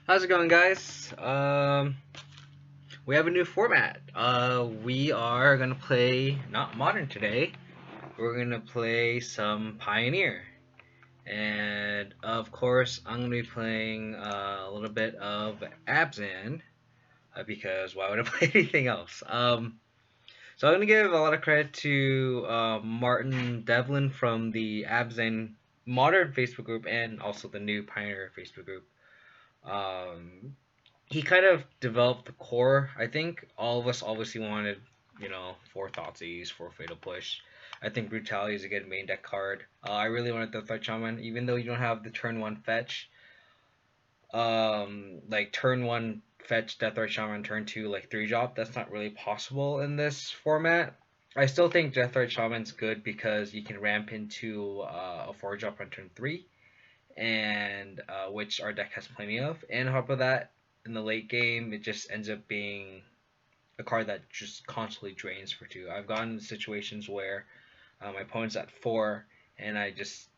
How's it going, guys? We have a new format. We are gonna play not modern today. We're gonna play some Pioneer, and of course, I'm gonna be playing a little bit of Abzan because why would I play anything else? So I'm gonna give a lot of credit to Martin Devlin from the Abzan Modern Facebook group and also the new Pioneer Facebook group. Um, he kind of developed the core. I think all of us obviously wanted, four Thoughtseize, four Fatal Push. I think Brutality is a good main deck card. I really wanted the Threat Shaman, even though you don't have the turn one fetch. Like turn one fetch Death Threat Shaman, turn two like three drop. That's not really possible in this format. I still think Death Threat Shaman's good because you can ramp into a four drop on turn three, and which our deck has plenty of. And on top of that, in the late game, it just ends up being a card that just constantly drains for two. I've gotten in situations where my opponent's at four, and I just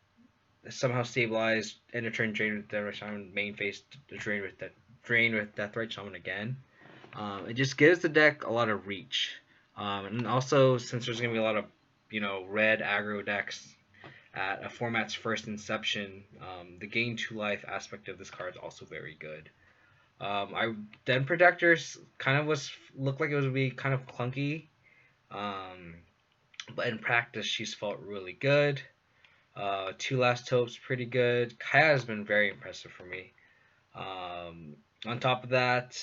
somehow stabilize end of turn drain with Death Right Shaman, main phase drain with Death Right Shaman again. It just gives the deck a lot of reach, and also since there's gonna be a lot of red aggro decks at a format's first inception, the gain 2 life aspect of this card is also very good. I Den Protectors kind of looked like it would be kind of clunky, but in practice she's felt really good. Two Last Hopes pretty good. Kaya has been very impressive for me. On top of that,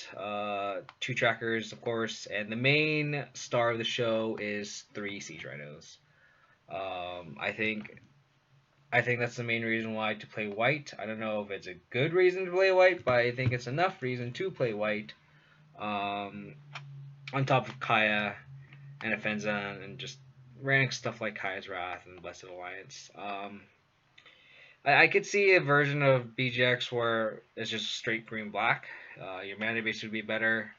two trackers, of course, and the main star of the show is three Siege Rhinos. I think that's the main reason why to play white. I don't know if it's a good reason to play white, but I think it's enough reason to play white. On top of Kaya and Offenza and just random stuff like Kaya's Wrath and Blessed Alliance. I could see a version of BGX where it's just straight green black. Your mana base would be better.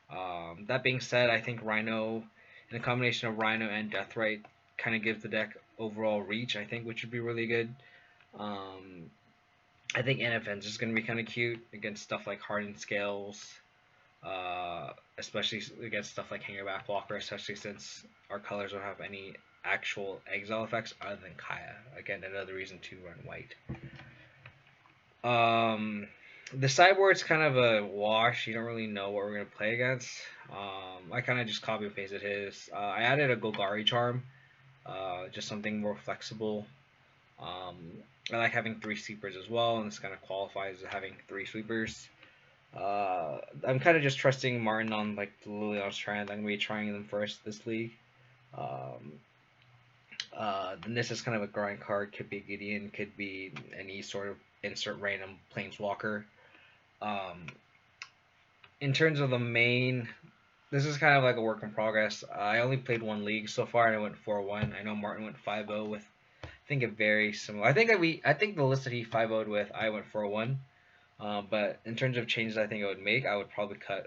That being said, I think Rhino, in a combination of Rhino and Deathrite, kind of gives the deck overall reach, I think, which would be really good. I think NFN's is going to be kind of cute against stuff like Hardened Scales, especially against stuff like Hangerback Walker, especially since our colors don't have any actual exile effects other than Kaya. Again, another reason to run white. The sideboard's kind of a wash. You don't really know what we're going to play against. I kind of just copy and pasted his. I added a Golgari Charm, just something more flexible. I like having three sweepers as well, and this kind of qualifies as having three sweepers. I'm kind of just trusting Martin on like the Liliana's trend. I'm gonna be trying them first this league. This is kind of a grind card. Could be Gideon. Could be any sort of insert random planeswalker. In terms of the main, this is kind of like a work in progress. I only played one league so far, and I went 4-1. I know Martin went 5-0 with, I think, a very similar. I think the list that he 5-0'd with, I went 4-1. But in terms of changes, I think I would make, I would probably cut.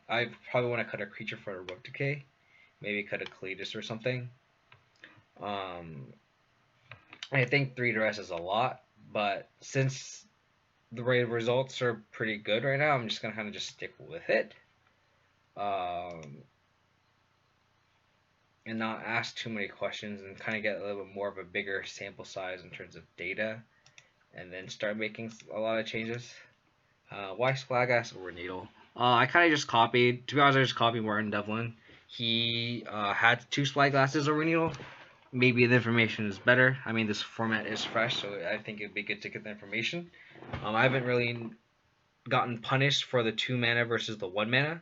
I probably want to cut a creature for a Rogue Decay, maybe cut a Cletus or something. I think 3 dress is a lot, but since the results are pretty good right now, I'm just gonna kind of just stick with it. And not ask too many questions and kind of get a little bit more of a bigger sample size in terms of data, and then start making a lot of changes. Why Splagass over Needle? I kind of just copied. To be honest, I just copied Martin Devlin. He had 2 Spyglasses over Needle. Maybe the information is better. I mean, this format is fresh, so I think it'd be good to get the information. I haven't really gotten punished for the 2 mana versus the 1 mana,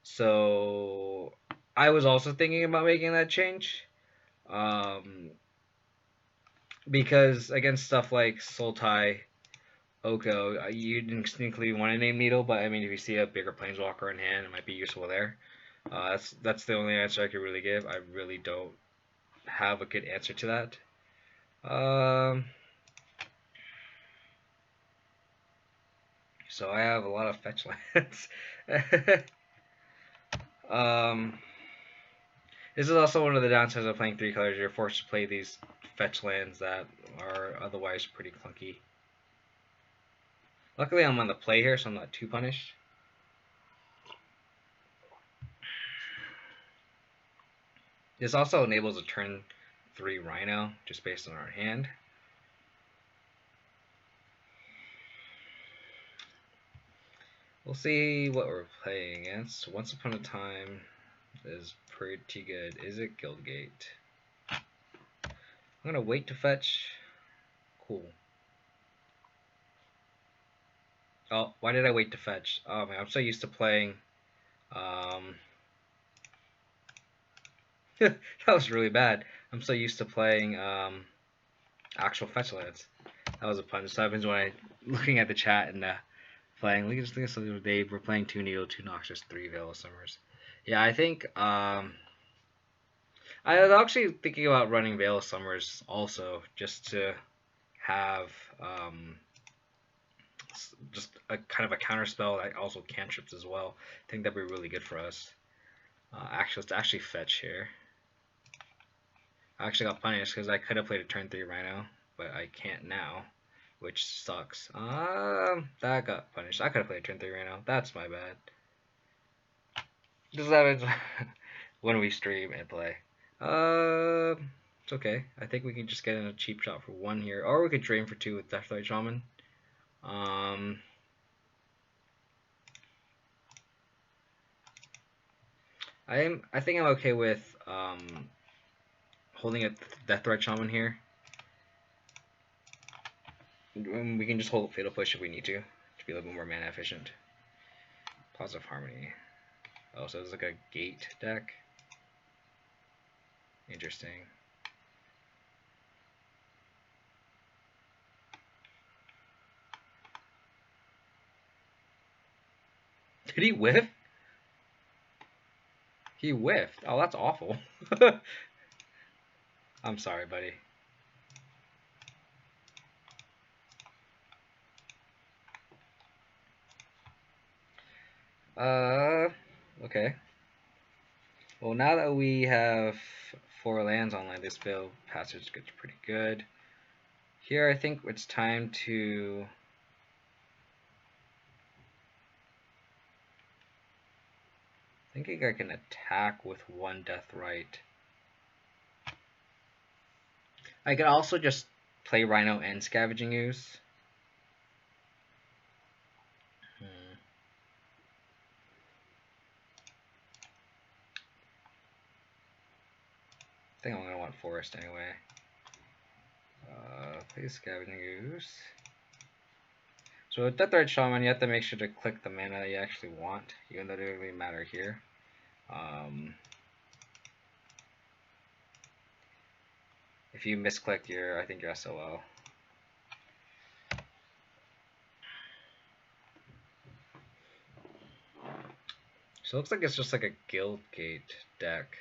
so I was also thinking about making that change. Because against stuff like Sultai, Oko, you didn't instinctively want to name Needle, but I mean, if you see a bigger Planeswalker in hand, it might be useful there. That's the only answer I could really give. I really don't have a good answer to that. So I have a lot of fetch lands. This is also one of the downsides of playing 3 colors. You're forced to play these fetch lands that are otherwise pretty clunky. Luckily, I'm on the play here, so I'm not too punished. This also enables a turn 3 Rhino, just based on our hand. We'll see what we're playing against. Once Upon a Time is pretty good. Is it Guildgate? I'm gonna wait to fetch. Cool. Oh, why did I wait to fetch? Oh man, I'm so used to playing. That was really bad. I'm so used to playing actual fetch lands. That was a pun. This happens when I looking at the chat and playing. Look at this Dave. We're playing 2 Needle, 2 Noxious, 3 Veil of Summers. Yeah, I think I was actually thinking about running Veil of Summers also, just to have just a kind of a counter spell that also cantrips as well. I think that'd be really good for us. Actually, let's actually fetch here. I actually got punished because I could have played a turn 3 Rhino, but I can't now, which sucks. That got punished. I could have played a turn 3 Rhino. That's my bad. This happens when we stream and play. It's okay. I think we can just get in a cheap shot for 1 here, or we could drain for 2 with Deathrite Shaman. I think I'm okay with holding a Deathrite Shaman here. We can just hold Fatal Push if we need to be a little bit more mana efficient. Positive Harmony. Oh, so it's like a gate deck. Interesting. Did he whiff? He whiffed. Oh, that's awful. I'm sorry, buddy. Okay. Well, now that we have 4 lands online, this Veil Passage gets pretty good. Here, I think it's time to thinking I can attack with 1 Deathrite. I could also just play Rhino and Scavenging Ooze. I think I'm going to want Forest anyway. Play Scavenging Ooze. So with Deathrite Shaman, you have to make sure to click the mana that you actually want, even though it doesn't really matter here. If you misclick, I think you're SOL. So it looks like it's just like a Guildgate deck.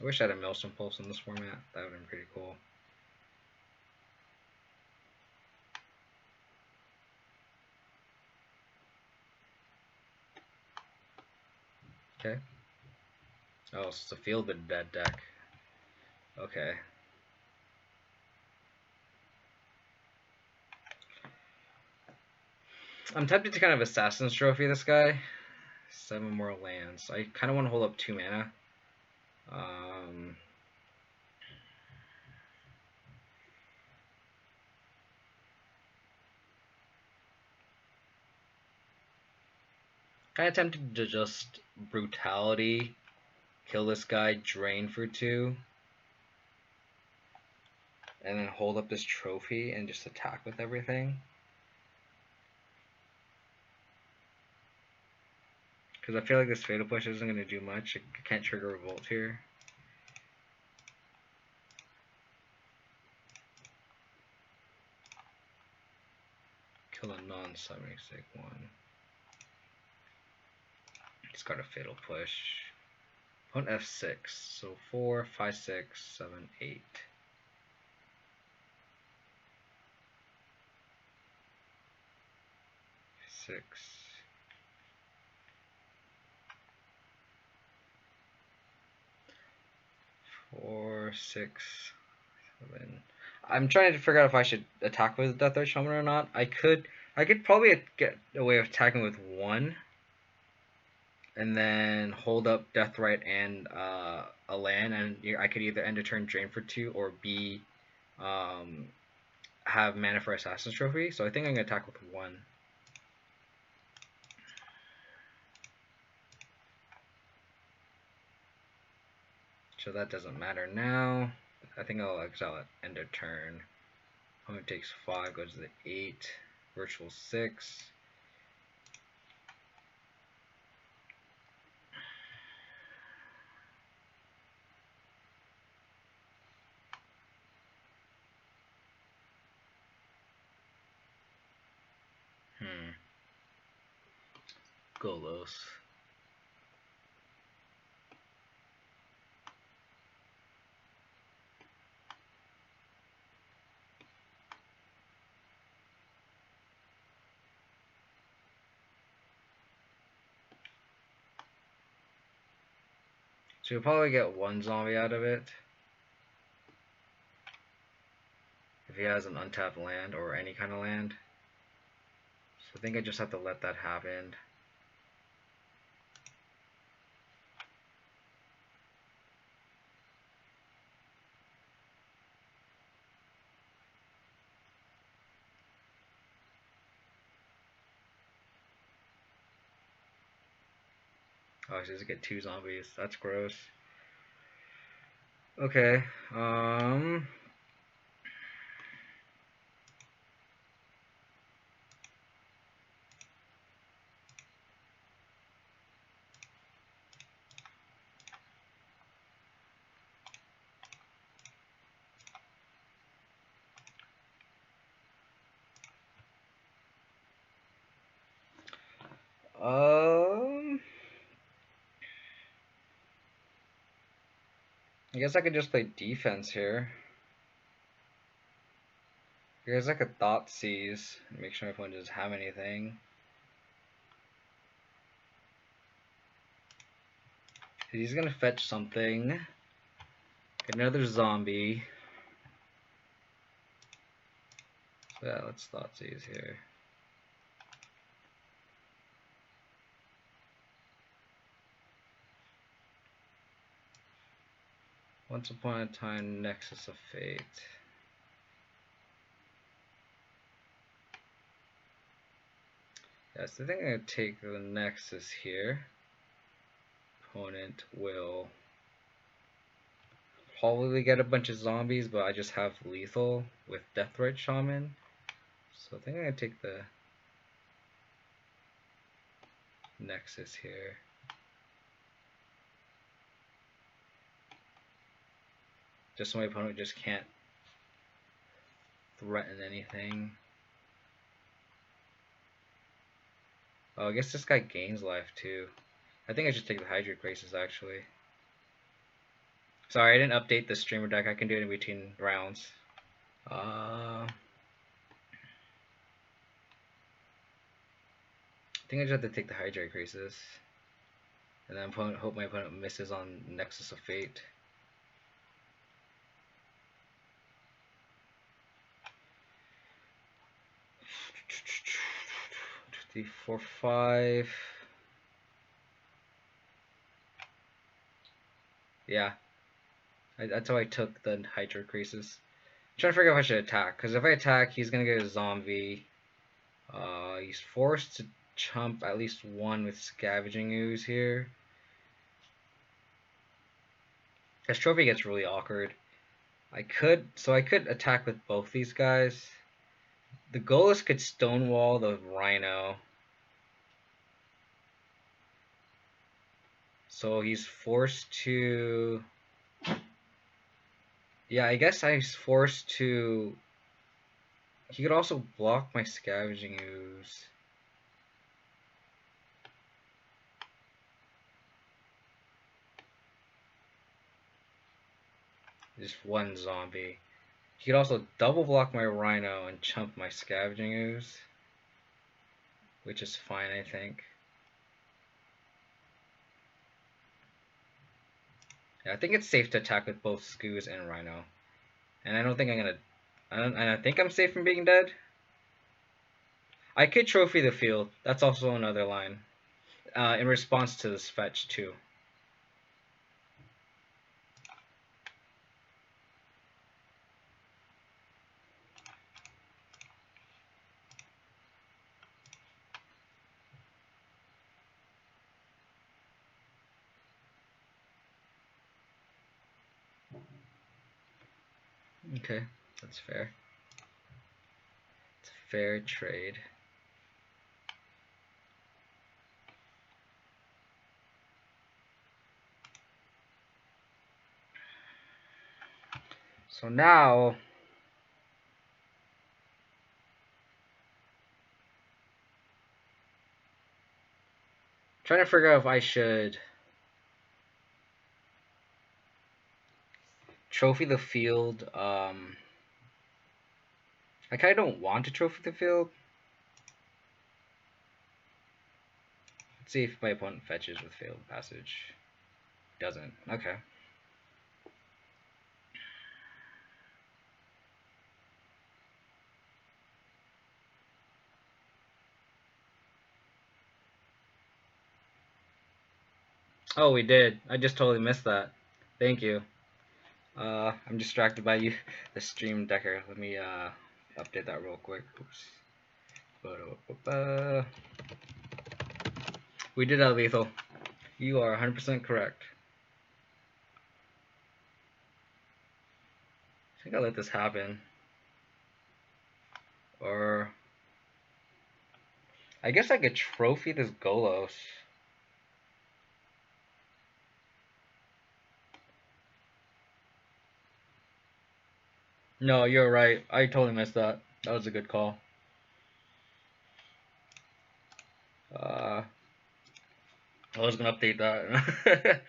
I wish I had a Maelstrom Pulse in this format. That would have been pretty cool. Okay. Oh, it's a Fielded Dead deck. Okay. I'm tempted to kind of Assassin's Trophy this guy. 7 more lands. I kind of want to hold up 2 mana. Kind of tempted to just Brutality, kill this guy, drain for 2, and then hold up this trophy and just attack with everything. Because I feel like this Fatal Push isn't going to do much. I can't trigger Revolt here. Kill a non-summoning sick one. Just got a Fatal Push. On F6. So 4, 5, 6, 7, 8. 6. 4, 6, 7. I'm trying to figure out if I should attack with Death Shaman or not. I could probably get away with attacking with one, and then hold up Deathrite and a land, and I could either end a turn drain for 2 or B, um, have mana for Assassin's Trophy. So I think I'm gonna attack with 1. So that doesn't matter now. I think I'll exile it end of turn. Opponent takes 5, goes to the 8, virtual 6. Golos. So you'll probably get 1 zombie out of it. If he has an untapped land or any kind of land. So I think I just have to let that happen. Oh, I just get 2 zombies. That's gross. Okay. I guess I could just play defense here. I guess I could thought seize and make sure my opponent doesn't have anything. He's gonna fetch something. Get another zombie. So yeah, let's thought seize here. Once upon a time, Nexus of Fate. Yes, I think I'm gonna take the Nexus here. Opponent will probably get a bunch of zombies, but I just have lethal with Deathrite Shaman. So I think I'm gonna take the Nexus here. Just so my opponent just can't threaten anything. Oh, I guess this guy gains life too. I think I should take the Hydrate Graces actually. Sorry, I didn't update the streamer deck. I can do it in between rounds. I think I just have to take the Hydrate Graces. And then hope my opponent misses on Nexus of Fate. 3, 4, 5. Yeah. That's how I took the Hydra Creases. I'm trying to figure out if I should attack. Because if I attack, he's going to get a zombie. He's forced to chump at least 1 with Scavenging Ooze here. This trophy gets really awkward. I could attack with both these guys. The Golos could stonewall the Rhino. So he's forced to... Yeah, I guess I'm forced to... He could also block my Scavenging Ooze. Just 1 zombie. He could also double block my Rhino and chump my Scavenging Ooze. Which is fine, I think. Yeah, I think it's safe to attack with both Skoos and Rhino. And I don't think I'm going to And I think I'm safe from being dead. I could trophy the field. That's also another line. In response to this fetch too. Okay, that's fair. It's a fair trade. So now, trying to figure out if I should trophy the field. I kind of don't want to trophy the field. Let's see if my opponent fetches with failed passage. Doesn't. Okay. Oh, we did. I just totally missed that. Thank you. I'm distracted by you, the stream decker. Let me update that real quick. Oops. We did have lethal. You are 100% correct. I think I'll let this happen. Or I guess I could trophy this Golos. No, you're right. I totally missed that. That was a good call. I was gonna update that.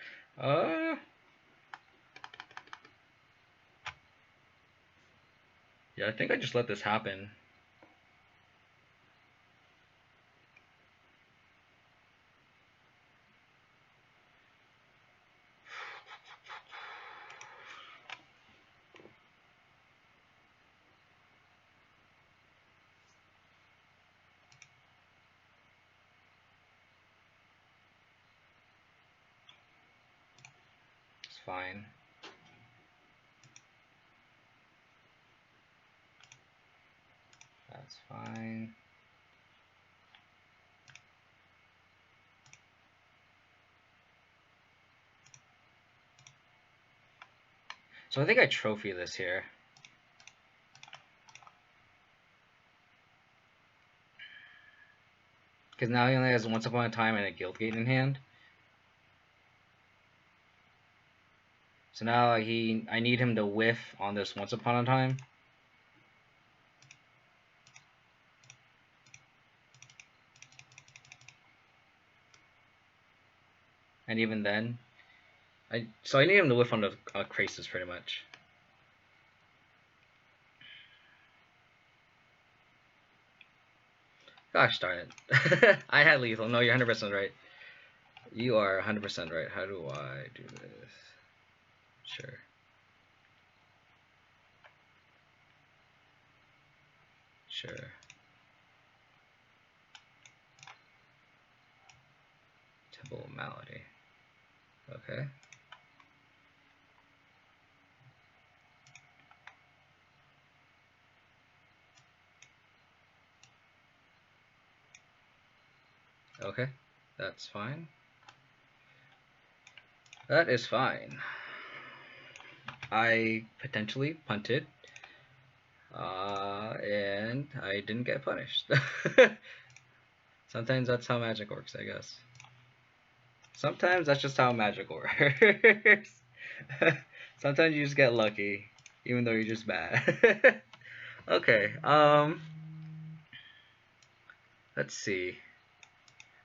Yeah, I think I just let this happen. It's fine. That's fine. So I think I trophy this here. Because now he only has Once Upon a Time and a Guildgate in hand. So now I need him to whiff on this Once Upon a Time. And even then, so I need him to whiff on the Krasis pretty much. Gosh darn it. I had lethal. No, you're 100% right. You are 100% right. How do I do this? Sure. Sure. Temple Malady. Okay. Okay. That's fine. That is fine. I potentially punted. And I didn't get punished. Sometimes that's how magic works, I guess. Sometimes that's just how magic works. Sometimes you just get lucky, even though you're just bad. Okay, let's see.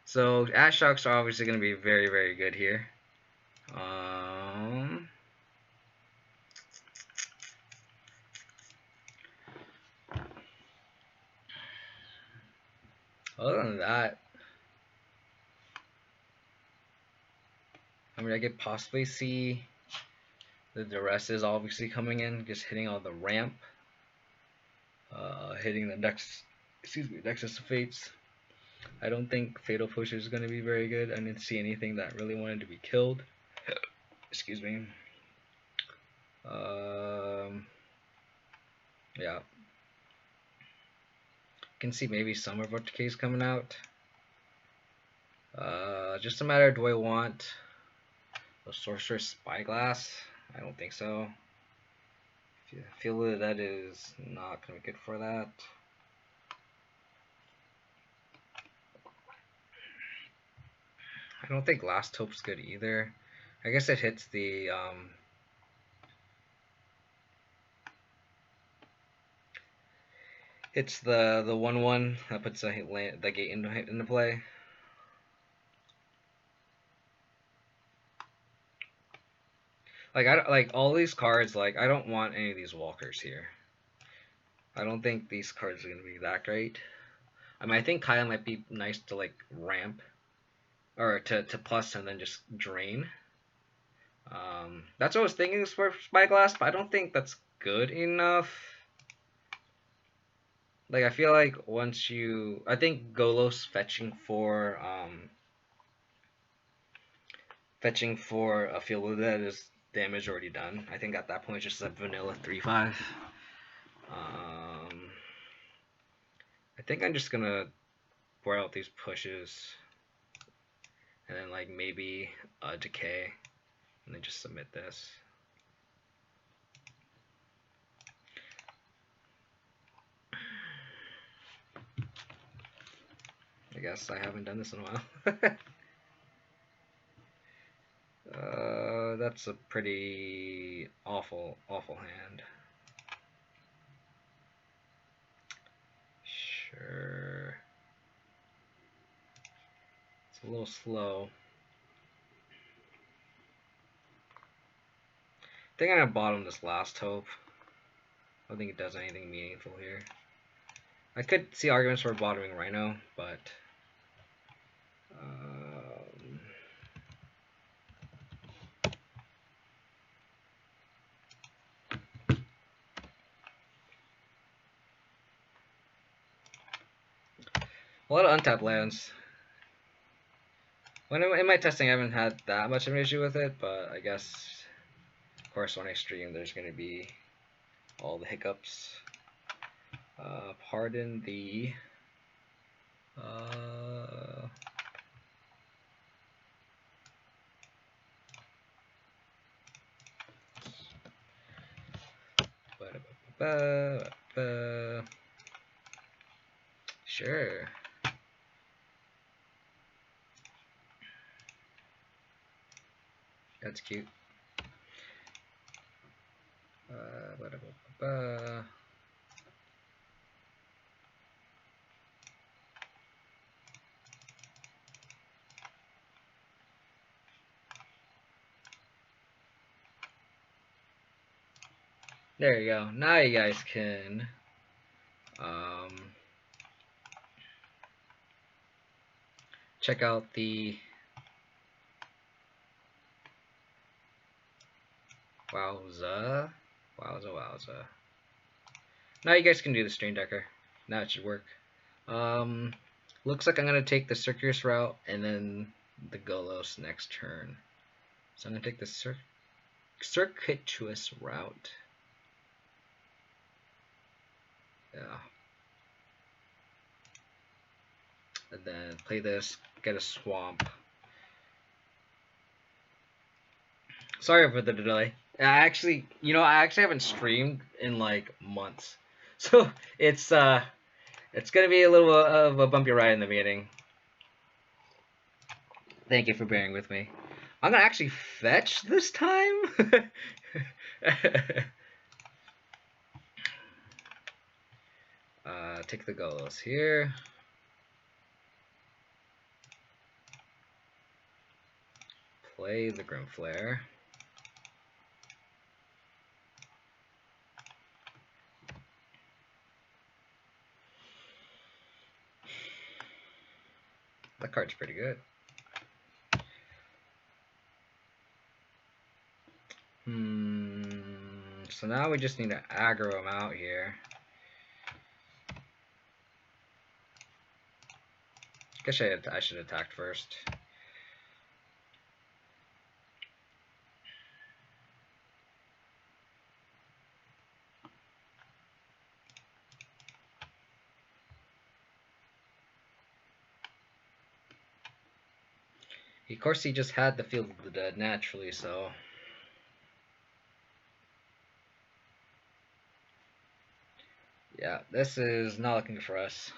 So Ashocks are obviously going to be very, very good here. Other than that, I mean, I could possibly see the duress is obviously coming in, just hitting on the ramp. hitting the Nexus of Fates. I don't think Fatal Push is going to be very good. I didn't see anything that really wanted to be killed. Excuse me. Yeah. Can see maybe Summer of Decay's coming out. Just a matter of, do I want the Sorcerer's Spyglass? I don't think so. I feel that that is not going to be good for that. I don't think Last Hope's good either. I guess it hits the it's the 1/1 that puts the gate into play. Like all these cards. Like I don't want any of these walkers here. I don't think these cards are gonna be that great. I mean, I think Kaya might be nice to like ramp or to plus and then just drain. That's what I was thinking for Spyglass, but I don't think that's good enough. Like I feel like once you, I think Golos fetching for a field with that is damage already done. I think at that point it's just a vanilla 3/5. I think I'm just gonna wear out these pushes and then like maybe a decay and then just submit this. I guess I haven't done this in a while. That's a pretty awful hand. Sure. It's a little slow. I think I'm gonna bottom this Last Hope. I don't think it does anything meaningful here. I could see arguments for bottoming Rhino, but a lot of untapped lands. When in my testing, I haven't had that much of an issue with it, but I guess, of course, when I stream, there's going to be all the hiccups. Pardon the sure. That's cute. There you go. Now you guys can check out the wowza. Now you guys can do the Strain Decker. Now it should work. Looks like I'm gonna take the Circuitous route and then the Golos next turn. So I'm gonna take the Circuitous route. Yeah. And then play this, get a swamp. Sorry for the delay. I actually haven't streamed in like months, so it's gonna be a little of a bumpy ride in the beginning. Thank you for bearing with me. I'm gonna actually fetch this time. Take the Golos here. Play the Grim Flare. That card's pretty good. So now we just need to aggro him out here. Guess I should have attacked first. Of course, he just had the Field of the Dead naturally, so. Yeah, this is not looking for us.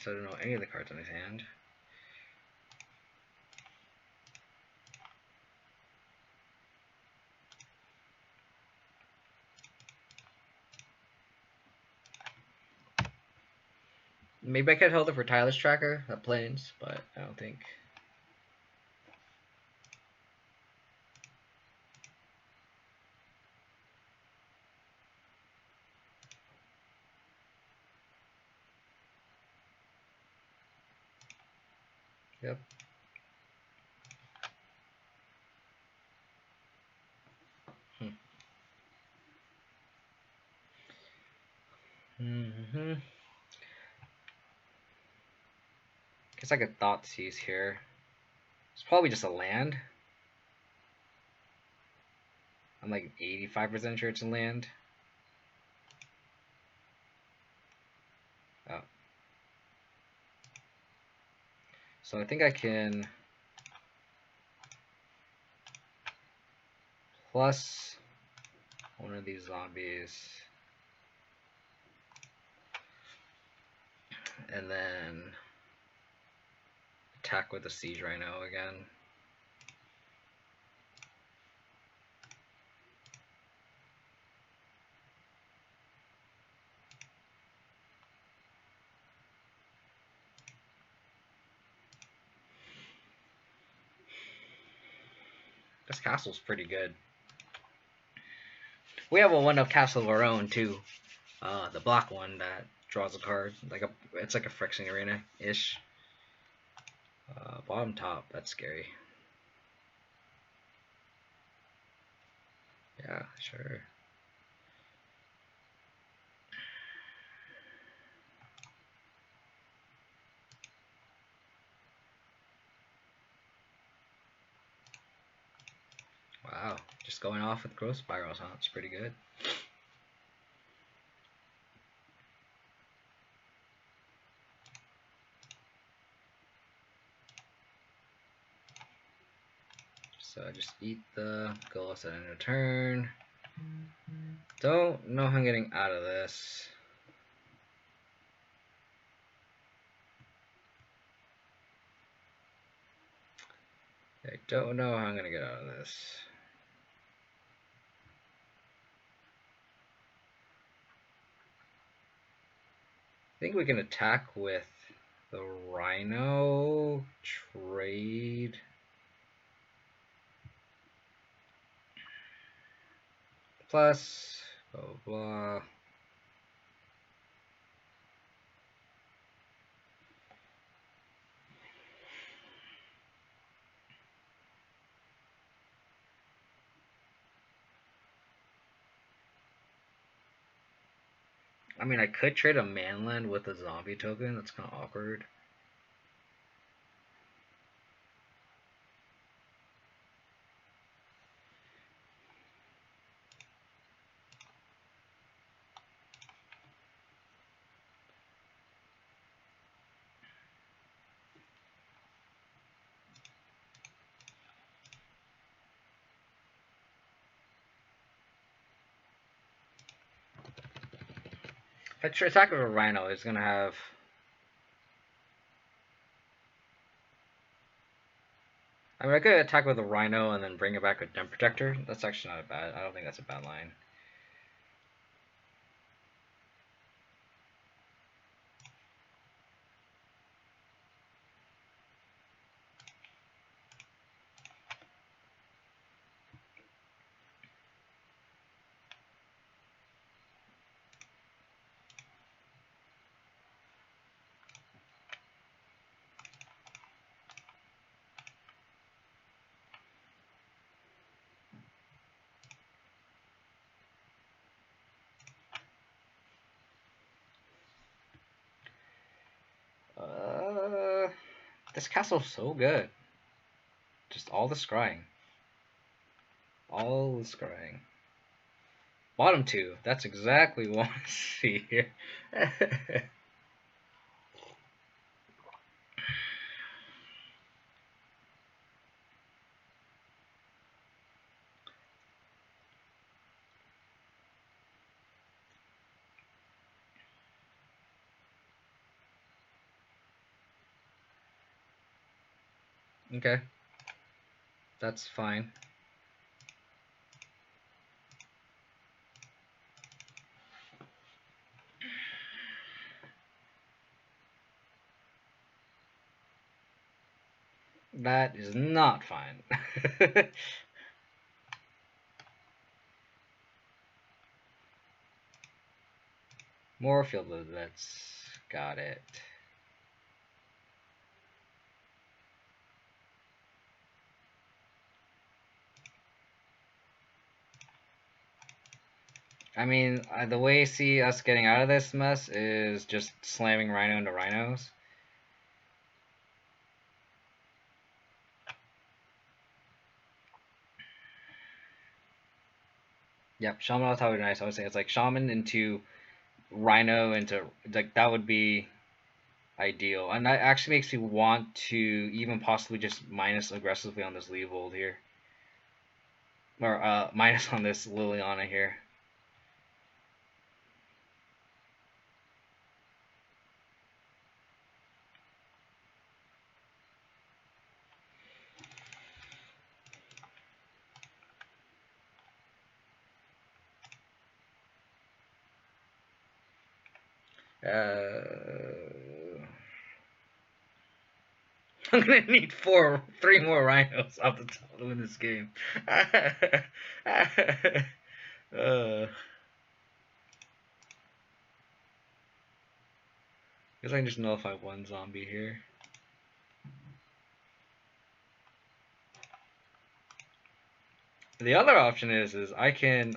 So I don't know any of the cards on his hand. Maybe I could hold it for Tyler's Tracker, that Plains, but I don't think. Yep. Guess I could Thought Seize here. It's probably just a land. I'm like 85% sure it's a land. Oh. So I think I can plus one of these zombies. And then attack with the Siege Rhino again. This castle's pretty good. We have a one-up castle of our own too. The black one that draws a card. It's like a Phyrexian Arena-ish. Bottom top, that's scary. Yeah, sure. Wow, just going off with growth spirals, huh? It's pretty good. So I just eat the Golos at end of turn. Don't know how I'm getting out of this. I don't know how I'm gonna get out of this. I think we can attack with the Rhino, trade. Plus, blah, blah, blah. I mean, I could trade a manland with a zombie token. That's kind of awkward. If I attack with a Rhino, it's gonna have. I mean, I could attack with a Rhino and then bring it back with Den Protector. That's actually not bad. I don't think that's a bad line. This castle's so good. Just all the scrying. All the scrying. Bottom two. That's exactly what I want to see here. Okay. That's fine. That is not fine. More field that's got it. I mean, the way I see us getting out of this mess is just slamming Rhino into Rhinos. Yep, Shaman on top would be nice. I would say it's like Shaman into Rhino into, like, that would be ideal. And that actually makes me want to even possibly just minus aggressively on this Leovold here. Or minus on this Liliana here. I'm gonna need 3 more Rhinos off the top to win this game. Guess I can just nullify one zombie here. The other option is I can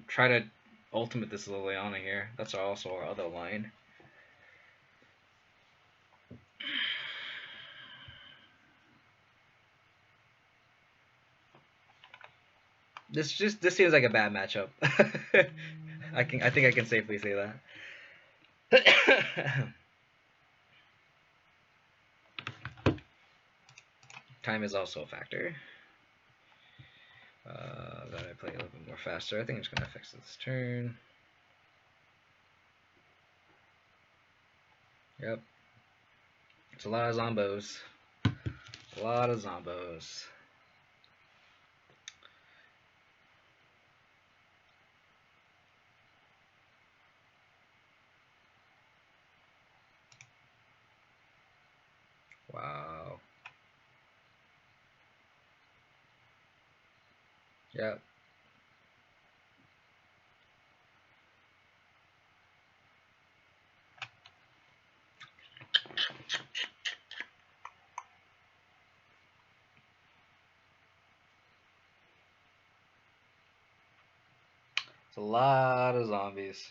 try to ultimate this Liliana here. That's also our other line. This seems like a bad matchup. I think I can safely say that. Time is also a factor. That I play a little bit more faster. I think I'm just gonna fix this turn. Yep. It's a lot of zombos. A lot of zombos. Wow. Yep. It's a lot of zombies.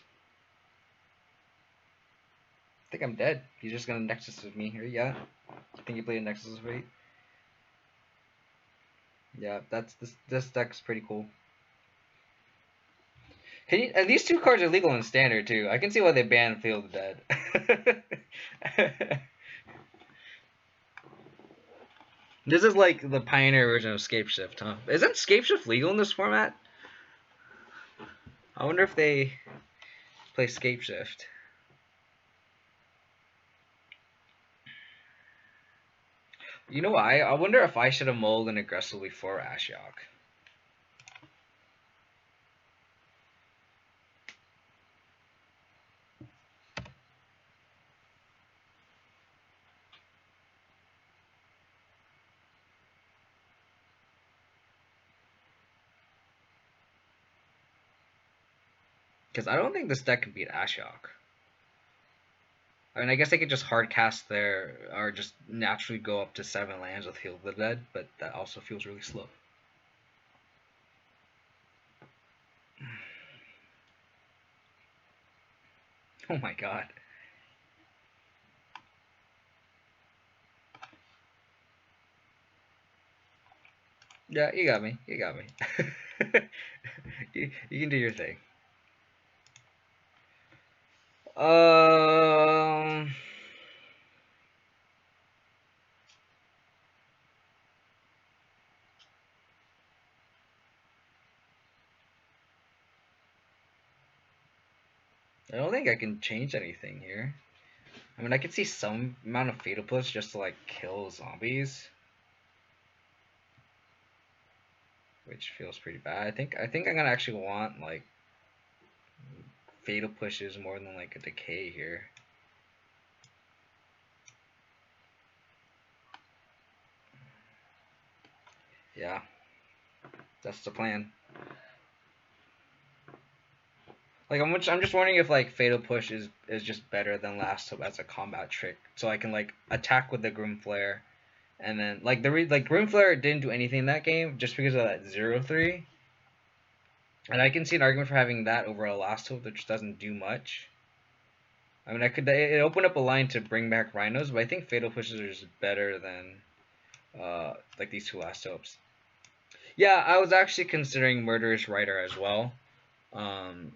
I think I'm dead. He's just gonna Nexus with me here. Yeah. I think he played a Nexus with me. Yeah, this deck's pretty cool. Can you? These 2 cards are legal in standard too. I can see why they banned Field of Dead. This is like the Pioneer version of Scapeshift, huh? Isn't Scapeshift legal in this format? I wonder if they play Scapeshift. You know what? I wonder if I should have mulliganed aggressively for Ashiok. Because I don't think this deck can beat Ashiok. I mean, I guess they could just hard cast there, or just naturally go up to 7 lands with Heal the Dead, but that also feels really slow. Oh my god. Yeah, you got me. You got me. You can do your thing. Um, I don't think I can change anything here. I mean, I could see some amount of fatal push just to like kill zombies, which feels pretty bad. I think I'm gonna actually want like fatal pushes more than like a decay here. Yeah, that's the plan. Like I'm just wondering if like fatal push is just better than last hope as a combat trick, so I can like attack with the Grim Flare, and then like like Grim Flare didn't do anything in that game just because of that 0-3, and I can see an argument for having that over a last hope that just doesn't do much. I mean, it opened up a line to bring back rhinos, but I think fatal pushes are just better than like these two last hopes. Yeah, I was actually considering Murderous Rider as well. Um,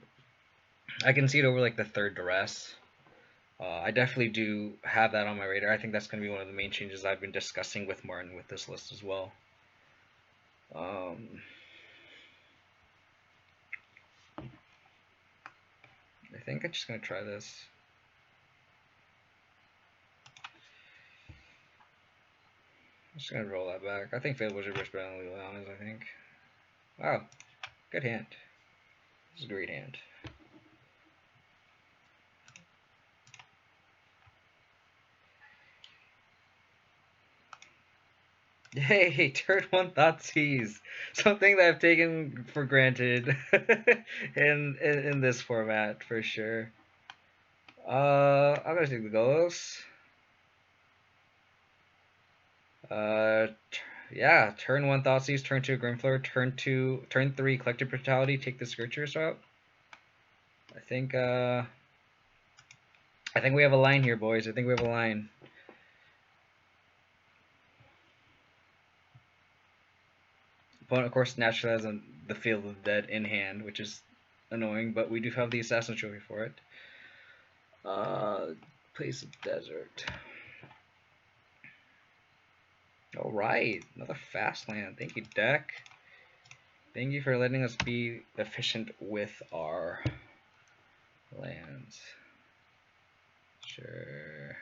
I can see it over like the third duress. I definitely do have that on my radar. I think that's going to be one of the main changes I've been discussing with Martin with this list as well. I think I'm just going to try this. I'm just going to roll that back. I think Fatal Wizard is better than Leona's, I think. Wow, good hand. This is a great hand. Hey, turn one Thoughtseize. Something that I've taken for granted in this format for sure. I'm gonna take the Golos. Yeah, turn one Thoughtseize, turn two Grimflare, turn three Collective Brutality, take the Scourgers route. I think we have a line here, boys. I think we have a line. Opponent, of course, naturally has the Field of the Dead in hand, which is annoying, but we do have the Assassin Trophy for it. Place of Desert. Alright, another fast land. Thank you, deck. Thank you for letting us be efficient with our lands. Sure.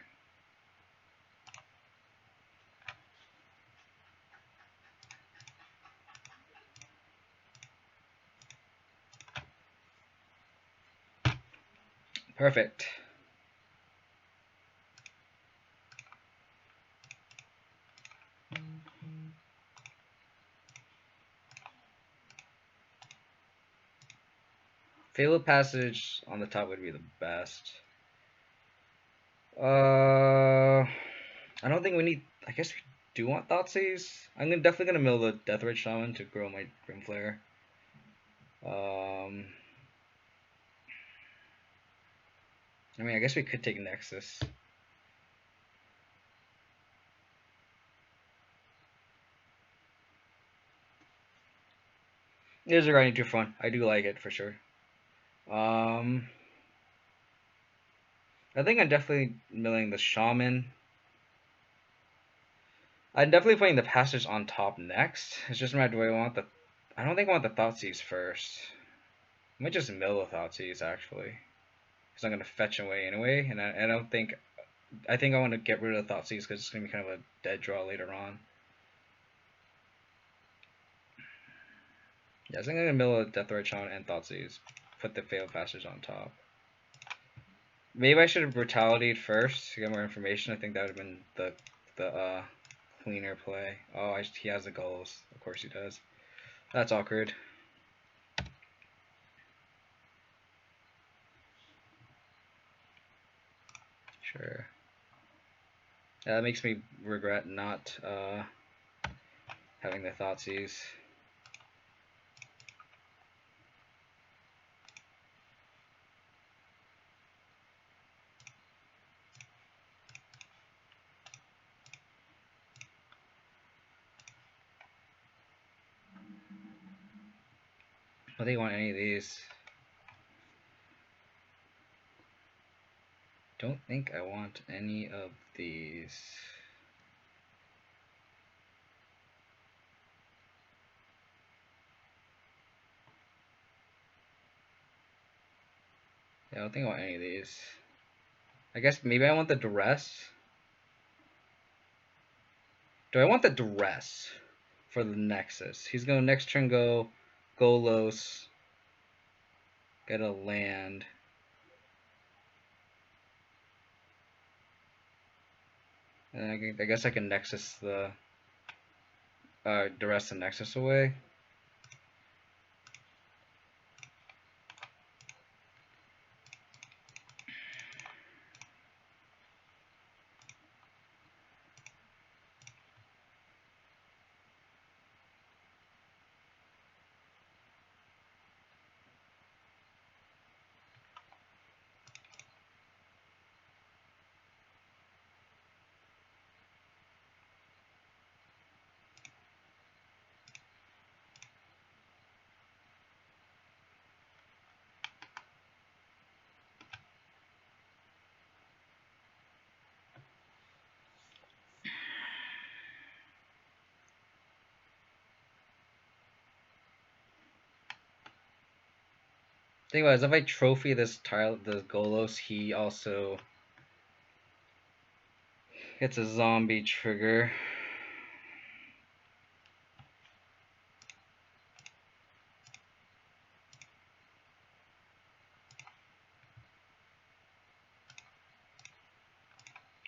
Perfect. Fatal Passage on the top would be the best. I don't think we need. I guess we do want Thoughtseize. I'm definitely gonna mill the Deathrite Shaman to grow my Grimflare. I mean, I guess we could take Nexus. It is a grinding too fun. I do like it for sure. I think I'm definitely milling the Shaman. I'm definitely putting the Passage on top next. It's just a matter, do I want the... I don't think I want the Thoughtseize first. I might just mill the Thoughtseize, actually. Because I'm going to fetch away anyway, and I don't think... I think I want to get rid of the Thoughtseize because it's going to be kind of a dead draw later on. Yeah, I think I'm going to mill the Deathrite Shaman and Thoughtseize. Put the Fatal Passage on top. Maybe I should have Brutality'd first to get more information. I think that would have been the cleaner play. Oh, he has the goals. Of course he does. That's awkward. Sure. Yeah, that makes me regret not having the Thoughtseize. I think I want any of these. Don't think I want any of these. Yeah, I don't think I want any of these. I guess maybe I want the duress. Do I want the duress for the Nexus? He's going next turn go Golos. Get a land. And I guess I can Nexus the duress and Nexus away. Thing about it is, if I trophy this tile, the Golos, he also gets a zombie trigger.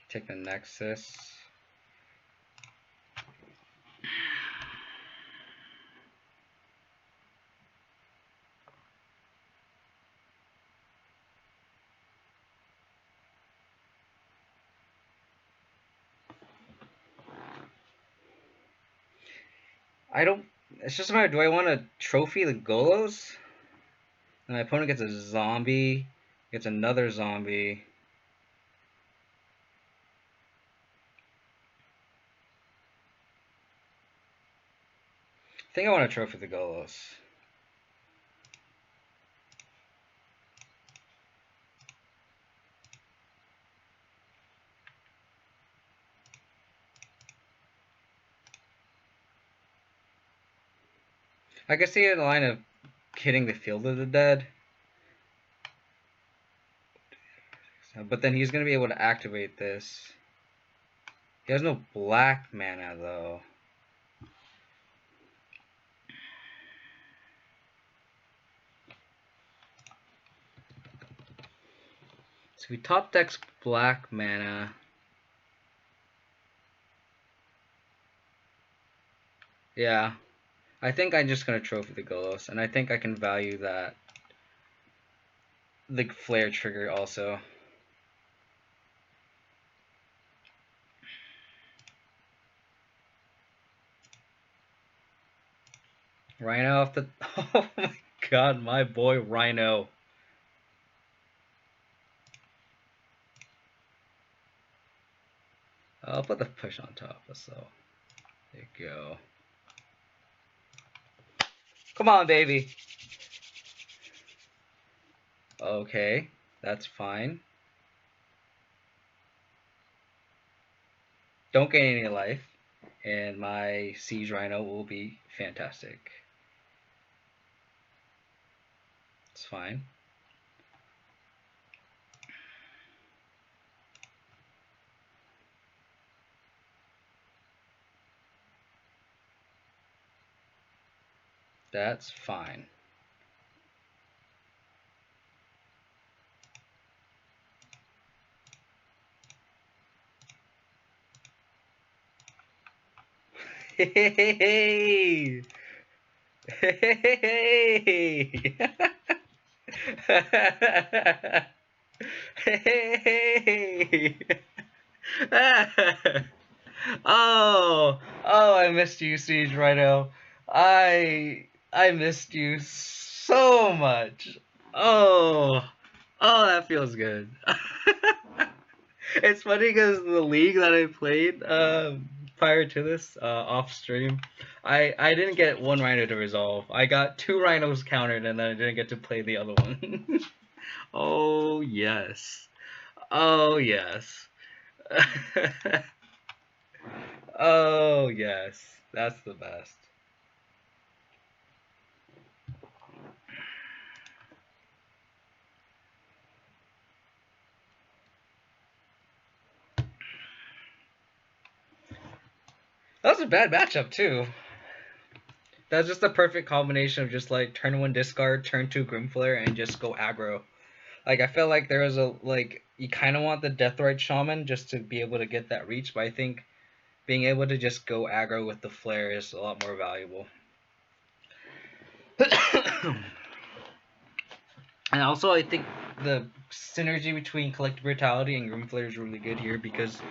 Take the Nexus. It's just a matter, do I want to trophy the Golos? And my opponent gets a zombie, gets another zombie. I think I want to trophy the Golos. I can see a line of hitting the Field of the Dead. But then he's going to be able to activate this. He has no black mana, though. So we top decks black mana. Yeah. I think I'm just going to trophy the Golos. And I think I can value that. The flare trigger also. Rhino off the... Oh my god, my boy Rhino. I'll put the push on top, so there you go. Come on, baby. Okay, that's fine. Don't gain any life, and my Siege Rhino will be fantastic. It's fine. That's fine. Hey! Hey! Hey! Oh, I missed you, Siege Rhino. I missed you so much. Oh, that feels good. It's funny because the league that I played, prior to this, off stream. I didn't get one rhino to resolve. I got 2 rhinos countered, and then I didn't get to play the other one. Oh yes. Oh yes. Oh yes. That's the best. That was a bad matchup too. That's just the perfect combination of just like turn 1 discard, turn 2 Grimflare, and just go aggro. Like I felt like there was a like you kind of want the Deathrite Shaman just to be able to get that reach, but I think being able to just go aggro with the flare is a lot more valuable. And also, I think the synergy between Collective Brutality and Grimflare is really good here because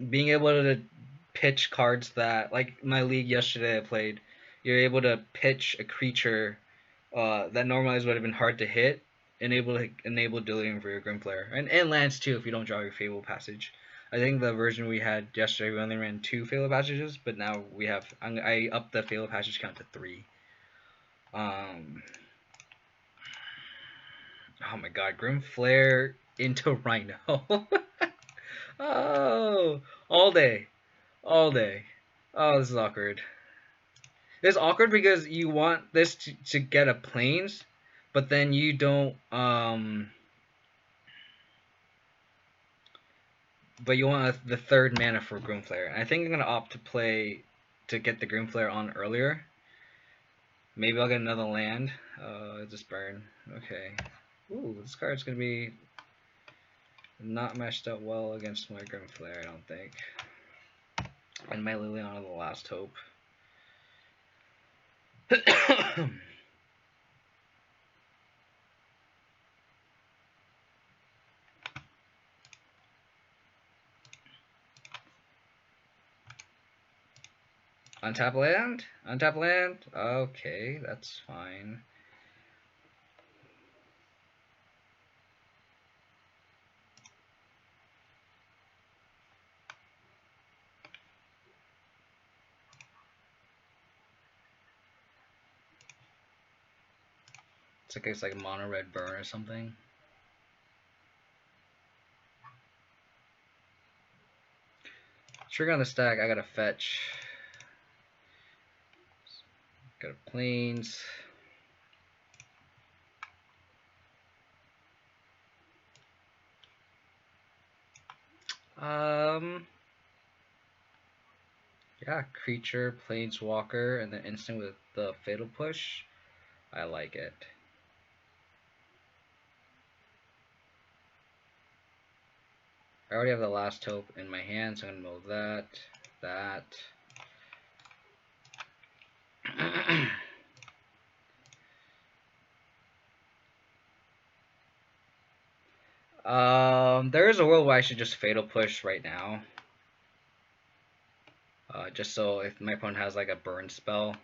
being able to pitch cards that, like my league yesterday I played, you're able to pitch a creature that normally would have been hard to hit, enable dealing for your Grimflare. And lands too if you don't draw your Fable Passage. I think the version we had yesterday, we only ran 2 Fable Passages, but now we have, I upped the Fable Passage count to 3. Oh my god, Grimflare into Rhino. Oh, all day. All day. Oh, this is awkward. It's awkward because you want this to get a planes, but then you don't, but you want the 3rd mana for Grimflare. And I think I'm going to opt to get the Grimflare on earlier. Maybe I'll get another land. Just burn. Okay. Ooh, this card's going to be not matched up well against my Grimflare, I don't think. And my Liliana the Last Hope. Untap land? Untap land? Okay, that's fine. It's like a mono red burn or something. Trigger on the stack, I gotta fetch. Got a planes. Yeah, creature, planeswalker, and then instant with the fatal push. I like it. I already have the Last Hope in my hand, so I'm gonna move that. There is a world where I should just fatal push right now. Just so if my opponent has like a burn spell,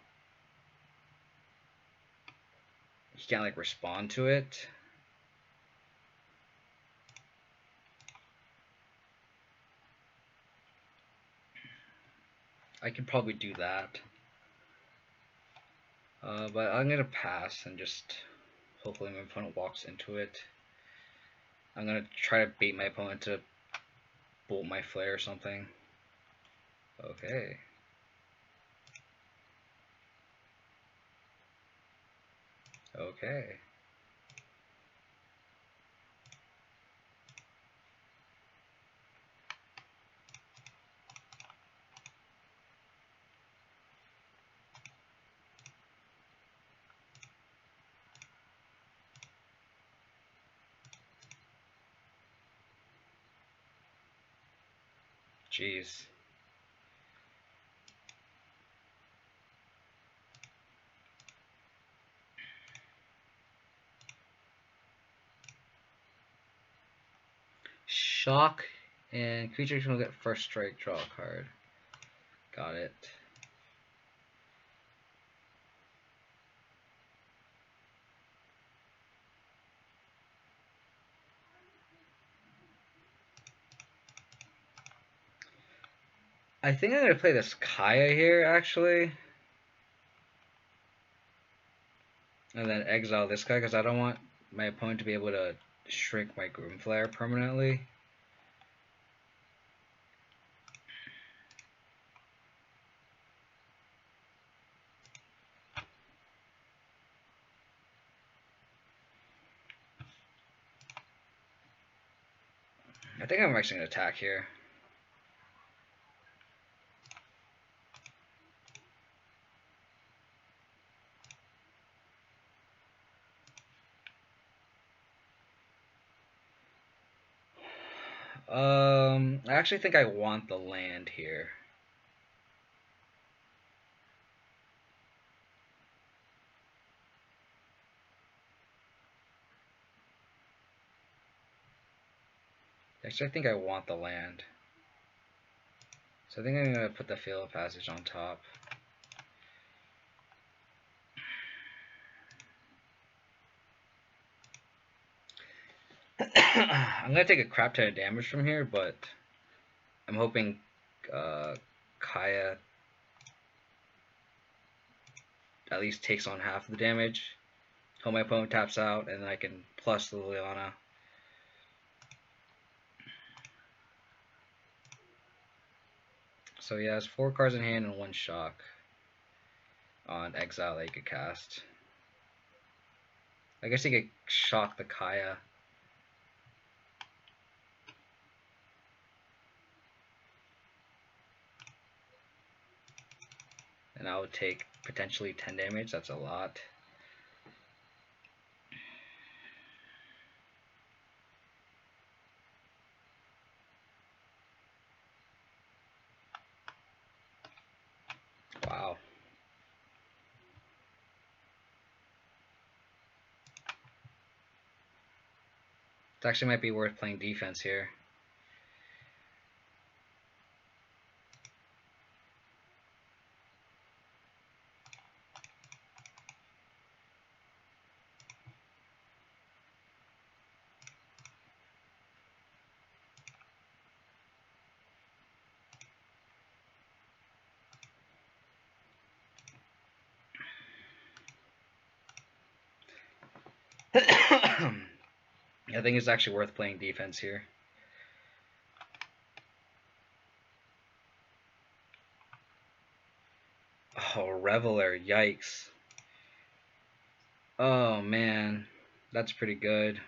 he can't like respond to it. I could probably do that. But I'm gonna pass and just hopefully my opponent walks into it. I'm gonna try to bait my opponent to bolt my flare or something. Okay. Okay. Jeez. Shock, and creatures will get first strike, draw a card. Got it. I think I'm gonna play this Kaya here actually, and then exile this guy because I don't want my opponent to be able to shrink my Groom Flare permanently. I think I'm actually gonna attack here. I actually think I want the land here. Actually, I think I want the land. So I think I'm gonna put the Fatal Passage on top. I'm gonna take a crap ton of damage from here, but I'm hoping Kaya at least takes on half of the damage. Hope my opponent taps out, and then I can plus Liliana. So he has 4 cards in hand and 1 shock on exile that he could cast. I guess he could shock the Kaya. And I would take potentially 10 damage. That's a lot. Wow. It actually might be worth playing defense here. I think it's actually worth playing defense here. Oh, Reveler, yikes. Oh man, that's pretty good.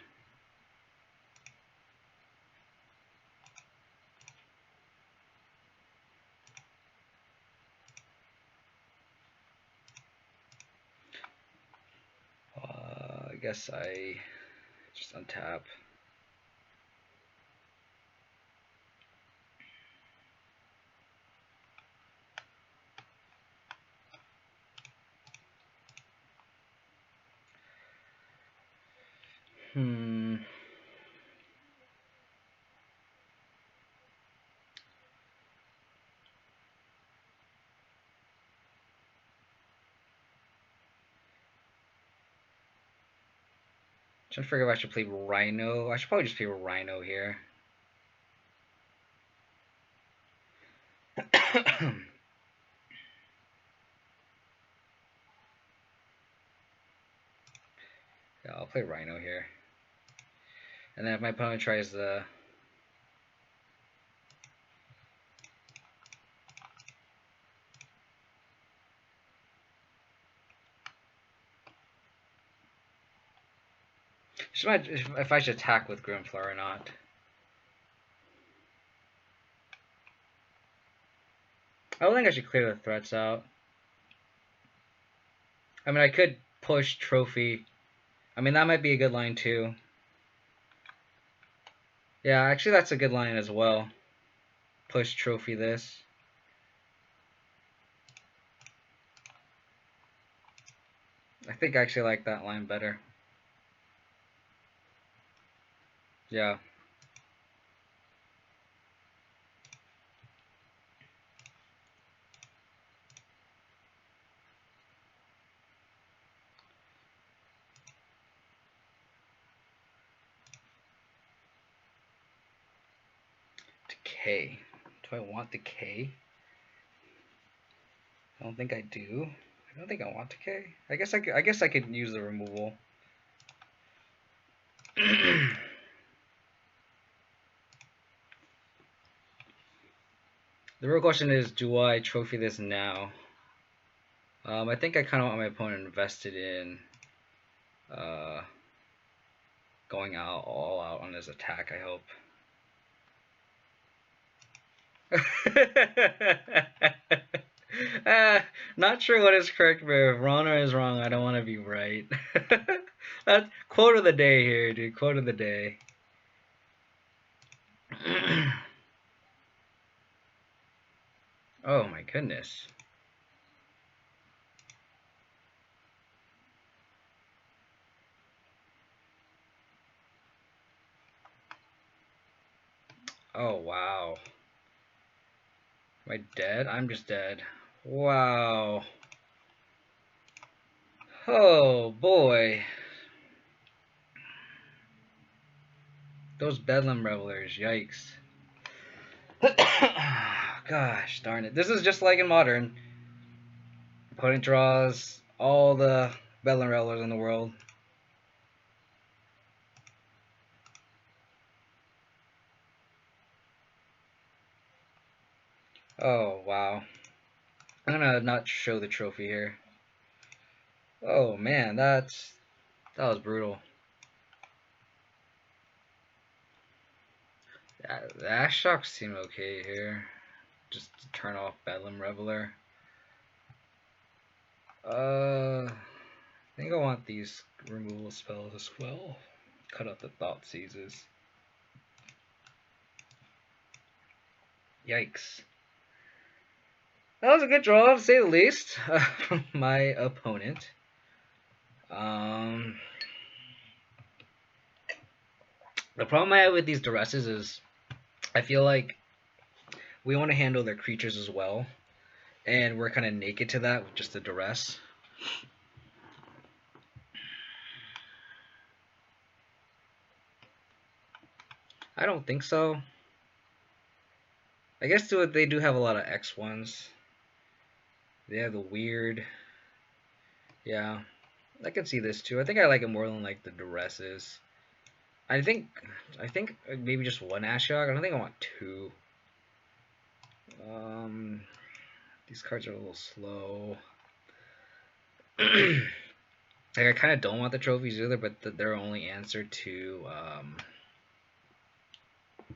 I guess I just untap. Trying to figure if I should play Rhino. I should probably just play Rhino here. Yeah, I'll play Rhino here. And then if my opponent tries the... if I should attack with Grimflower or not. I don't think I should clear the threats out. I mean, I could push Trophy. I mean, that might be a good line too. Yeah, actually that's a good line as well. Push Trophy this. I think I actually like that line better. Yeah. Decay. Do I want Decay? I don't think I do. I don't think I want to K. I guess I could use the removal. The real question is, do I trophy this now? I think I kind of want my opponent invested in going all out on his attack, I hope. Not sure what is correct, but if Rana is wrong, I don't want to be right. That's quote of the day here, dude. Quote of the day. Oh my goodness. Oh wow. Am I dead? I'm just dead. Wow. Oh boy. Those Bedlam Revelers, yikes. Gosh darn it. This is just like in Modern. Opponent draws all the Bedlam Revelers in the world. Oh wow. I'm gonna not show the trophy here. Oh man, that was brutal. The Ashocks seem okay here. Just to turn off Bedlam Reveler. I think I want these removal spells as well. Cut out the Thought Seizes. Yikes. That was a good draw, to say the least, from my opponent. The problem I have with these duresses is I feel like we want to handle their creatures as well, and we're kind of naked to that with just the duress. I don't think so. I guess they do have a lot of X1s. They have the weird. Yeah, I can see this too. I think I like it more than like the duresses. I think maybe just one Ashok. I don't think I want two. These cards are a little slow. Like I kind of don't want the trophies either, but they're only answer to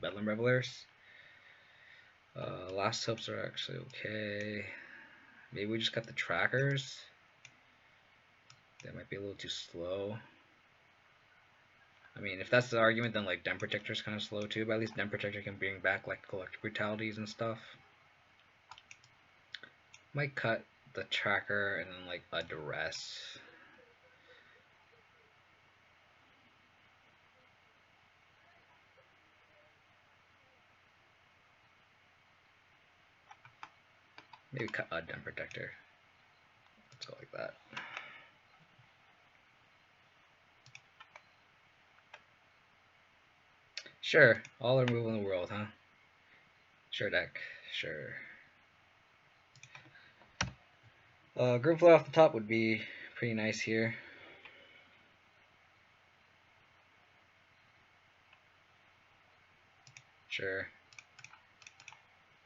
Bedlam Revelers. Last hopes are actually okay. Maybe we just got the trackers. That might be a little too slow. I mean, if that's the argument, then like Den Protector is kind of slow too, but at least Den Protector can bring back like Collective Brutalities and stuff. Might cut the tracker and then like a duress. Maybe cut a Den Protector. Let's go like that. Sure, all the removal in the world, huh? Sure, deck. Sure. Group Flow off the top would be pretty nice here. Sure.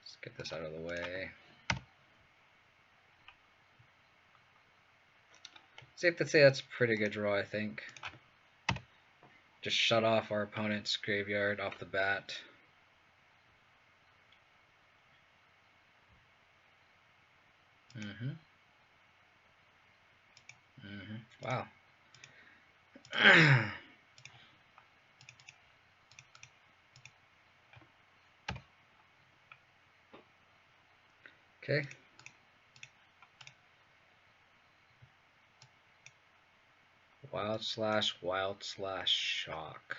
Let's get this out of the way. Safe to say that's a pretty good draw, I think. Just shut off our opponent's graveyard off the bat. Wow. Okay. Wild slash shock.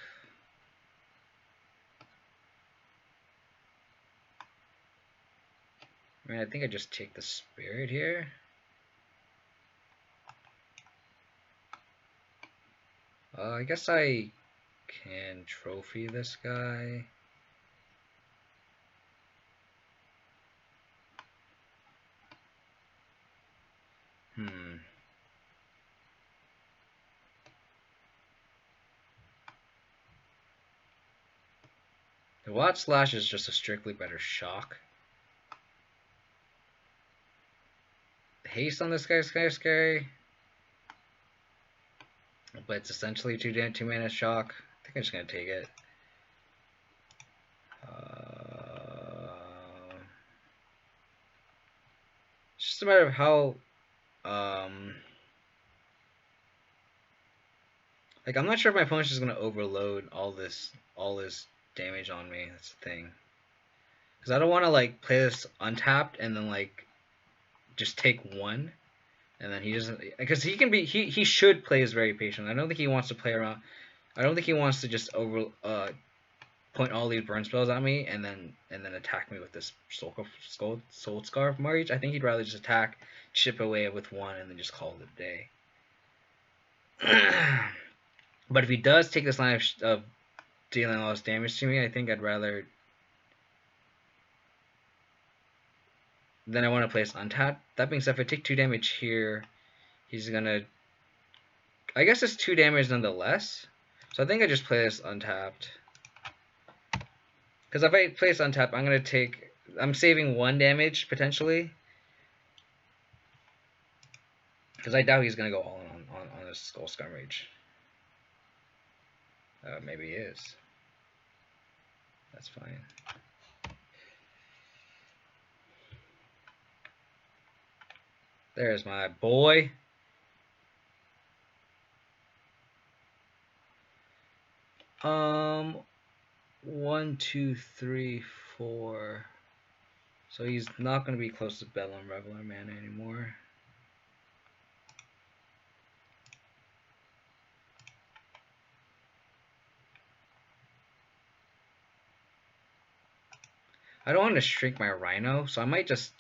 I mean, I think I just take the spirit here. I guess I can trophy this guy. Watt Slash is just a strictly better shock. Haste on this guy's kind of scary. But it's essentially 2 mana shock. I think I'm just going to take it. It's just a matter of how... like, I'm not sure if my opponent's just going to overload all this damage on me. That's the thing. Because I don't want to, like, play this untapped and then, like, just take one. And then he doesn't... Because he can be... He should play as very patient. I don't think he wants to play around... I don't think he wants to just point all these burn spells at me and then attack me with this Soul Scarf March. I think he'd rather just attack, chip away with one, and then just call it a day. But if he does take this line of dealing all this damage to me, I think I'd rather... Then I want to place untapped. That being said, if I take 2 damage here, he's gonna... I guess it's 2 damage nonetheless. So I think I just play this untapped. Because if I place untapped, I'm gonna take... I'm saving 1 damage, potentially. Because I doubt he's gonna go all in on this Skull Scar Mage. Maybe he is. That's fine. There's my boy. One, two, three, 4. So he's not going to be close to Bedlam Reveler mana anymore. I don't want to shrink my Rhino, so I might just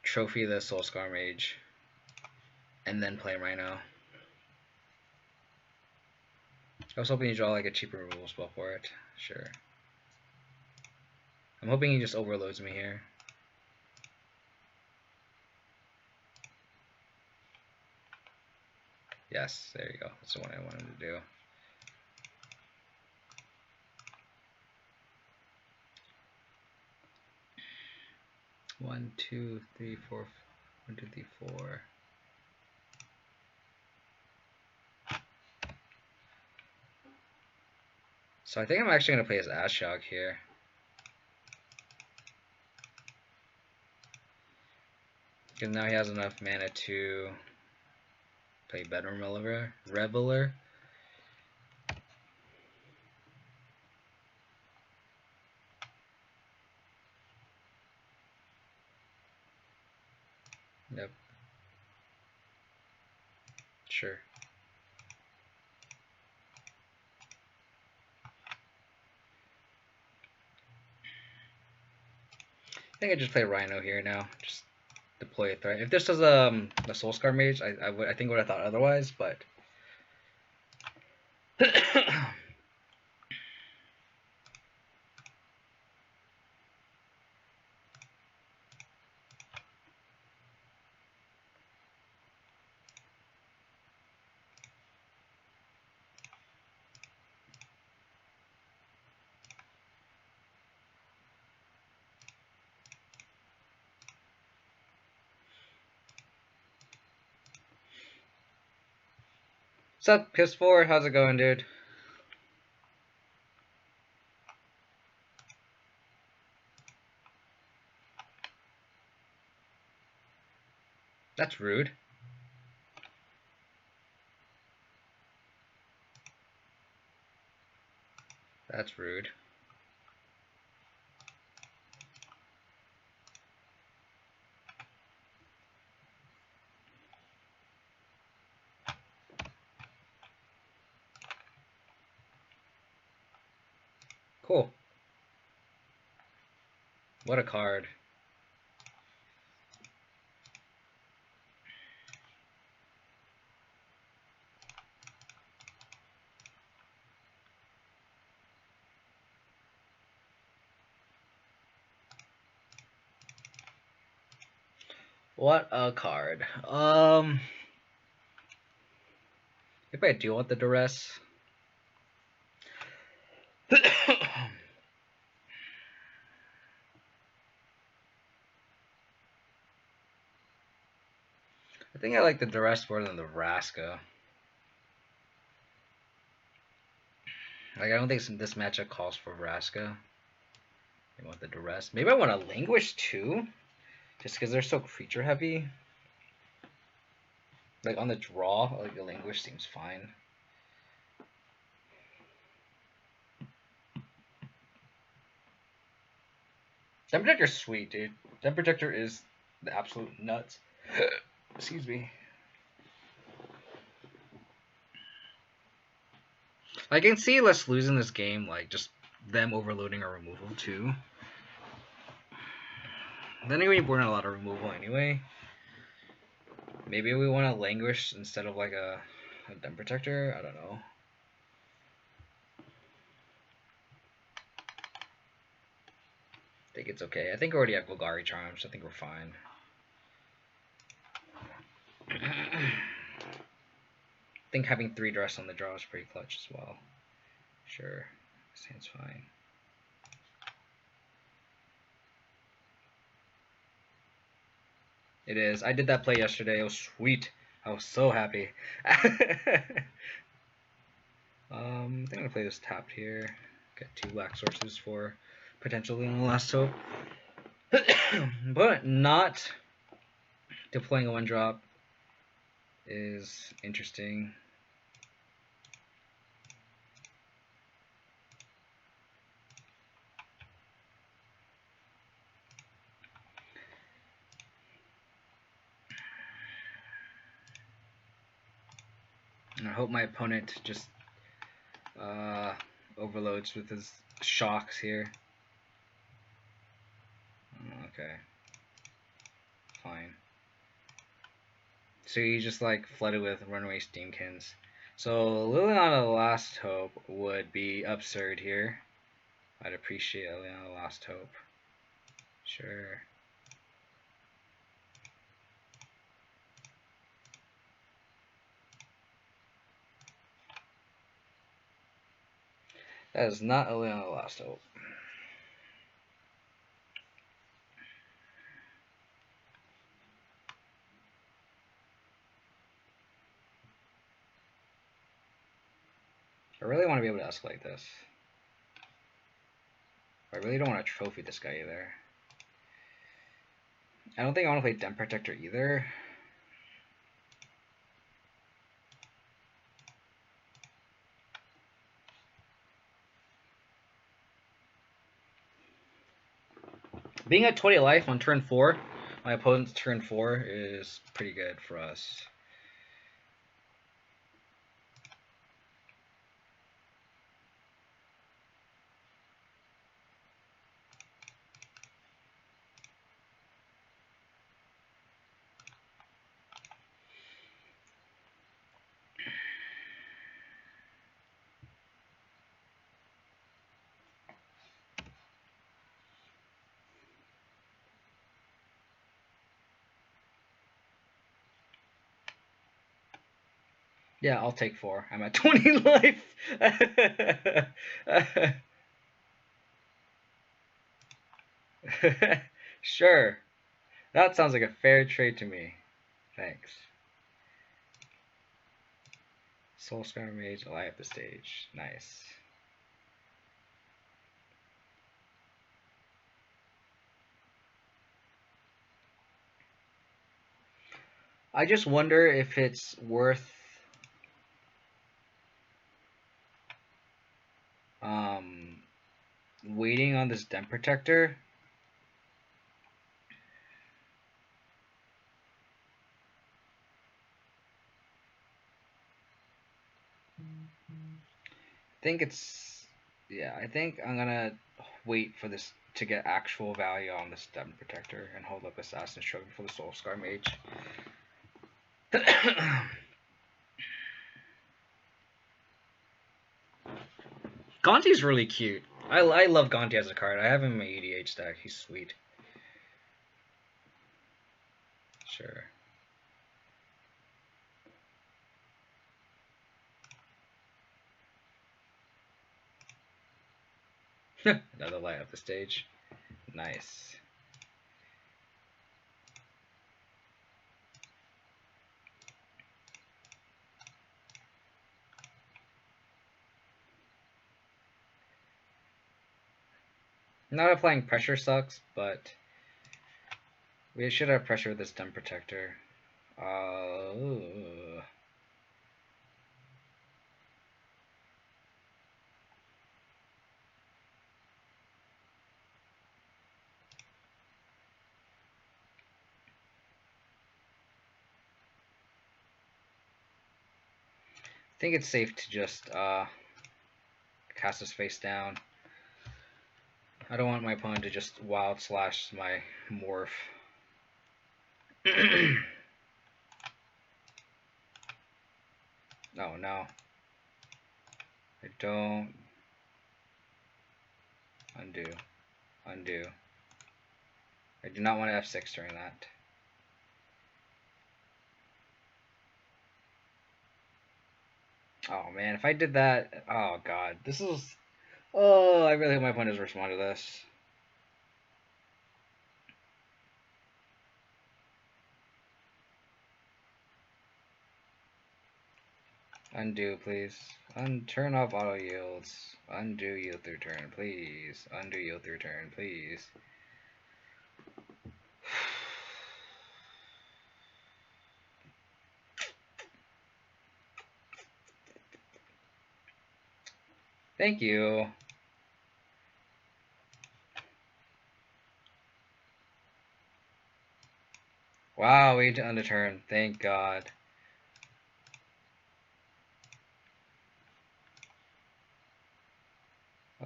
trophy the Soul Scar Mage and then play Rhino. I was hoping you draw like a cheaper removal spell for it. Sure. I'm hoping he just overloads me here. Yes, there you go. That's the one I wanted to do. One, two, three, four. 1, 2, 3, 4. So I think I'm actually going to play as Ashok here. Because now he has enough mana to play Bedlam Reveler. Yep. Sure. I think I just play Rhino here now. Just deploy a threat. If this was a Soul Scar Mage, I think would have thought otherwise, but what's up, Piss4? How's it going, dude? That's rude. That's rude. Cool. What a card. What a card. If I deal with the duress, I think I like the duress more than the Vraska. Like, I don't think this matchup calls for Vraska. I want the duress. Maybe I want to languish too, just because they're so creature heavy. Like on the draw, like the languish seems fine. Dem Protector's sweet, dude. Dem Protector is the absolute nuts. Excuse me. I can see us losing this game, like just them overloading our removal too. Then we burn a lot of removal anyway. Maybe we want to languish instead of like a Dem Protector. I don't know. I think it's okay. I think we already have Golgari Charms. I think we're fine. I think having 3 dress on the draw is pretty clutch as well. Sure, seems fine. It is. I did that play yesterday. It was sweet. I was so happy. I think I'm gonna play this tapped here. Get 2 black sources for potentially in the last hope. But not deploying a 1-drop is interesting. And I hope my opponent just overloads with his shocks here. Okay. Fine. So you just like flooded with Runaway Steamkins. So Liliana Last Hope would be absurd here. I'd appreciate Liliana Last Hope. Sure. That is not Liliana Last Hope. I really want to be able to escalate this. I really don't want to trophy this guy either. I don't think I want to play Dem Protector either. Being at 20 life on turn 4, my opponent's turn 4 is pretty good for us. Yeah, I'll take 4. I'm at 20 life. Sure. That sounds like a fair trade to me. Thanks. Soulscar Mage, ally up the stage. Nice. I just wonder if it's worth waiting on this Dem Protector. I think it's, yeah, I think I'm gonna wait for this to get actual value on this Dem Protector and hold up Assassin's Trophy for the Soulscar Mage. Gonti's really cute. I love Gonti as a card. I have him in my EDH deck. He's sweet. Sure. Another light up the stage. Nice. Not applying pressure sucks, but we should have pressure with this stem protector. I think it's safe to just cast his face down. I don't want my opponent to just wild slash my morph. Oh no. I don't. Undo. Undo. I do not want to F6 during that. Oh man, if I did that, oh god, this is. Oh, I really hope my opponent doesn't respond to this. Undo, please. Turn off auto yields. Undo yield through turn, please. Undo yield through turn, please. Thank you. Wow, we need to undo turn. Thank God.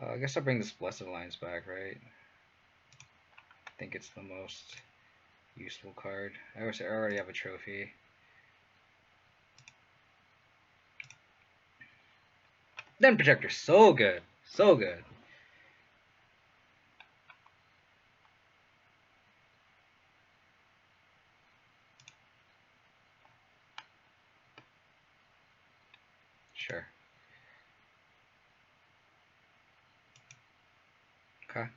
I guess I'll bring this Blessed Alliance back, right? I think it's the most useful card. I already have a trophy. Then Projector, so good. So good. Sure. Okay.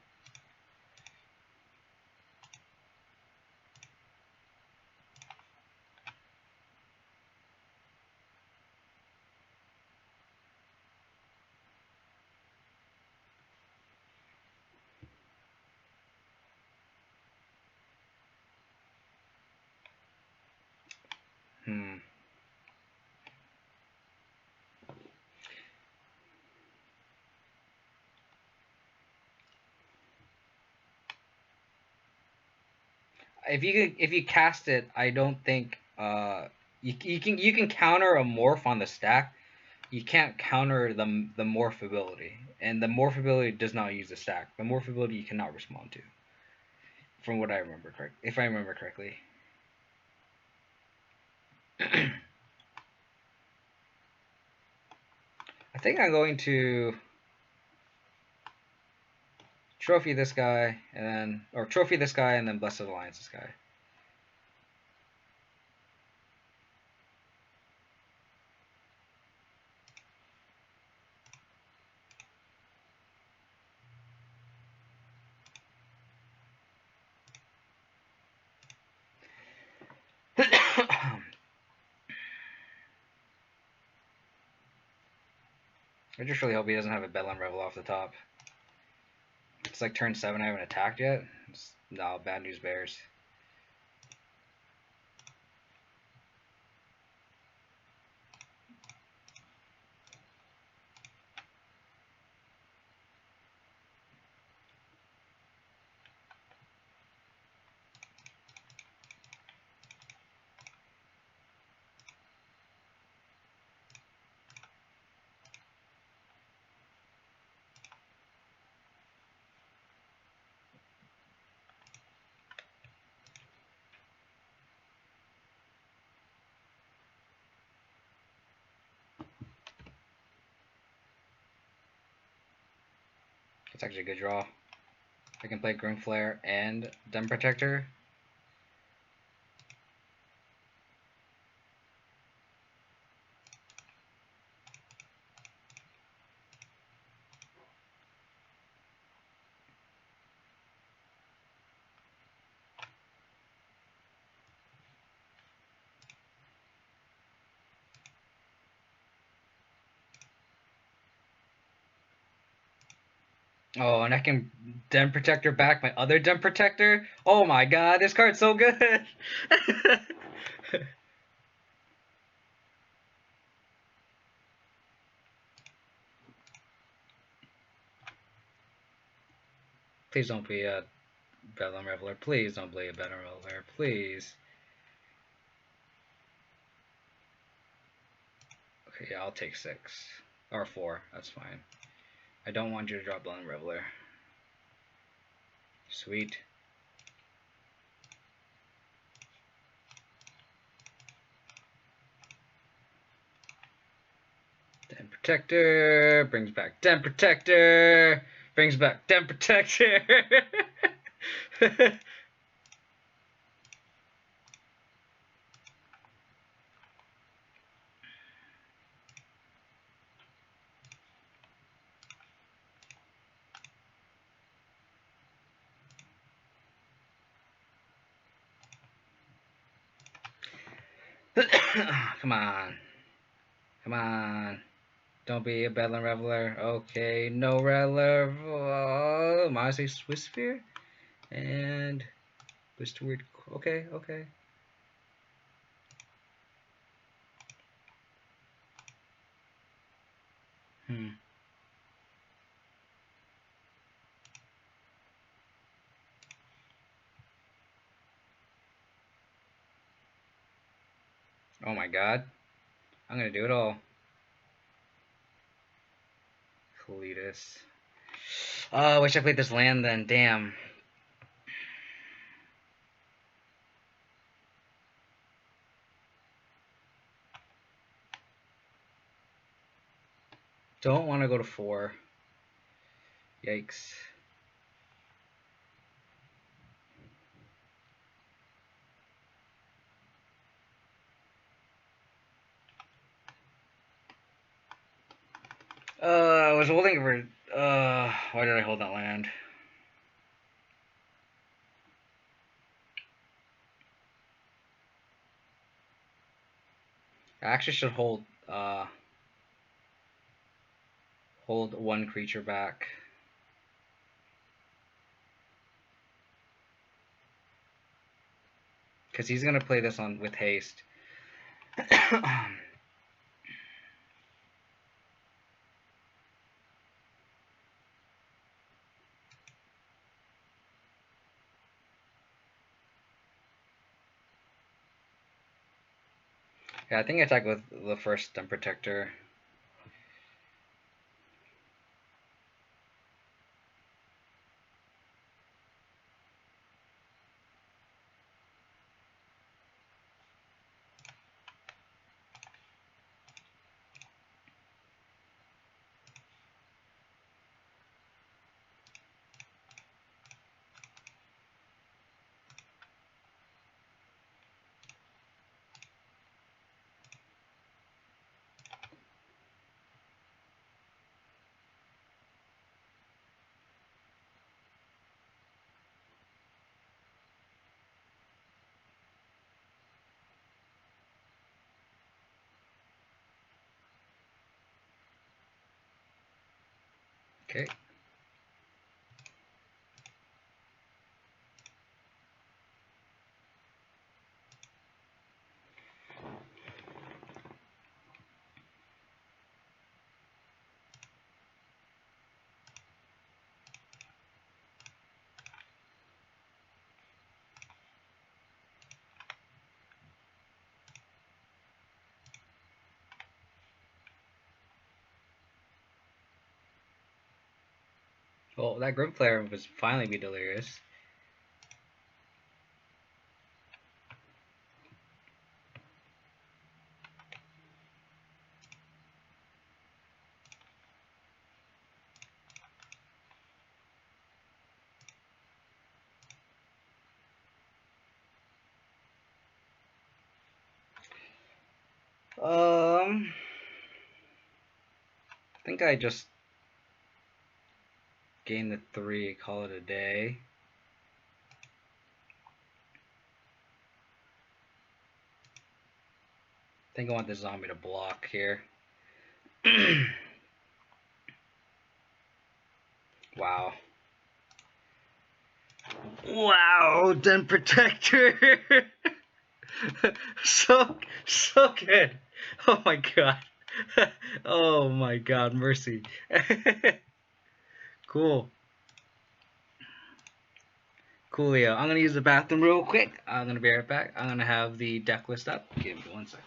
If you cast it, I don't think you can counter a morph on the stack. You can't counter the morph ability, and the morph ability does not use the stack. The morph ability you cannot respond to, from what I remember if I remember correctly. I think I'm going to trophy this guy trophy this guy and then Blessed Alliance this guy. I just really hope he doesn't have a Bedlam Revel off the top. It's like turn 7, I haven't attacked yet. No, bad news bears. It's actually a good draw. I can play Grim Flare and Dem Protector. Oh, and I can Den Protector back my other Den Protector. Oh my god, this card's so good. Please don't be a Bedlam Reveler. Please don't be a Bedlam Reveler. Please. Okay, yeah, I'll take 6. Or 4. That's fine. I don't want you to drop Bedlam Reveler. Sweet. Den Protector. Brings back Den Protector. Brings back Den Protector. Come on. Come on. Don't be a Bedlam Reveler. Okay, no Reveler. Oh, Monster Swiss Sphere. And Wizard. Okay, okay. Oh my god. I'm gonna do it all. Cletus. Oh, I wish I played this land then. Damn. Don't want to go to 4. Yikes. I was holding for. Why did I hold that land? I actually should hold. Hold 1 creature back. Because he's gonna play this on with haste. Yeah, I think I attack with the first Den Protector. Okay. Well, that group player was finally be delirious. I think I just gain the 3, call it a day. I think I want the zombie to block here. Wow. Wow, Den Protector. so good. Oh my god. Oh my god, mercy. Cool. Coolio. I'm gonna use the bathroom real quick. I'm gonna be right back. I'm gonna have the deck list up. Give me 1 second.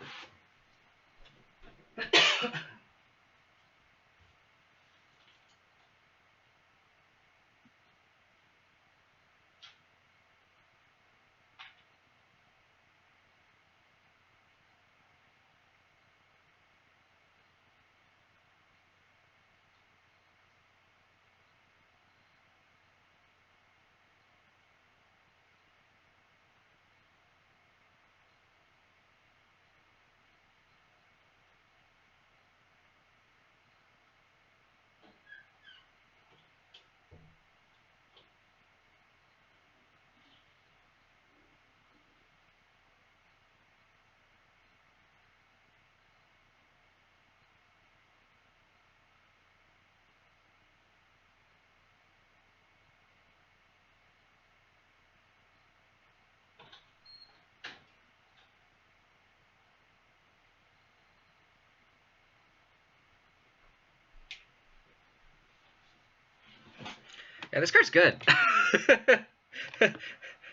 Yeah, this card's good.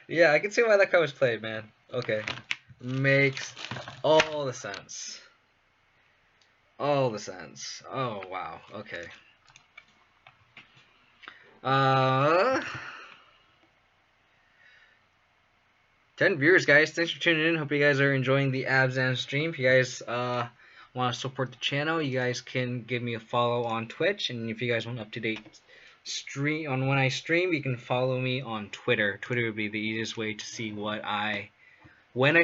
Yeah, I can see why that card was played, man. Okay. Makes all the sense. All the sense. Oh, wow. Okay. 10 viewers, guys. Thanks for tuning in. Hope you guys are enjoying the Abzan stream. If you guys want to support the channel, you guys can give me a follow on Twitch. And if you guys want up-to-date stream on when I stream, you can follow me on Twitter. Twitter would be the easiest way to see when I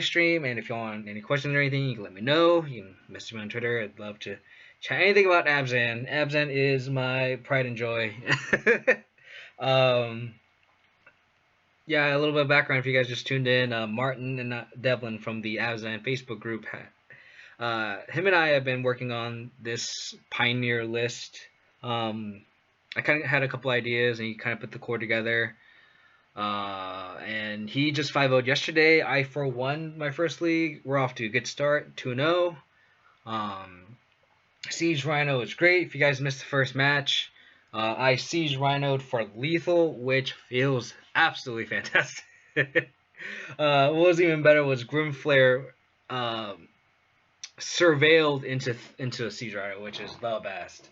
stream. And if you want any questions or anything, you can let me know. You can message me on Twitter. I'd love to chat anything about Abzan. Abzan is my pride and joy. Yeah, a little bit of background if you guys just tuned in. Martin and Devlin from the Abzan Facebook group. Him and I have been working on this Pioneer list. I kind of had a couple ideas, and he kind of put the core together. And he just 5-0'd yesterday. I, for one, my first league, we're off to a good start, 2-0. Siege Rhino is great. If you guys missed the first match, I Siege Rhino'd for lethal, which feels absolutely fantastic. What was even better was Grimflare surveilled into a Siege Rhino, which is the best.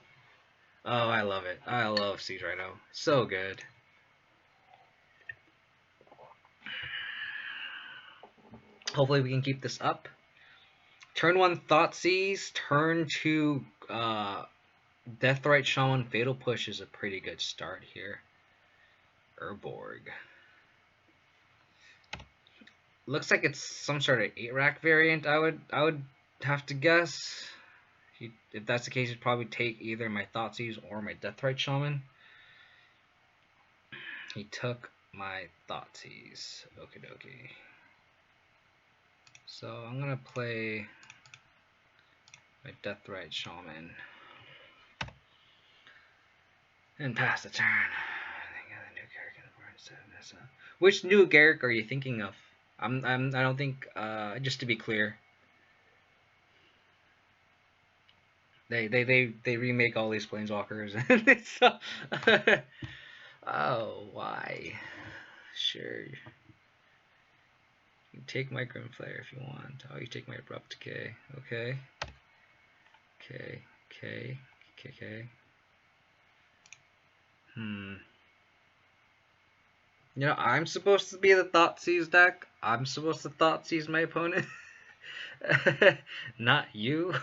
Oh, I love it. I love Siege Rhino. So good. Hopefully we can keep this up. Turn 1 Thoughtseize. Turn 2 Deathrite Shaman Fatal Push is a pretty good start here. Urborg. Looks like it's some sort of 8-rack variant. I would have to guess. If that's the case, he'd probably take either my Thoughtseize or my Deathrite Shaman. He took my Thoughtseize. Okie dokie. So I'm gonna play my Deathrite Shaman and pass the turn. I think of the new Garrick in the board instead of Nessa. Which new Garrick are you thinking of? I don't think. Just to be clear, they remake all these planeswalkers. So, oh, why? Sure. You can take my Grimflare if you want. Oh, you take my Abrupt Decay. Okay. Okay. You know, I'm supposed to be the Thoughtseize deck. I'm supposed to Thoughtseize my opponent. Not you.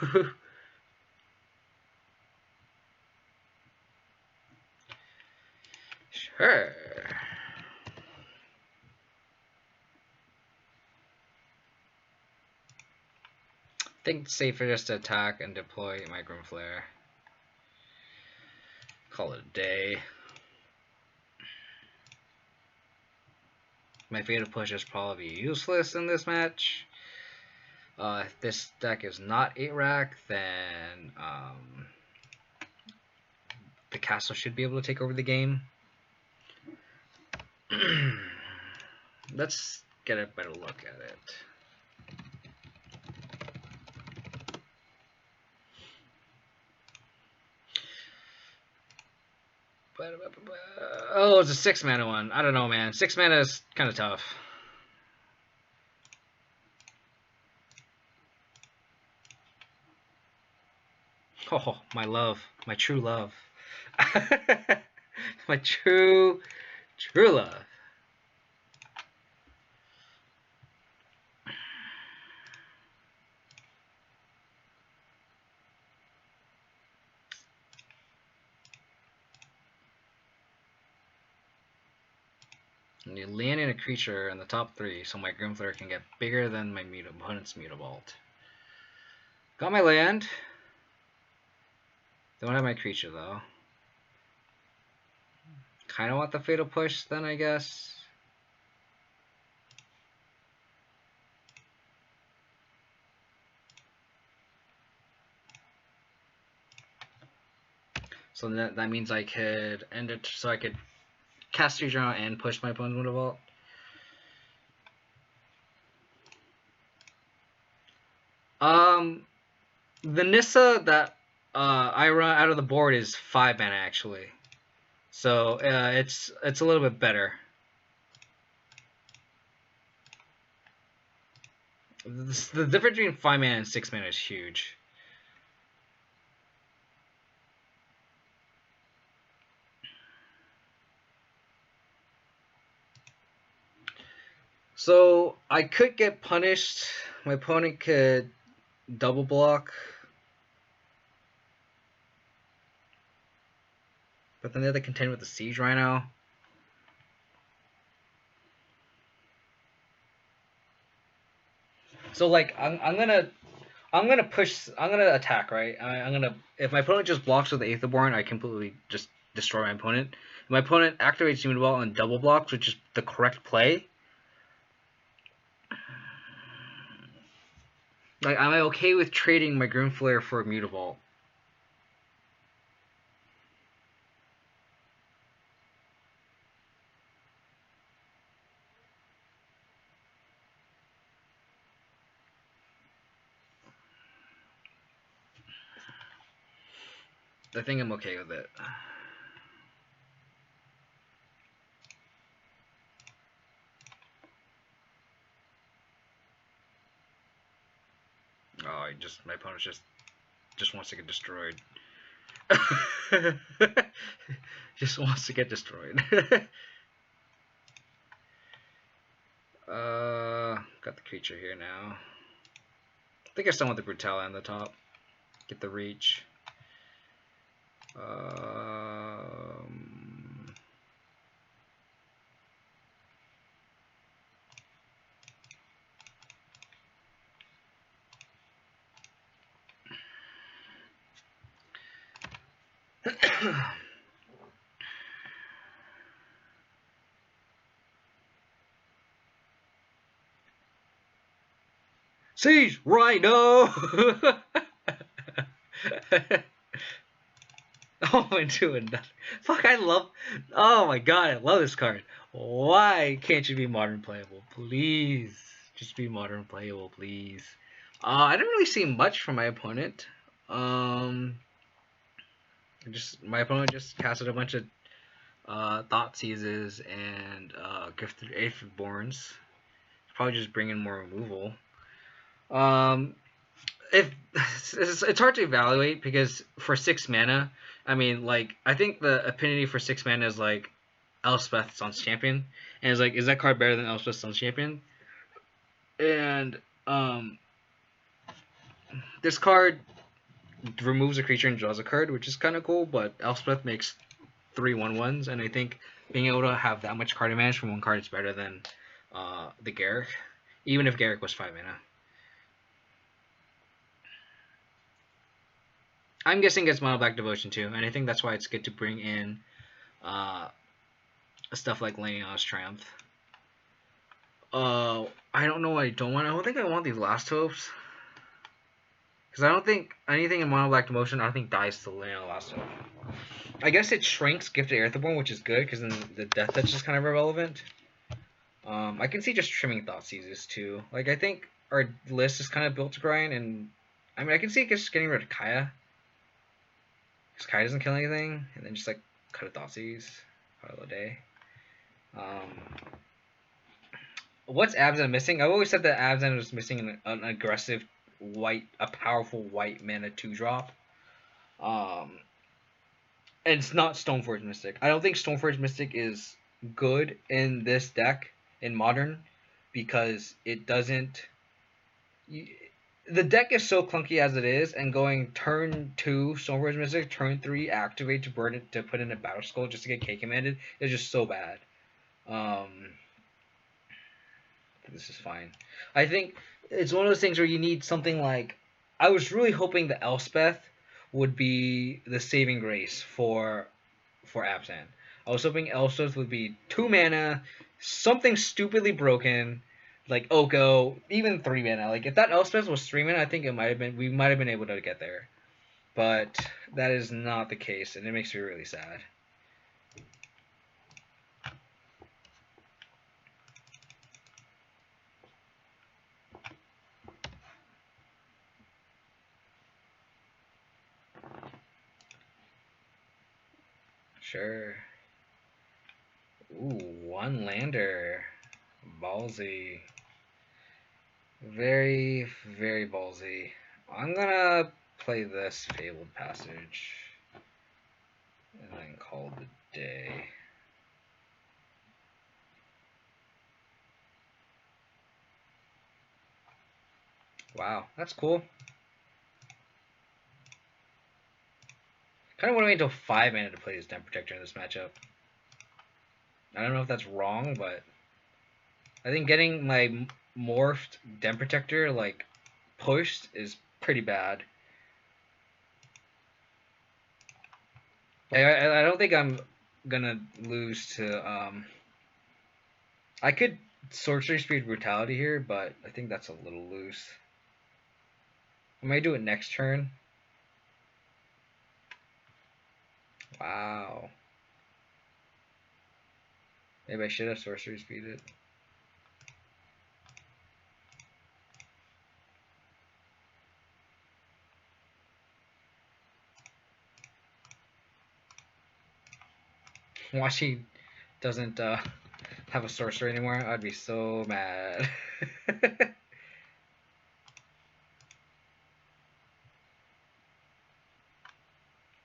Sure. I think it's safer just to attack and deploy my Grimflare. Call it a day. My Fatal Push is probably useless in this match. If this deck is not 8-rack, then the castle should be able to take over the game. Let's get a better look at it. Oh, it's a 6 mana one. I don't know, man. 6 mana is kind of tough. Oh, my love. My true love. My true love. And you land in a creature in the top 3, so my Grimflayer can get bigger than my opponent's Mutavault. Got my land. Don't have my creature though. Kind of want the Fatal Push then, I guess. So that means I could end it, so I could cast Fusion and push my opponent's Mutavault. The Nissa that I run out of the board is 5 mana actually, so it's a little bit better. The difference between 5 mana and 6 mana is huge. So I could get punished. My opponent could double block. But then they have to contend with the Siege Rhino. So like I'm gonna attack, right? If my opponent just blocks with the Aetherborn, I completely just destroy my opponent. If my opponent activates Mutavault and double blocks, which is the correct play. Like, am I okay with trading my Grimflayer for a Mutavault? I think I'm okay with it. Oh, my opponent just wants to get destroyed. Just wants to get destroyed. Got the creature here now. I think I still want the Brutale on the top. Get the reach. Siege Rhino! Oh, into another. Fuck, oh my god, I love this card. Why can't you be modern playable? Please. Just be modern playable, please. I didn't really see much from my opponent. My opponent just casted a bunch of Thought Seizes and Gifted Aetherborns. Probably just bring in more removal. If it's hard to evaluate because for 6 mana, I mean, like, I think the affinity for 6 mana is like Elspeth Sun's Champion, and it's like, is that card better than Elspeth Sun's Champion? And this card removes a creature and draws a card, which is kind of cool, but Elspeth makes 3 1/1s, and I think being able to have that much card advantage from one card is better than the Garruk, even if Garruk was 5 mana. I'm guessing it's Mono Black Devotion too, and I think that's why it's good to bring in stuff like Leon's Triumph. I don't know what I don't want. I don't think I want these Last Hopes. Because I don't think anything in Mono Black Devotion, I don't think dies to Leon Last Hope. I guess it shrinks Gifted Aetherborn, which is good because then the Death Touch is kind of irrelevant. I can see just trimming Thoughtseizes too. Like I think our list is kind of built to grind, and I mean I can see just getting rid of Kaya. Because Kaya doesn't kill anything, and then just like cut a Thoughtseize, call it a day. What's Abzan missing? I've always said that Abzan was missing an aggressive a powerful white mana 2-drop. And it's not Stoneforge Mystic. I don't think Stoneforge Mystic is good in this deck in Modern because it doesn't. The deck is so clunky as it is, and going turn 2 Stoneforge Mystic, turn 3 activate to burn it to put in a Battle Skull just to get K commanded is just so bad. This is fine. I think it's one of those things where you need something like. I was really hoping the Elspeth would be the saving grace for Abzan. I was hoping Elspeth would be 2 mana, something stupidly broken, like Oko, even 3 mana. Like if that Elspeth was 3 mana, I think we might have been able to get there. But that is not the case, and it makes me really sad. Sure. Ooh, 1 lander. Ballsy. Very, very ballsy. I'm gonna play this Fabled Passage. And then call it a day. Wow, that's cool. Kind of want to wait until 5 mana to play his Den Protector in this matchup. I don't know if that's wrong, but I think getting my morphed Den Protector like pushed is pretty bad. I don't think I'm gonna lose to I could Sorcery Speed Brutality here, but I think that's a little loose. I might do it next turn. Wow. Maybe I should have Sorcery Speed it. Watch he doesn't have a sorcerer anymore. I'd be so mad.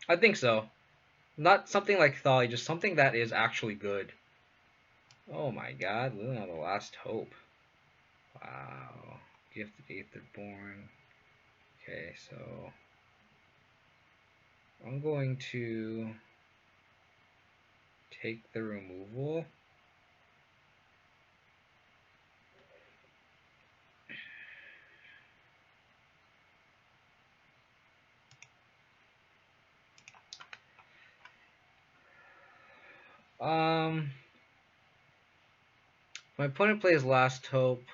I think so. Not something like Thali, just something that is actually good. Oh my god, Luna, the last hope. Wow. Gifted Aetherborn. Okay, so I'm going to take the removal. My opponent plays Last Hope.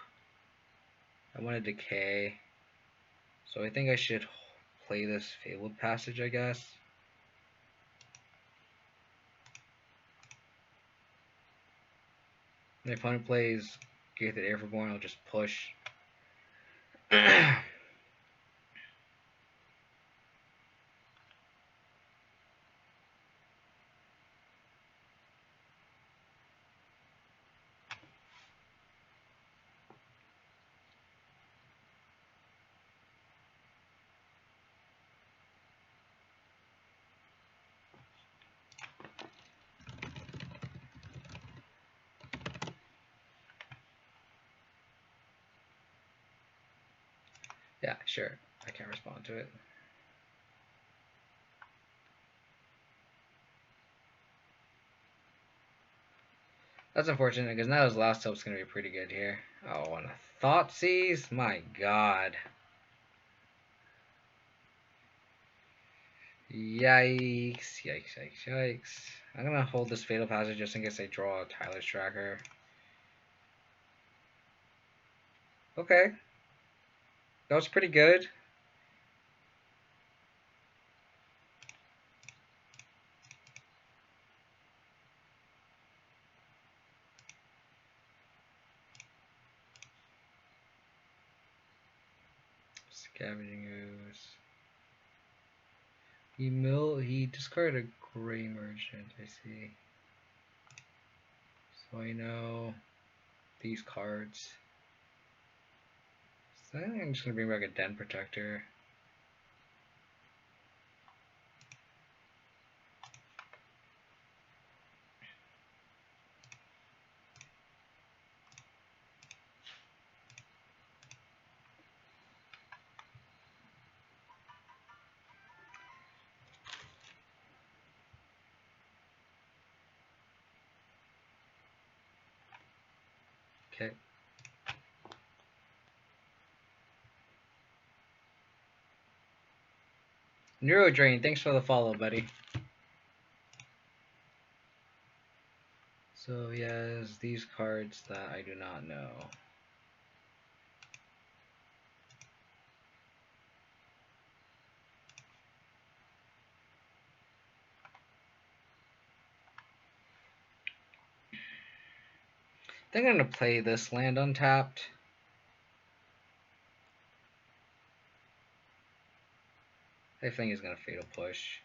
I want to decay. So I think I should play this Fabled Passage, I guess. My opponent plays Gifted Aetherborn, I'll just push. Yeah, sure. I can't respond to it. That's unfortunate because now his last hope's gonna be pretty good here. Oh, and a Thoughtseize? My god. Yikes, yikes, yikes, yikes. I'm gonna hold this Fatal Passage just in case I draw a Tyler's Tracker. Okay. That was pretty good. Scavenging Ooze. He discarded a Gray Merchant, I see. So I know these cards. So I think I'm just gonna bring back a Den Protector. Okay. Neurodrain, thanks for the follow, buddy. So he has these cards that I do not know. I think I'm gonna play this land untapped. I think he's gonna Fatal Push.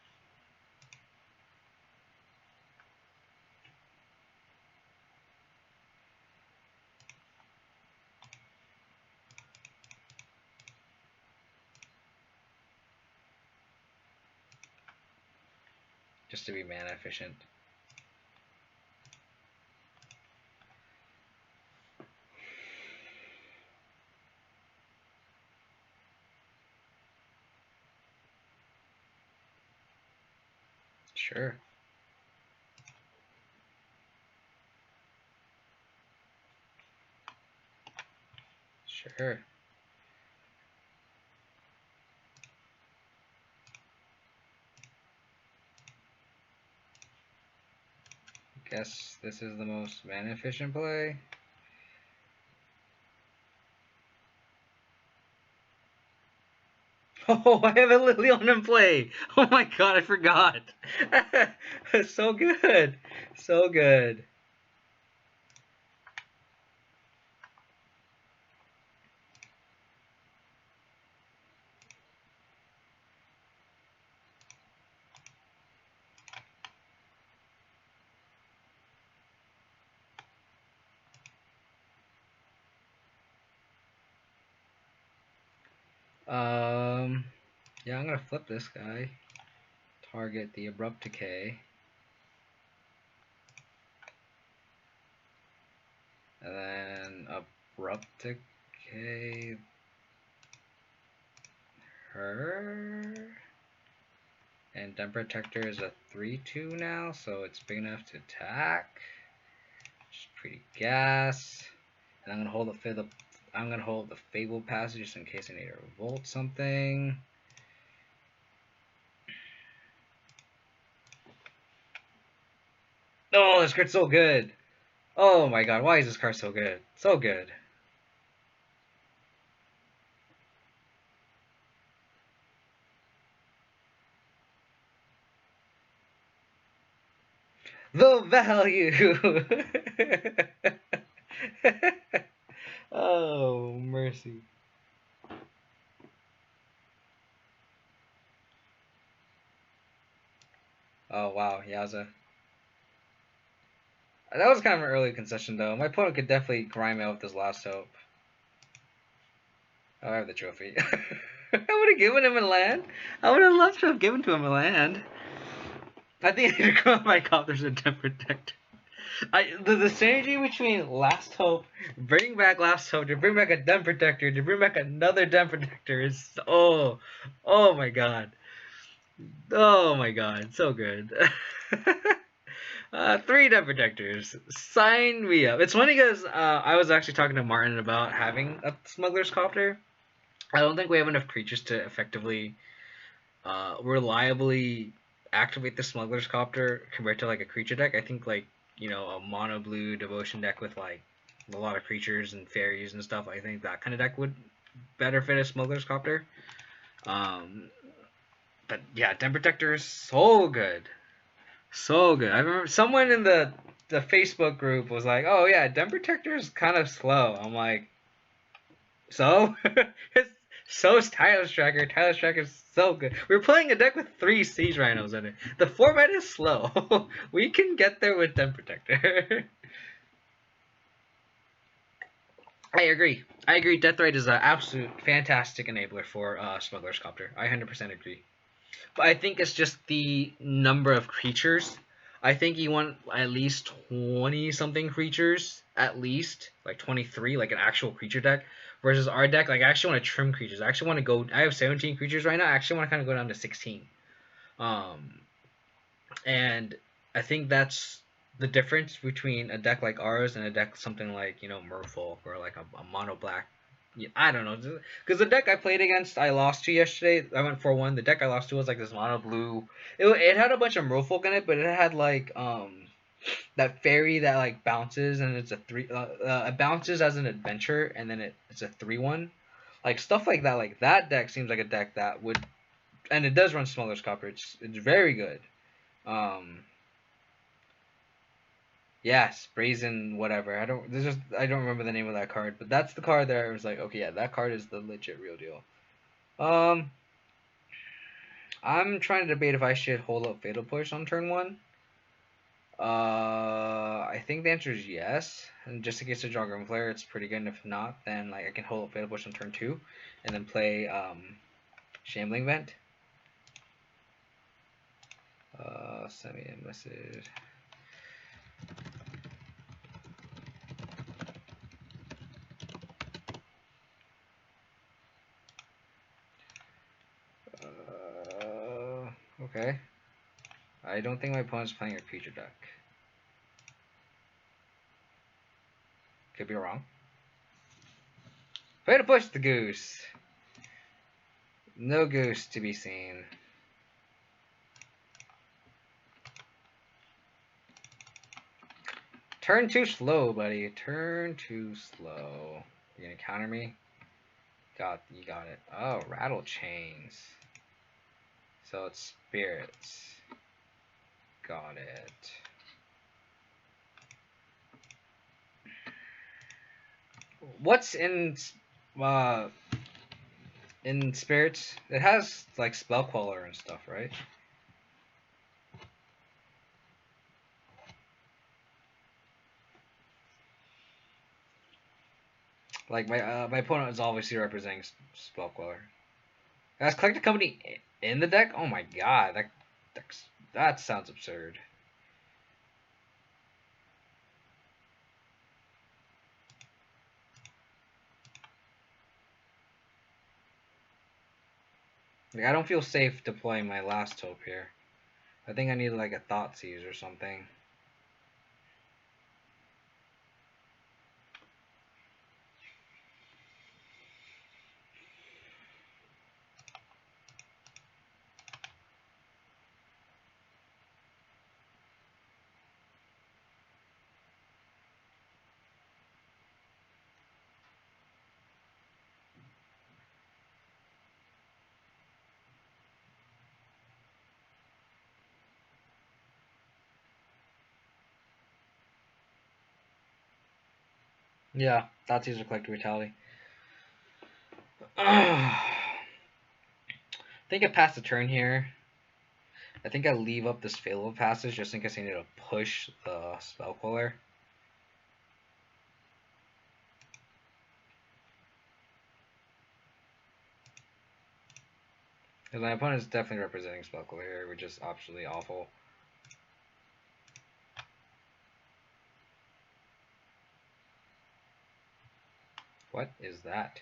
Just to be mana efficient. Sure. Sure. Guess this is the most mana efficient play. Oh, I have a Lilion in play. Oh my god, I forgot. So good. So good. Yeah, I'm gonna flip this guy. Target the Abrupt Decay. And then Abrupt Decay her. And Den Protector is a 3/2 now, so it's big enough to attack. Which is pretty gas. And I'm gonna hold the Fable Passage just in case I need to revolt something. Oh, this card's so good. Oh my god, why is this card so good? So good. The value! Oh, mercy. Oh, wow, Yaza. That was kind of an early concession, though. My opponent could definitely grind me out with his Last Hope. Oh, I have the trophy. I would have given him a land. I would have loved to have given to him a land. I think I need to go on my copters and Den Protector. The synergy between Last Hope, bring back Last Hope, to bring back a Den Protector, to bring back another Den Protector is oh my god. Oh my god, so good. 3 Den Protectors. Sign me up. It's funny because I was actually talking to Martin about having a Smuggler's Copter. I don't think we have enough creatures to effectively, reliably activate the Smuggler's Copter compared to like a creature deck. I think like, you know, a mono blue devotion deck with like a lot of creatures and fairies and stuff. I think that kind of deck would better fit a Smuggler's Copter. But yeah, Den Protector is so good. So good. I remember someone in the Facebook group was like, "Oh yeah, Den Protector is kind of slow." I'm like, "So it's So is Tyler Striker. Tyler Striker is so good. We're playing a deck with 3 Siege Rhinos in it. The format is slow. We can get there with Den Protector. I agree. I agree. Deathrite is an absolute fantastic enabler for Smuggler's Copter. I 100% agree. But I think it's just the number of creatures. I think you want at least 20 something creatures, at least like 23, like an actual creature deck. Versus our deck, like I actually want to trim creatures. I actually want to go. I have 17 creatures right now. I actually want to kind of go down to 16. And I think that's the difference between a deck like ours and a deck something like Merfolk or like a mono black. I don't know, because the deck I played against, I lost to yesterday. I went 4-1. The deck I lost to was like this mono blue. It had a bunch of Merfolk in it, but it had like that fairy that like bounces and it's a 3. It bounces as an adventure and then it's a 3/1. Like stuff like that. Like that deck seems like a deck that would, and it does run Smuggler's Copper. It's very good. Um, yes, Brazen, whatever. I don't remember the name of that card, but that's the card that I was like, okay, yeah, that card is the legit real deal. I'm trying to debate if I should hold up Fatal Push on turn 1. I think the answer is yes. And just in case I draw Grim Flare, it's pretty good. And if not, then like I can hold up Fatal Push on turn 2, and then play Shambling Vent. Send me a message. Okay. I don't think my opponent's playing a creature deck. Could be wrong. Way to push the goose. No goose to be seen. Turn too slow, buddy. Turn too slow. You gonna counter me? You got it. Oh, Rattle Chains. So it's spirits. Got it. What's in spirits? It has like spell queller and stuff, right? Like my opponent is obviously representing spell queller. Has collected company in the deck? Oh my god, that sounds absurd. Like, I don't feel safe deploying my last hope here. I think I need like a Thoughtseize or something. Yeah, Thoughtseize or Collector Vitality. I think I passed the turn here. I think I leave up this Fatal Passage just in case I need to push the Spell Queller. Because my opponent is definitely representing Spell Queller here, which is absolutely awful. What is that?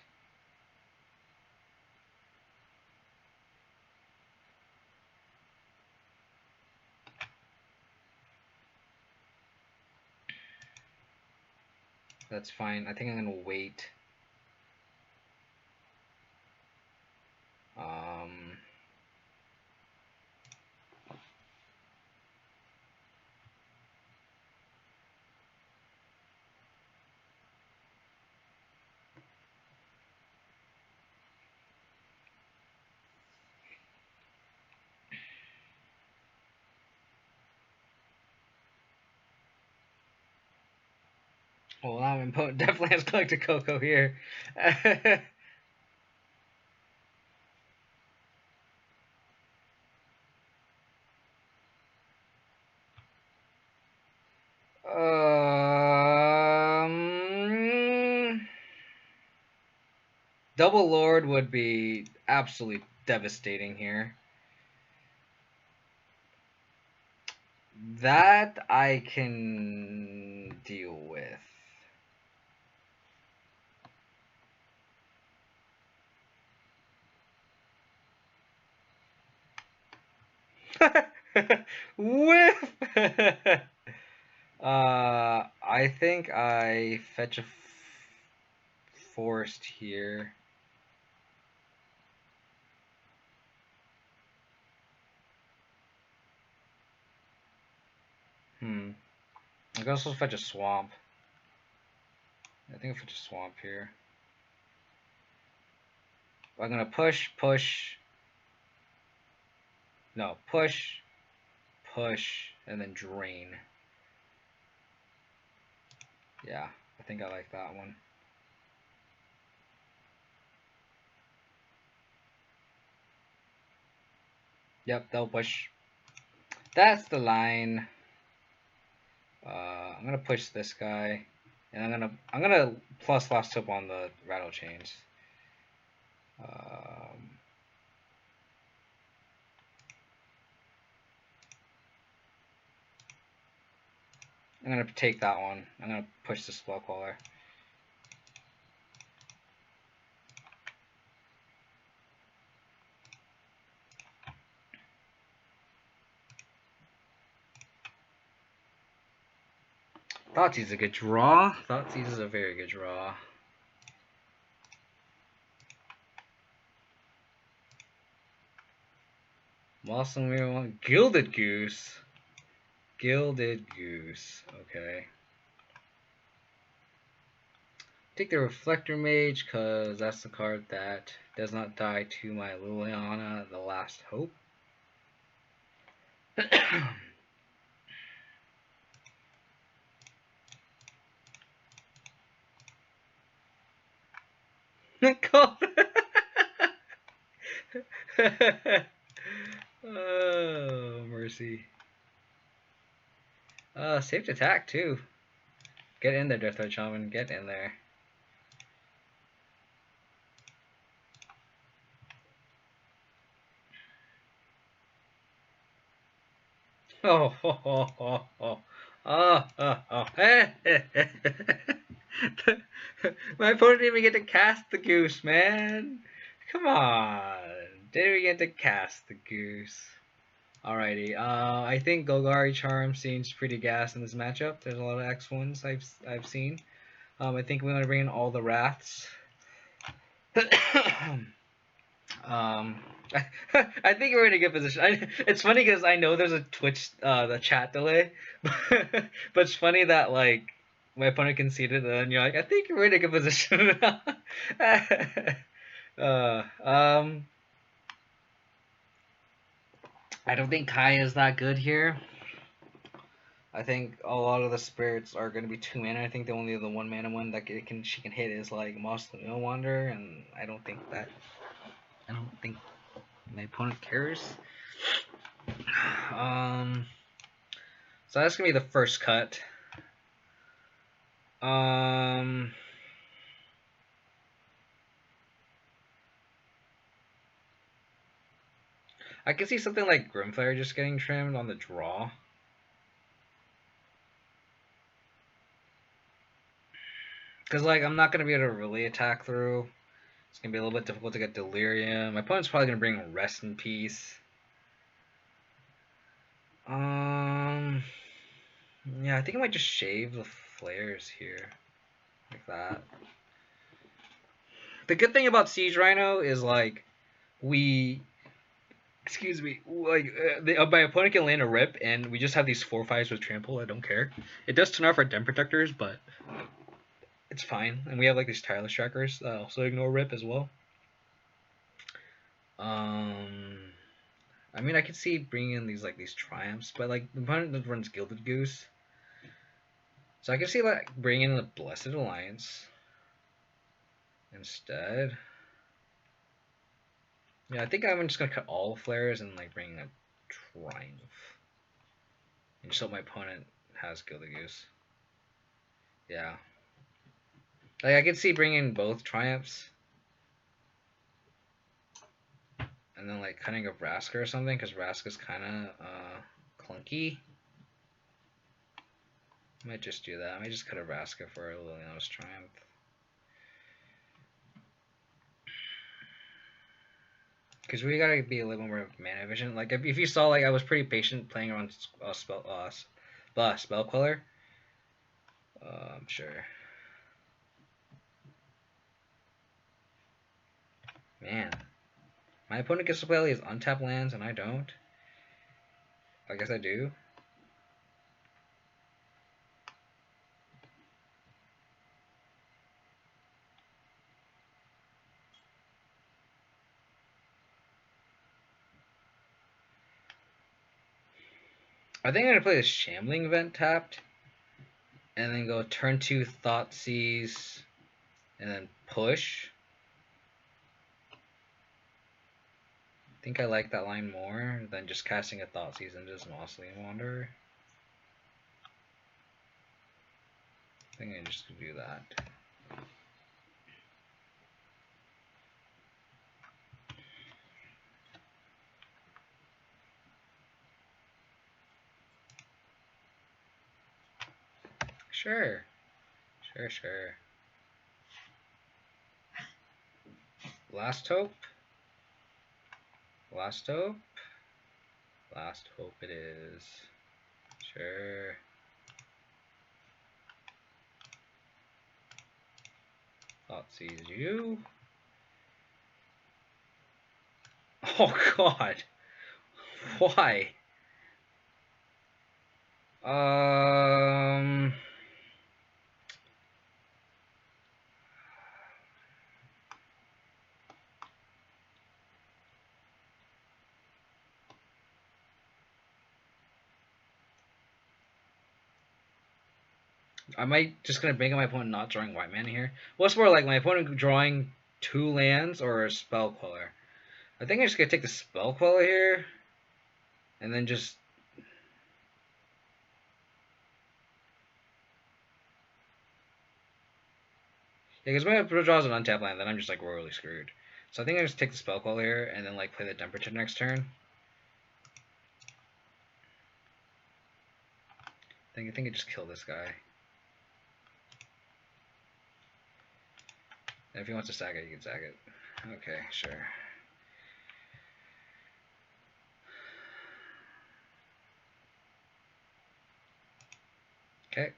That's fine. I think I'm gonna wait. Well, now my opponent definitely has collected Coco here. Double Lord would be absolutely devastating here. That I can deal with. Whiff! I think I fetch a forest here. I can also fetch a swamp. I think I fetch a swamp here. I'm gonna push. No, push, and then drain. Yeah, I think I like that one. Yep, they'll push. That's the line. I'm gonna push this guy, and I'm gonna plus last tip on the rattle chains. I'm gonna take that one. I'm gonna push the spell caller. Thoughtseize is a good draw. Thoughtseize is a very good draw. Awesome, we want Gilded Goose. Gilded Goose. Okay. Take the Reflector Mage, because that's the card that does not die to my Liliana, the Last Hope. Oh, mercy. Safe to attack, too. Get in there, Deathlight Shaman. Get in there. Oh, oh, oh, oh, oh. Oh, oh, oh. My opponent didn't even get to cast the goose, man. Come on. Didn't even get to cast the goose. Alrighty. I think Golgari Charm seems pretty gas in this matchup. There's a lot of X1s I've seen. I think we want to bring in all the Wraths. I think we're in a good position. It's funny because I know there's a Twitch the chat delay, but it's funny that like my opponent conceded and then you're like, I think we're in a good position. I don't think Kai is that good here. I think a lot of the spirits are going to be 2 mana. I think the only the 1 mana one that she can hit is like Moss No Wander, and I don't think my opponent cares. So that's gonna be the first cut. I can see something like Grimflare just getting trimmed on the draw. Because like I'm not gonna be able to really attack through. It's gonna be a little bit difficult to get Delirium. My opponent's probably gonna bring Rest in Peace. Yeah, I think I might just shave the flares here. Like that. The good thing about Siege Rhino is like excuse me, like my opponent can land a rip and we just have these 4/5s with trample. I don't care. It does turn off our Den Protectors, but it's fine. And we have like these tireless trackers that also ignore rip as well. I mean, I could see bringing in these triumphs, but like the opponent runs Gilded Goose, so I can see like bringing in the Blessed Alliance instead. Yeah, I think I'm just gonna cut all flares and like bring a triumph, and just let my opponent has Kill the Goose. Yeah. Like, I could see bringing both Triumphs. And then, like, cutting a Vraska or something, because Vraska's kind of clunky. I might just do that. I might just cut a Vraska for a Liliana's Triumph. Because we gotta be a little more mana efficient. Like, if you saw, like, I was pretty patient playing around Spell Queller. I'm sure. Man. My opponent gets to play all these untapped lands and I don't. I guess I do. I think I'm gonna play the Shambling Vent tapped. And then go turn 2 Thoughtseize. And then push. I think I like that line more than just casting a Thoughtseize into this Mausoleum Wanderer. I think I just do that. Sure. Sure. Last hope. Last hope. Last hope it is. Sure. Thoughtseize you. Oh god. Why? I might just gonna make my opponent not drawing white mana here. What's more like my opponent drawing 2 lands or a Spell Queller? I think I'm just gonna take the Spell Queller here, and then just yeah, because my opponent draws an untapped land, then I'm just like royally screwed. So I think I just take the Spell Queller here, and then like play the Temperature next turn. I think I just kill this guy. And if he wants to sack it, you can sack it. Okay, sure. Okay.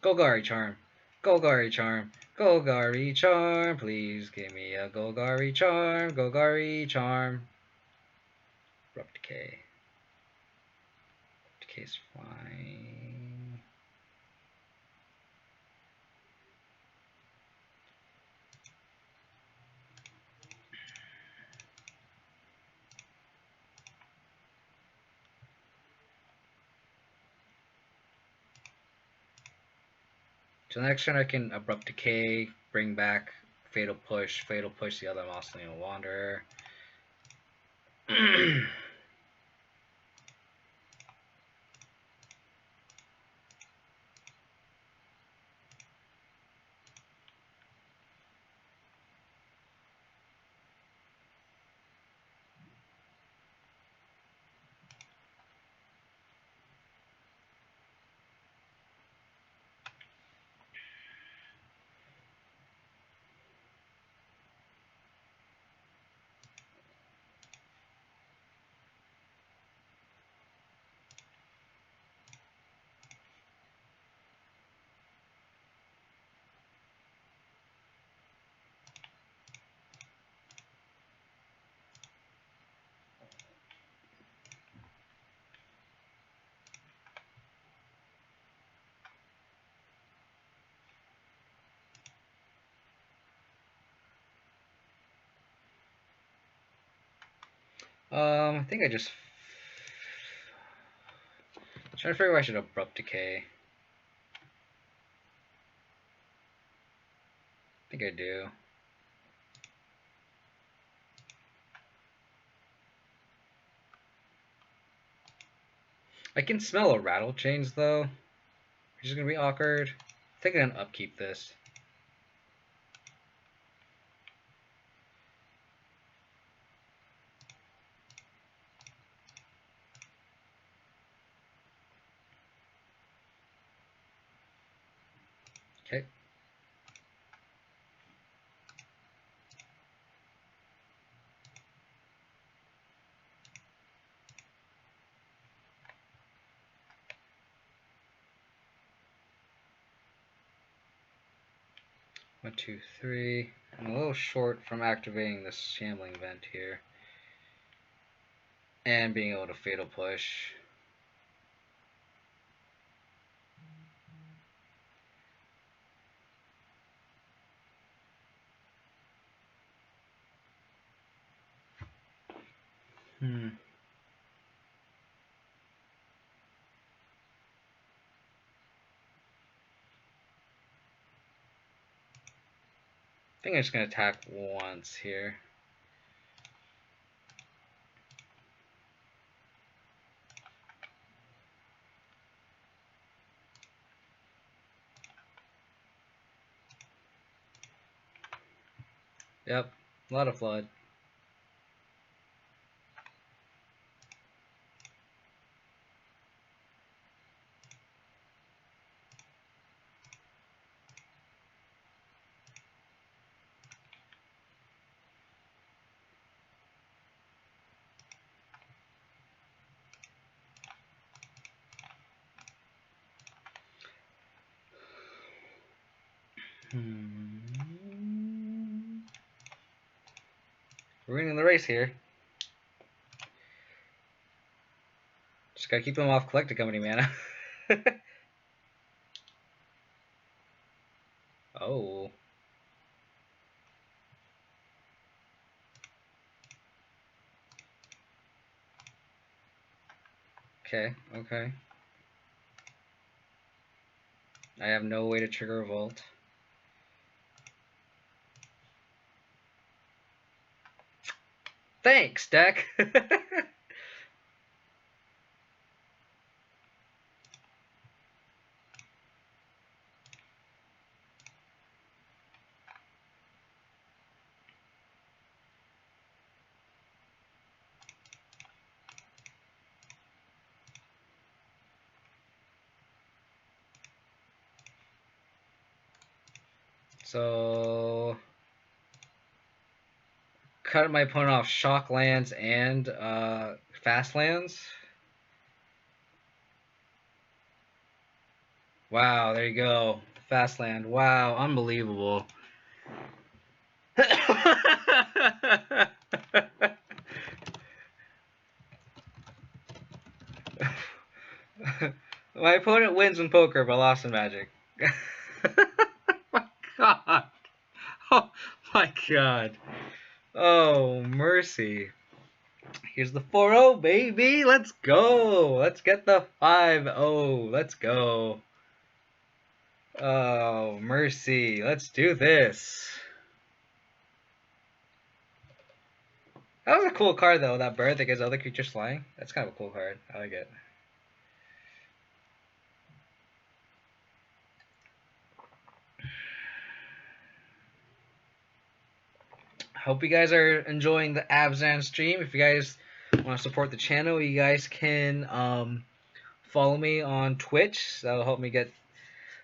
Golgari Charm. Golgari Charm. Golgari Charm. Please give me a Golgari Charm. Golgari Charm. Abrupt Decay. Decay's fine. So next turn I can Abrupt Decay, bring back Fatal Push the other Mausoleum Wanderer. I think I just trying to figure out I should Abrupt Decay. I think I do. I can smell a rattle chains though, which is gonna be awkward. I think I'm gonna upkeep this. Okay. One, two, three. I'm a little short from activating this shambling vent here. And being able to fatal push. I think I'm just gonna attack once here. Yep, a lot of flood. We're winning the race here. Just gotta keep them off collected company mana. Oh. Okay, okay. I have no way to trigger a Volt. Thanks, deck! So... cut my opponent off shock lands and fast lands. Wow, there you go. Fast land. Wow, unbelievable. My opponent wins in poker, but lost in Magic. My God. Oh my God. Oh, mercy. Here's the 4-0, baby. Let's go. Let's get the 5-0. Let's go. Oh, mercy. Let's do this. That was a cool card, though. That bird that gives other creatures flying. That's kind of a cool card. I like it. Hope you guys are enjoying the Abzan stream. If you guys want to support the channel, you guys can follow me on Twitch. That'll help me get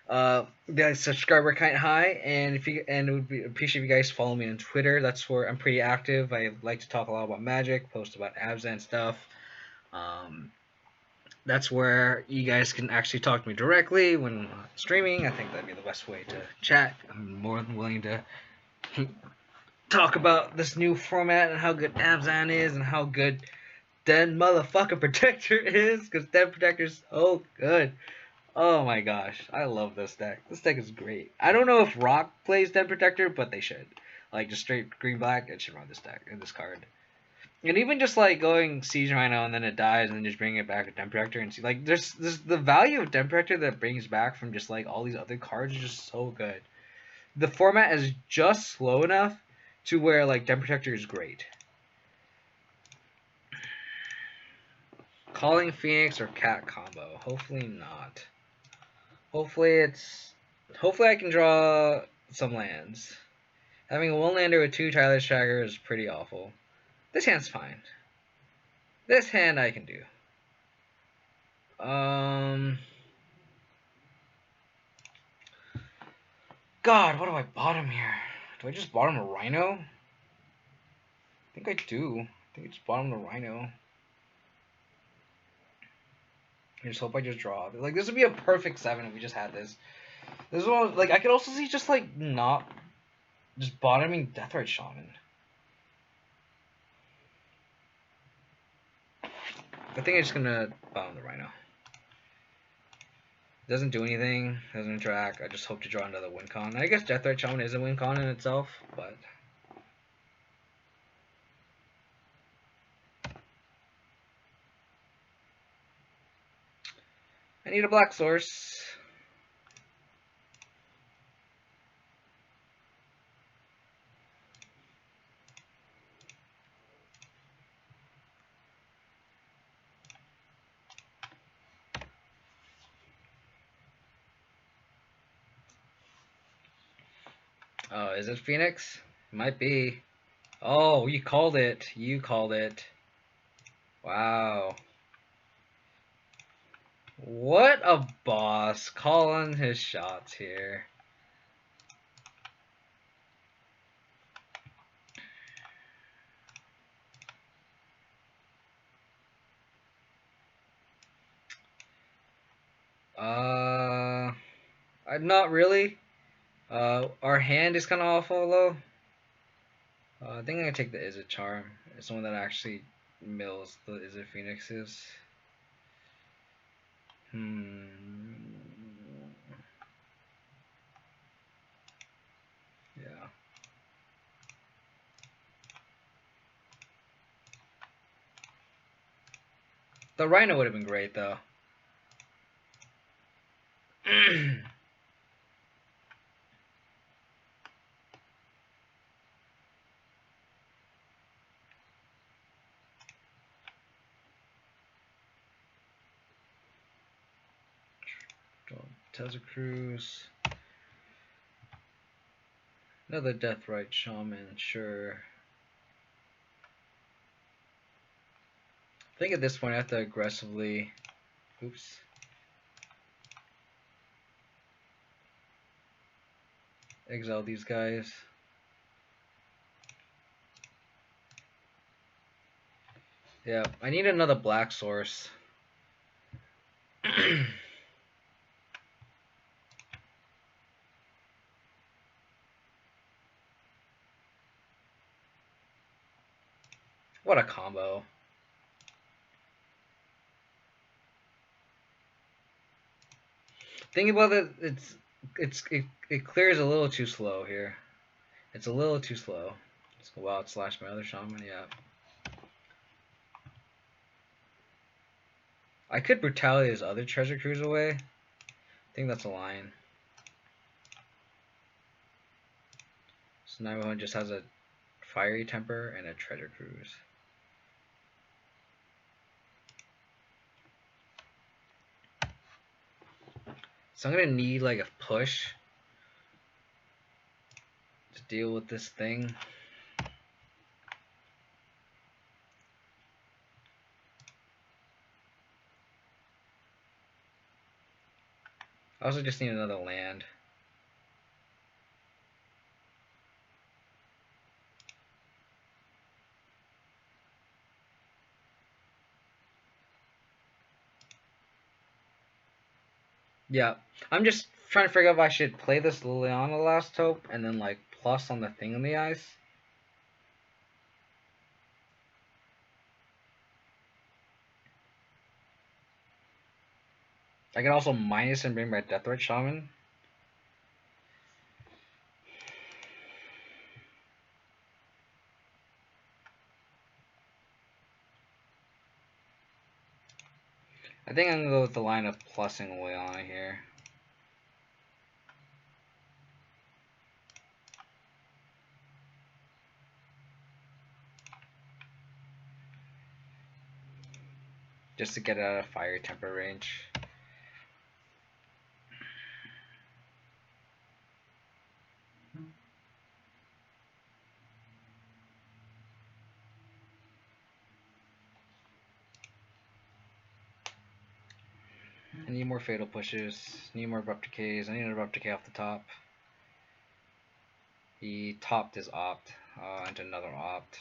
the subscriber count high. And it would be appreciate if you guys follow me on Twitter. That's where I'm pretty active. I like to talk a lot about Magic, post about Abzan stuff. That's where you guys can actually talk to me directly when streaming. I think that'd be the best way to chat. I'm more than willing to talk about this new format and how good Abzan is and how good Den motherfucking Protector is, because Den Protector's so good. Oh my gosh, I love this deck. This deck is great. I don't know if Rock plays Den Protector, but they should. Like, just straight green-black, it should run this deck, in this card. And even just, like, going Siege Rhino and then it dies and then just bringing it back with Den Protector and see, like, there's the value of Den Protector that it brings back from just, like, all these other cards is just so good. The format is just slow enough to where, like, Den Protector is great. Calling Phoenix or Cat combo. Hopefully not. Hopefully I can draw some lands. Having a 1-lander with 2 Tyler Tracker is pretty awful. This hand's fine. This hand I can do. God, what do I bottom here? Do I just bottom a Rhino? I think I do. I think I just bottom the Rhino. I just hope I just draw. Like, this would be a perfect 7 if we just had this. This is one, like, I could also see just, like, not... Just bottoming Deathrite Shaman. I think I'm just gonna bottom the Rhino. Doesn't do anything, doesn't interact. I just hope to draw another win con. I guess Deathrite Shaman is a win con in itself, but... I need a black source. Oh, is it Phoenix? It might be. Oh, you called it. You called it. Wow. What a boss. Calling his shots here. Not really. Our hand is kind of awful though. I think I'm gonna take the Izzet Charm. It's the one that actually mills the Izzet Phoenixes. Yeah. The Rhino would have been great though. Tesla Cruise. Another Deathrite Shaman, sure. I think at this point I have to aggressively... Oops. Exile these guys. Yeah, I need another black source. What a combo. Think about it, it clears a little too slow here. It's a little too slow. Let's go out slash my other shaman, yeah. I could brutality his other treasure cruise away. I think that's a line. So now everyone just has a fiery temper and a treasure cruise. So I'm gonna need like a push to deal with this thing. I also just need another land. Yeah, I'm just trying to figure out if I should play this Liliana Last Hope and then like plus on the thing in the ice. I can also minus and bring my Deathrite Shaman. I think I'm gonna go with the line of plussing Liliana here. just to get out of fire temper range. I need more fatal pushes, need more abrupt decays, I need an abrupt decay off the top. He topped his opt into another opt.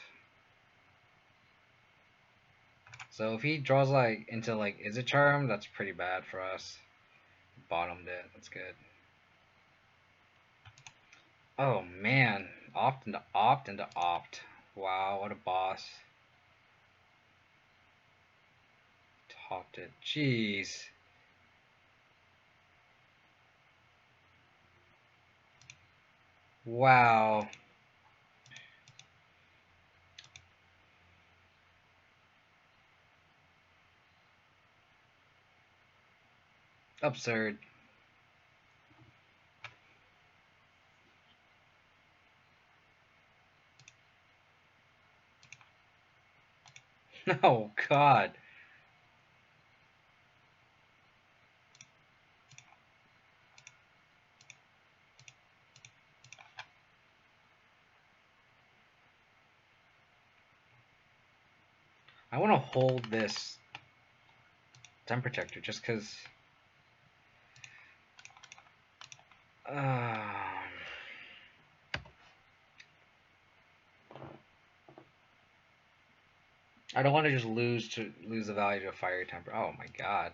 So if he draws like into like Is It Charm, that's pretty bad for us. Bottomed it, that's good. Oh man, opt into opt into opt. Wow, what a boss. Topped it, jeez. Wow. Absurd. Oh god. I want to hold this Temp Protector just because. I don't want to just lose the value to a fire temper. Oh my god.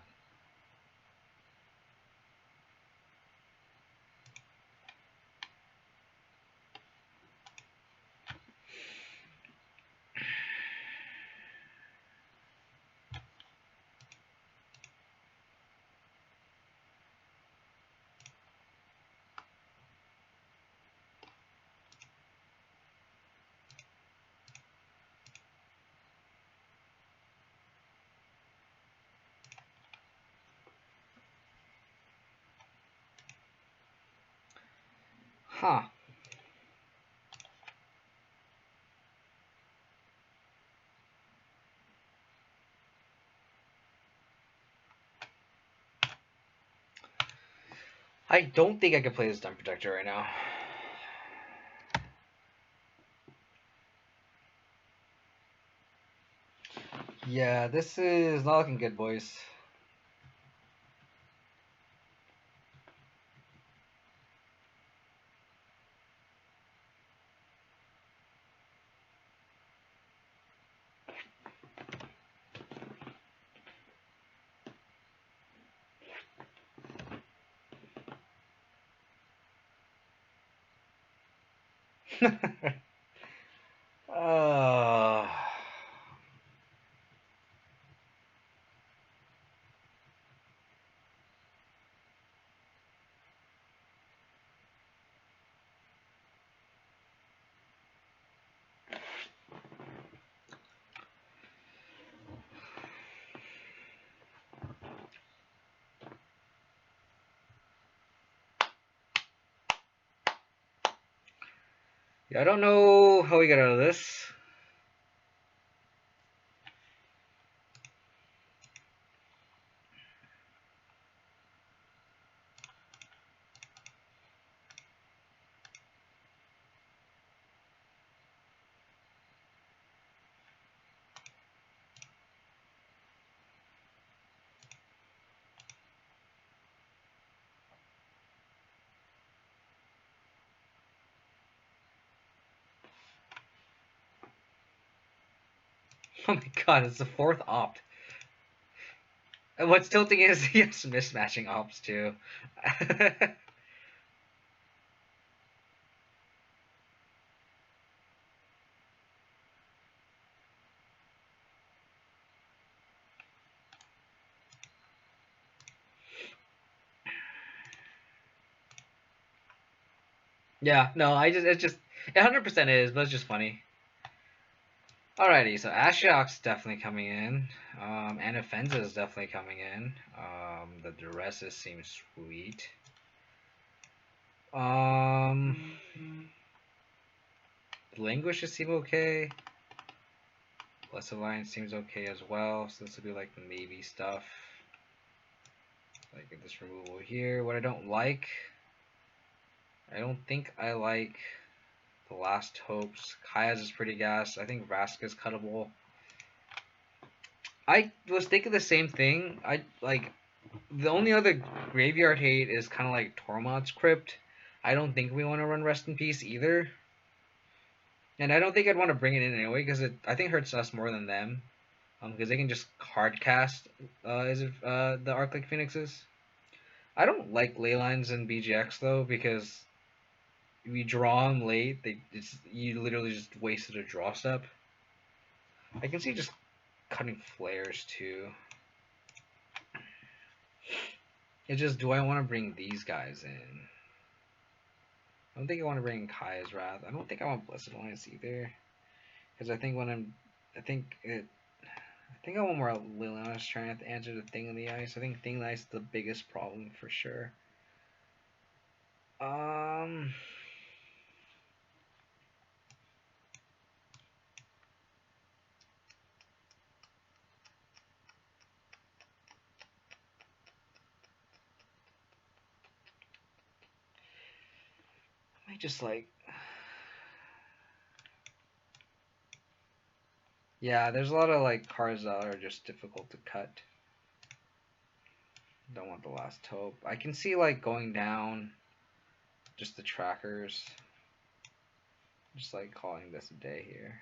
Huh. I don't think I can play this Temp Protector right now. Yeah, this is not looking good, boys. uh, yeah, I don't know how we get out of this. Oh my god, it's the fourth opt. And what's tilting is he has mismatching ops too. Yeah, no, it's just 100% is, but it's just funny. Alrighty, so Ashiok's definitely coming in. Anafenza is definitely coming in. The Duresses seems sweet. Languishes seem okay. Blessed Alliance seems okay as well, so this will be like the maybe stuff. Like this removal here. What I don't like, I don't think I like the Last Hopes. Kaya's is pretty gas. I think Vraska's cuttable. I was thinking the same thing. I like the only other graveyard hate is kind of like Tormod's Crypt. I don't think we want to run Rest in Peace either. And I don't think I'd want to bring it in anyway because I think hurts us more than them. Because they can just hard cast the Arclight Phoenixes. I don't like Leylines in BGX though because if you draw them late, you literally just wasted a draw step. I can see just cutting flares too. It's just, do I want to bring these guys in? I don't think I want to bring Kaya's Wrath. I don't think I want Blessed Alliance either, because I think I think I want more Liliana's trying to answer the Thing in the Ice. I think Thing in the Ice is the biggest problem for sure. I just like, yeah, there's a lot of like cards that are just difficult to cut. Don't want the Last Hope. I can see like going down just the trackers. Just like calling this a day here.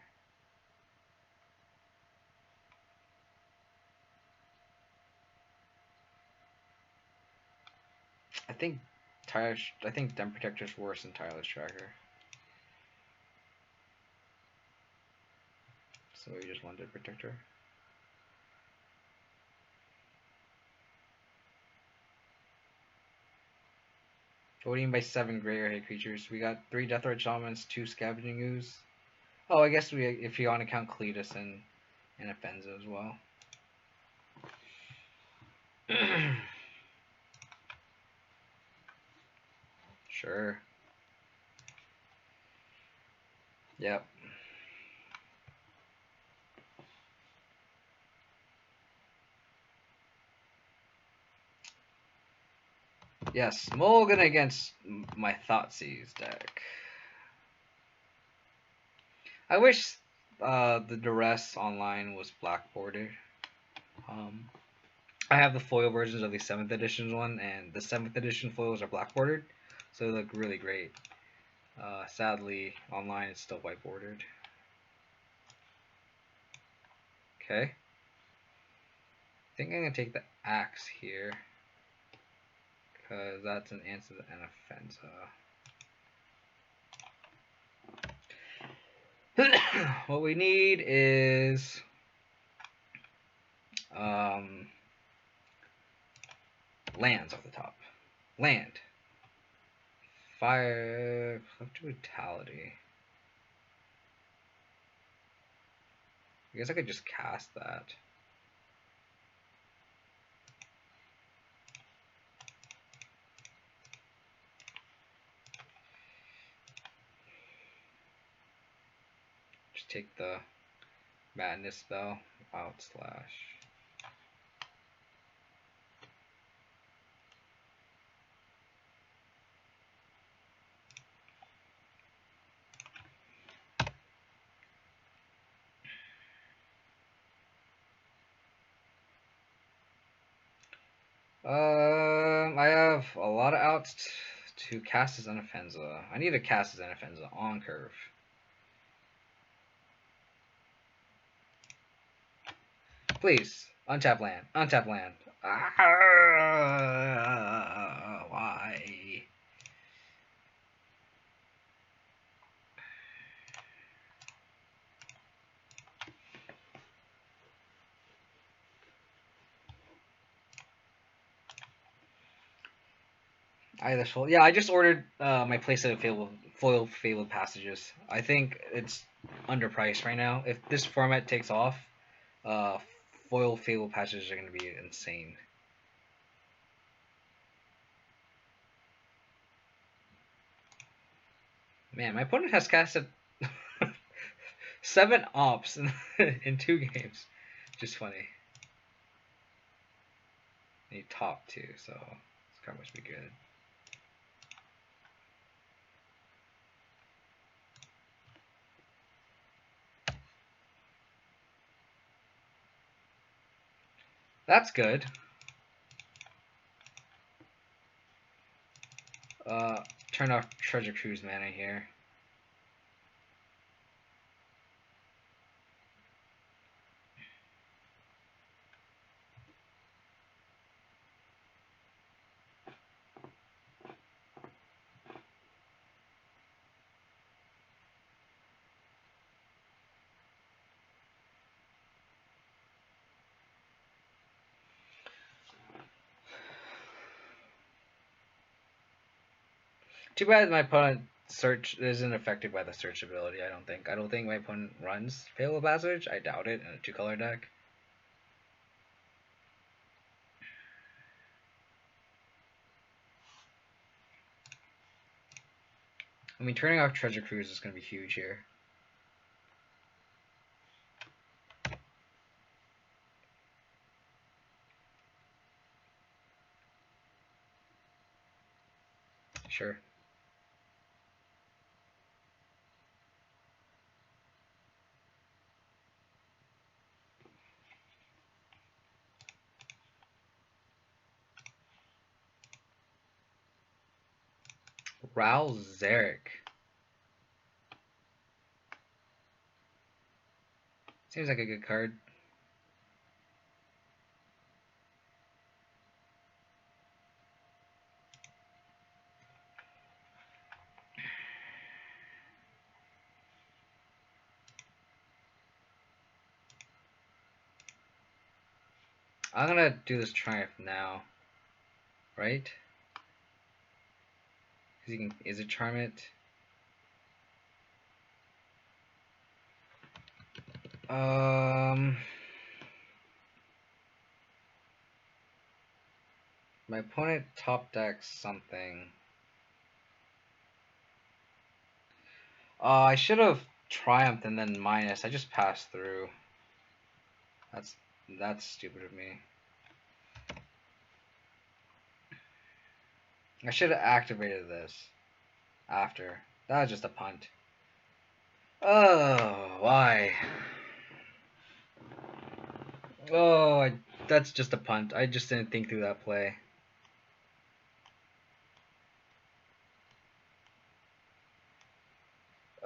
I think Dem Protector's worse than Tireless Tracker. So we just wanted Protector. What do you mean by 7 Greater Hit creatures? We got 3 Deathrite Shamans, 2 Scavenging Ooze. Oh, I guess if you want to count Cletus and Offenza as well. Sure. Yep. Yes, Mulligan against my Thoughtseize deck. I wish the Duress online was black bordered. I have the foil versions of the 7th edition one, and the 7th edition foils are black bordered, so they look really great. Sadly, online it's still white bordered. Okay. I think I'm going to take the Axe here, because that's an answer and Offensa. What we need is lands off the top. Land. Fire. Brutality. I guess I could just cast that. Just take the Madness spell. Outslash. I have a lot of outs to cast as Unoffensa. I need to cast as Unoffensa on curve. Please, untap land. Untap land. Why? Yeah, I just ordered my playset of foil Fabled Passages. I think it's underpriced right now. If this format takes off, foil Fabled Passages are going to be insane. Man, my opponent has casted 7 ops in 2 games. Just funny. And he top too, so this card must be good. That's good. Turn off Treasure Cruise mana here. Too bad my opponent search isn't affected by the search ability. I don't think. I don't think my opponent runs Fatal Passage. I doubt it in a 2-color deck. I mean, turning off Treasure Cruise is going to be huge here. Sure. Raul Zarek. Seems like a good card. I'm gonna do this Triumph now, right? Because you can. Is it Charm It? My opponent top decks something. I should have triumphed and then minus. I just passed through. That's stupid of me. I should have activated this after. That was just a punt. Oh, why? Oh, that's just a punt. I just didn't think through that play.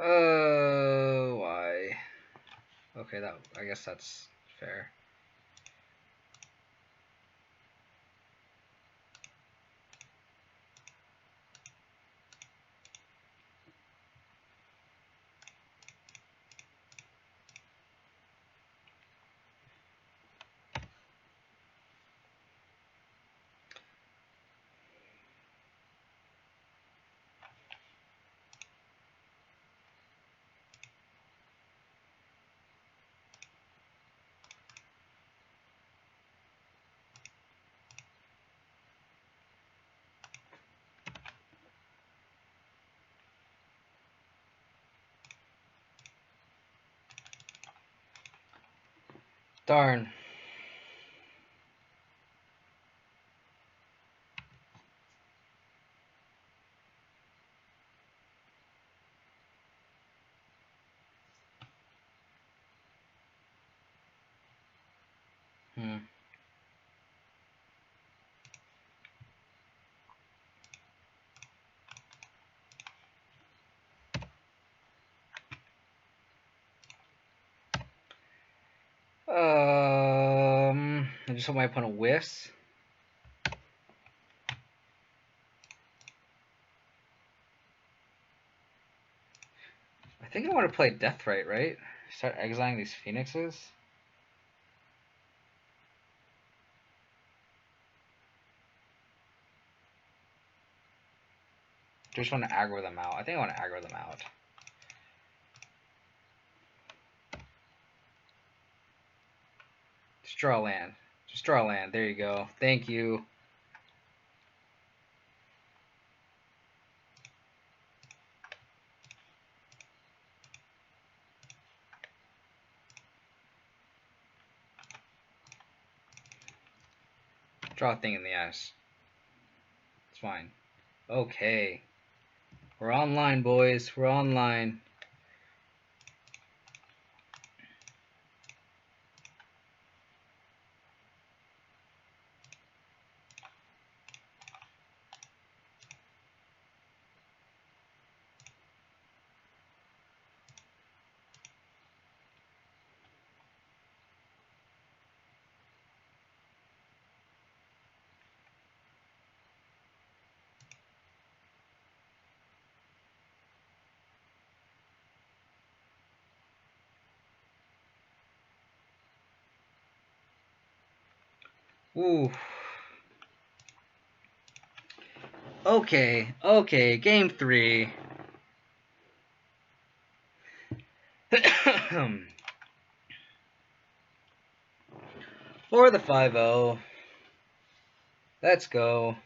Oh, why? Okay, I guess that's fair. Darn. I just hope my opponent whiffs. I think I want to play Deathrite, right? Start exiling these Phoenixes. Just want to aggro them out. I think I want to aggro them out. Just draw a land. Just draw a land. There you go. Thank you. Draw a thing in the ass. It's fine. Okay. We're online, boys. We're online. Ooh. Okay, game 3. For the 5-0. Let's go.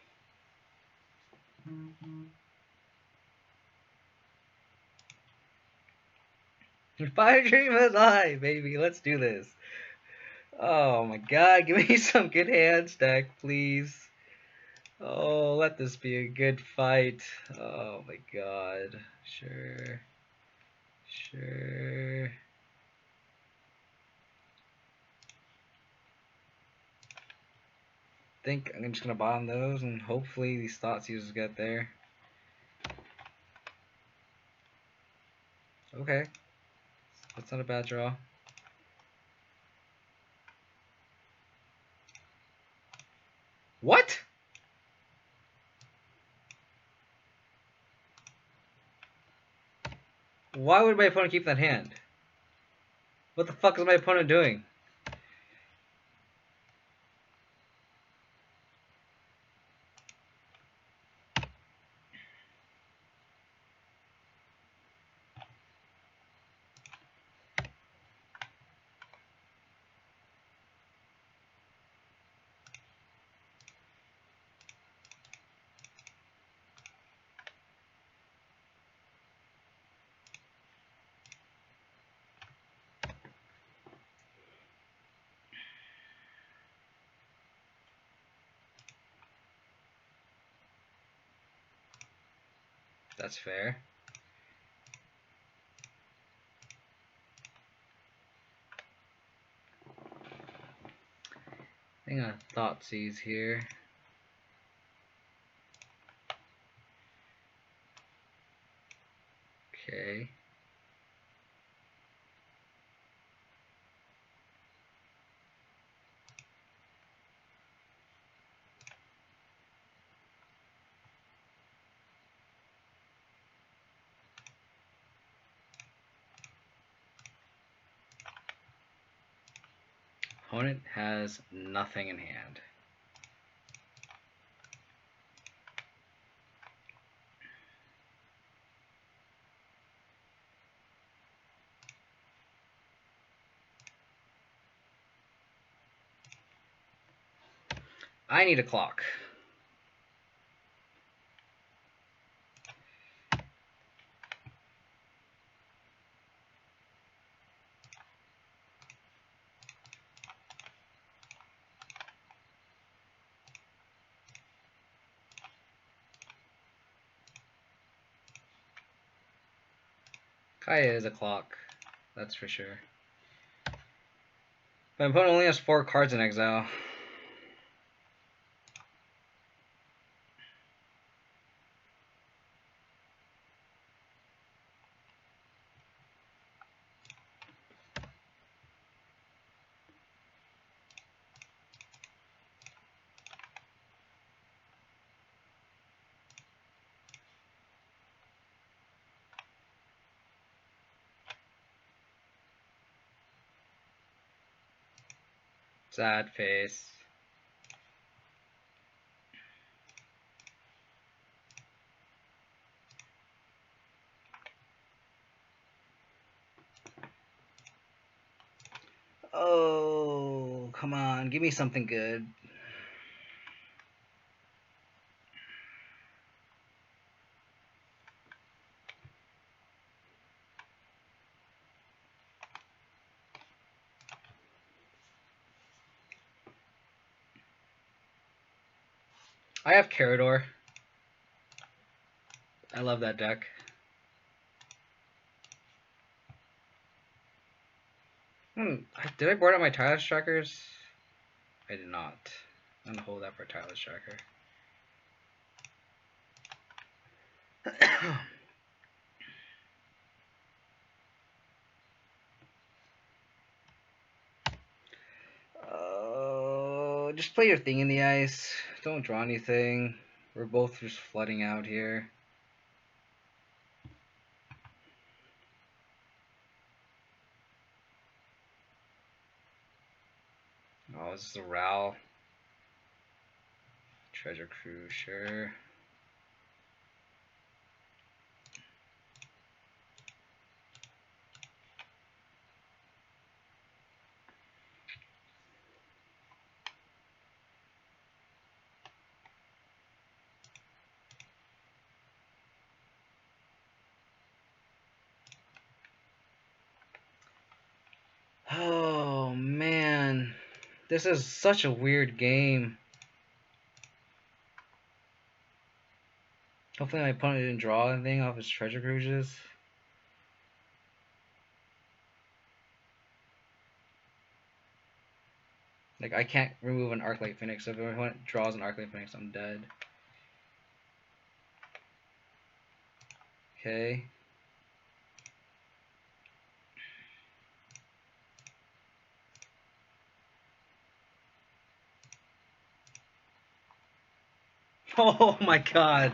Fire Dream is high, baby. Let's do this. Oh my god, give me some good hand stack, please. Oh, let this be a good fight. Oh my god. Sure. Think I'm just gonna bottom those and hopefully these thought users get there. Okay. That's not a bad draw. What? Why would my opponent keep that hand? What the fuck is my opponent doing? That's fair. Hang on, Thoughtseize here. Okay. Opponent has nothing in hand. I need a clock. Kaya is a clock, that's for sure. My opponent only has 4 cards in exile. Sad face. Oh, come on, give me something good. I have Carador. I love that deck. Did I board out my tireless trackers? I did not. I'm gonna hold that for tireless tracker. Just play your thing in the ice. Don't draw anything. We're both just flooding out here. Oh, this is a Ral. Treasure Cruise, sure. Oh man, this is such a weird game. Hopefully my opponent didn't draw anything off his treasure cruises. Like, I can't remove an Arclight Phoenix, so if my opponent draws an Arclight Phoenix, I'm dead. Okay. Oh my god.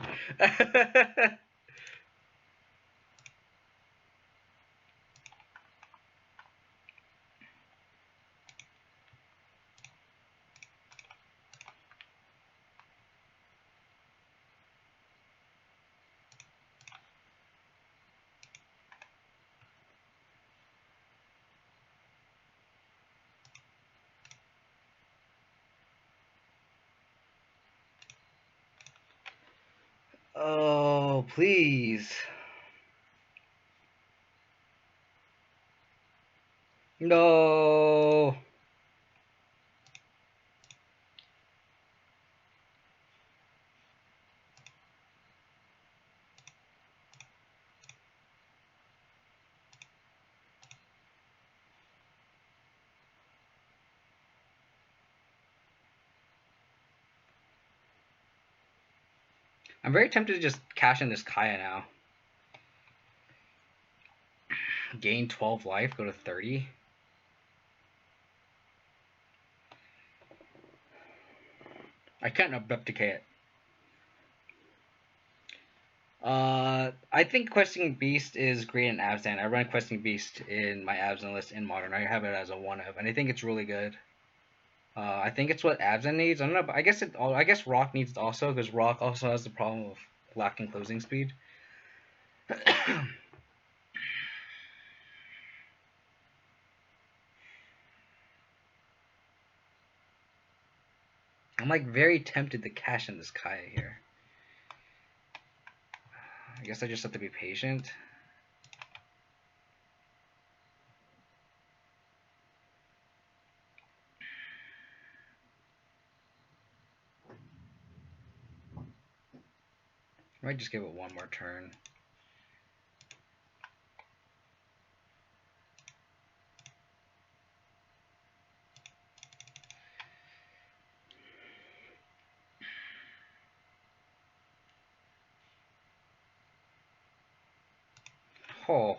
Oh, please. No. I'm very tempted to just cash in this Kaya now. Gain 12 life, go to 30. I can't abdicate it. I think Questing Beast is great in Abzan. I run Questing Beast in my Abzan list in Modern. I have it as a 1-of, and I think it's really good. I think it's what Abzan needs. I don't know, but I guess Rock needs it also, because Rock also has the problem of lacking closing speed. I'm like very tempted to cash in this Kaya here. I guess I just have to be patient. I might just give it one more turn. Oh.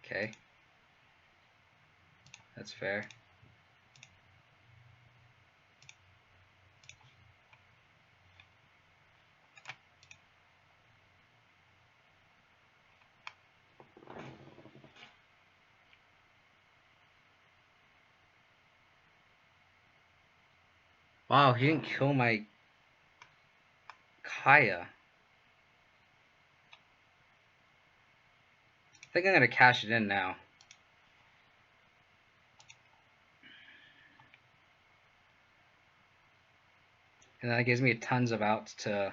Okay. That's fair. Wow, he didn't kill my Kaya. I think I'm gonna cash it in now. And that gives me tons of outs to...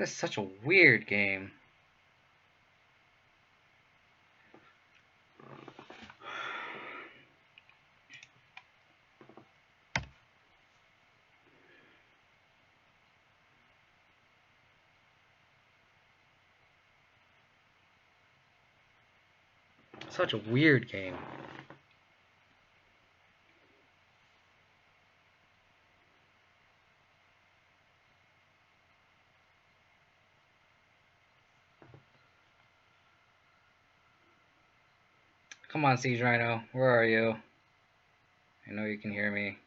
This is such a weird game. Such a weird game. Come on, Siege Rhino. Where are you? I know you can hear me.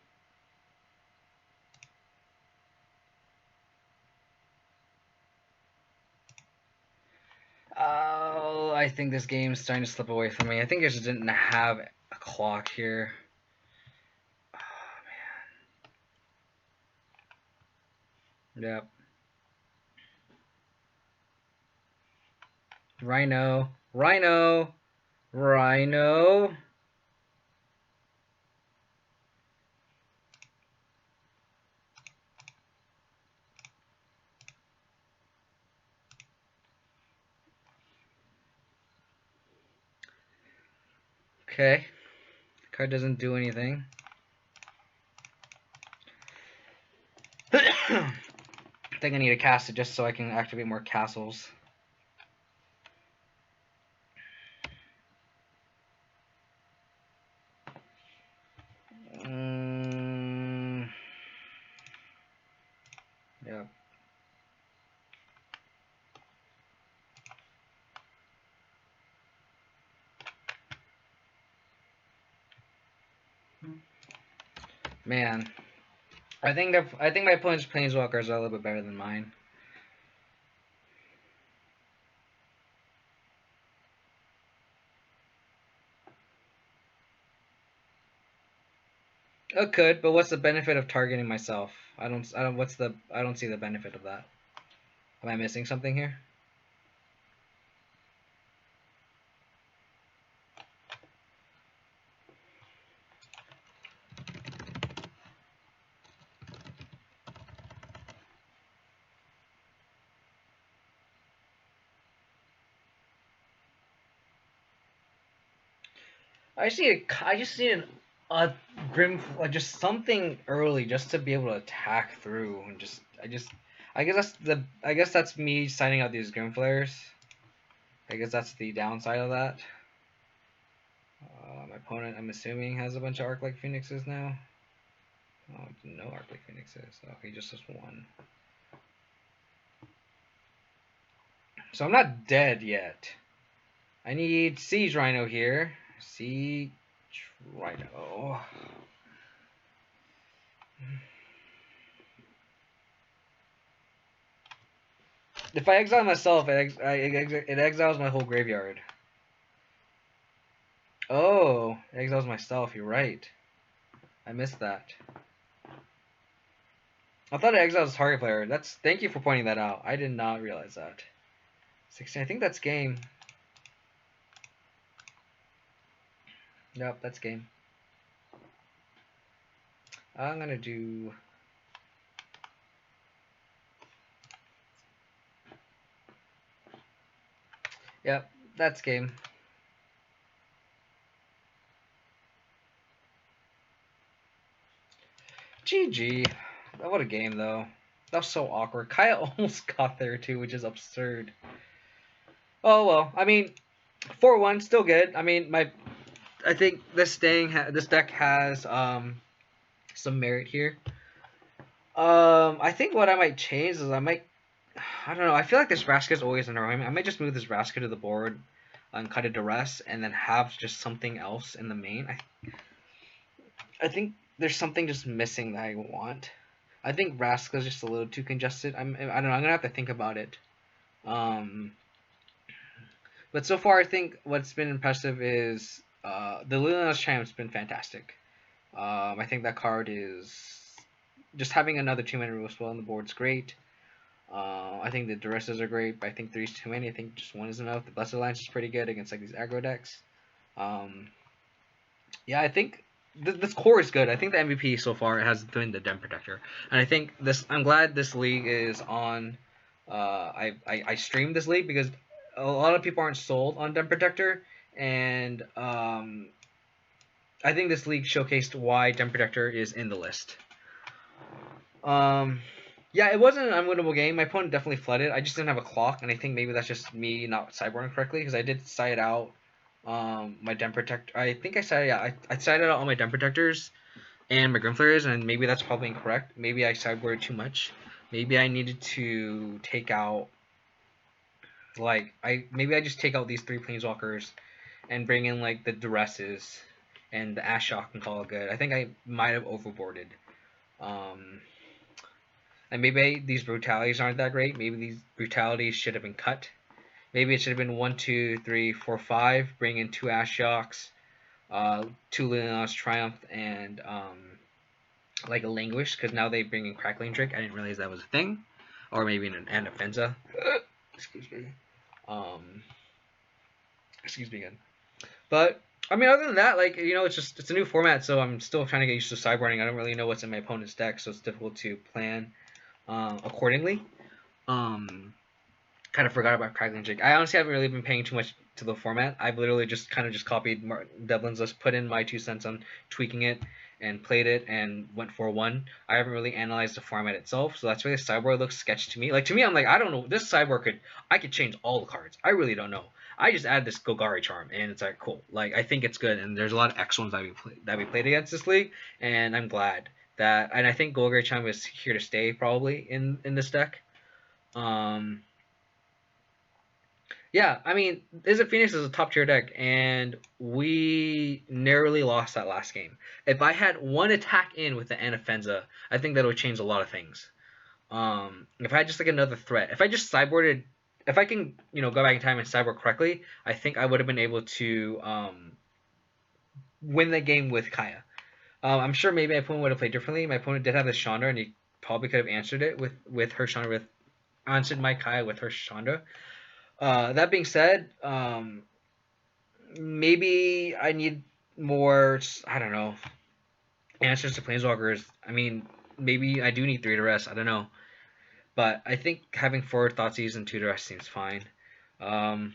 Oh, I think this game's starting to slip away from me. I think I just didn't have a clock here. Oh, man. Yep. Rhino. Rhino. Rhino. Okay. Card doesn't do anything. I think I need to cast it just so I can activate more castles. Yep. Man, I think my opponent's planeswalkers are a little bit better than mine. It could, but what's the benefit of targeting myself? I don't see the benefit of that. Am I missing something here? I just need a grim, just something early, just to be able to attack through, and I guess that's me signing out these grim flares. I guess that's the downside of that. My opponent, I'm assuming, has a bunch of Arc-like Phoenixes now. Oh, no Arc-like Phoenixes. Oh, he just has one. So I'm not dead yet. I need Siege Rhino here. Siege Rhino. If I exile myself, it exiles my whole graveyard. Oh, it exiles myself. You're right. I missed that. I thought it exiles target player. Thank you for pointing that out. I did not realize that. 16. I think that's game. Nope, that's game. I'm gonna do. Yep, that's game. GG. What a game, though. That was so awkward. Kaya almost got there, too, which is absurd. Oh, well. I mean, 4-1, still good. I mean, I think this deck has some merit here. I think what I might change is I don't know. I feel like this Vraska is always annoying. I might just move this Vraska to the board and cut a duress, and then have just something else in the main. I think there's something just missing that I want. I think Vraska is just a little too congested. I don't know. I'm gonna have to think about it. But so far, I think what's been impressive is the Liliana's Champ's been fantastic. I think that card is just having another 2-mana removal spell on the board is great. I think the duresses are great, but I think 3 is too many. I think just 1 is enough. The Blessed Alliance is pretty good against like these aggro decks. Yeah, I think this core is good. I think the MVP so far has been the Den Protector, and I think I'm glad this league is on I streamed this league because a lot of people aren't sold on Den Protector, and I think this league showcased why Den Protector is in the list. Yeah, it wasn't an unwinnable game. My opponent definitely flooded. I just didn't have a clock, and I think maybe that's just me not sideboarding correctly because I did side out my Den Protector. I think I sided out all my Den Protectors and my Grimflayers, and maybe that's probably incorrect. Maybe I sideboarded too much. Maybe I needed to take out maybe I just take out these 3 Planeswalkers and bring in like the Duresses and the Ashok and call it good. I think I might have overboarded. And maybe these brutalities aren't that great. Maybe these brutalities should have been cut. Maybe it should have been 1, 2, 3, 4, 5. Bring in 2 Ashocks, 2 Liliana's Triumph, and like a Languish, because now they bring in Crackling Drake. I didn't realize that was a thing. Or maybe an Anafenza. Excuse me. Excuse me again. But I mean, other than that, like, you know, it's a new format, so I'm still trying to get used to sideboarding. I don't really know what's in my opponent's deck, so it's difficult to plan accordingly. Kind of forgot about Crackling Drake. I honestly haven't really been paying too much to the format. I've literally just copied Devlin's list, put in my 2 cents on tweaking it, and played it, and went for 1. I haven't really analyzed the format itself, so that's why the sideboard looks sketchy to me. Like, to me, I'm like, I don't know. This sideboard I could change all the cards. I really don't know. I just add this Golgari Charm, and it's like, cool. Like, I think it's good, and there's a lot of X ones that we played against this league, and I'm glad that. And I think Golgari Charm is here to stay probably in this deck. Yeah, I mean, Izzet Phoenix is a top tier deck, and we narrowly lost that last game. If I had 1 attack in with the Anafenza, I think that would change a lot of things. If I had just like another threat, if I just sideboarded, if I can, you know, go back in time and sideboard correctly, I think I would have been able to win the game with Kaya. I'm sure maybe my opponent would have played differently. My opponent did have this Chandra, and he probably could have answered it with her Chandra, answered my Kaya with her Chandra. That being said, maybe I need more, I don't know, answers to Planeswalkers. I mean, maybe I do need 3 to rest. I don't know. But I think having 4 Thoughtseize and 2 to rest seems fine. No,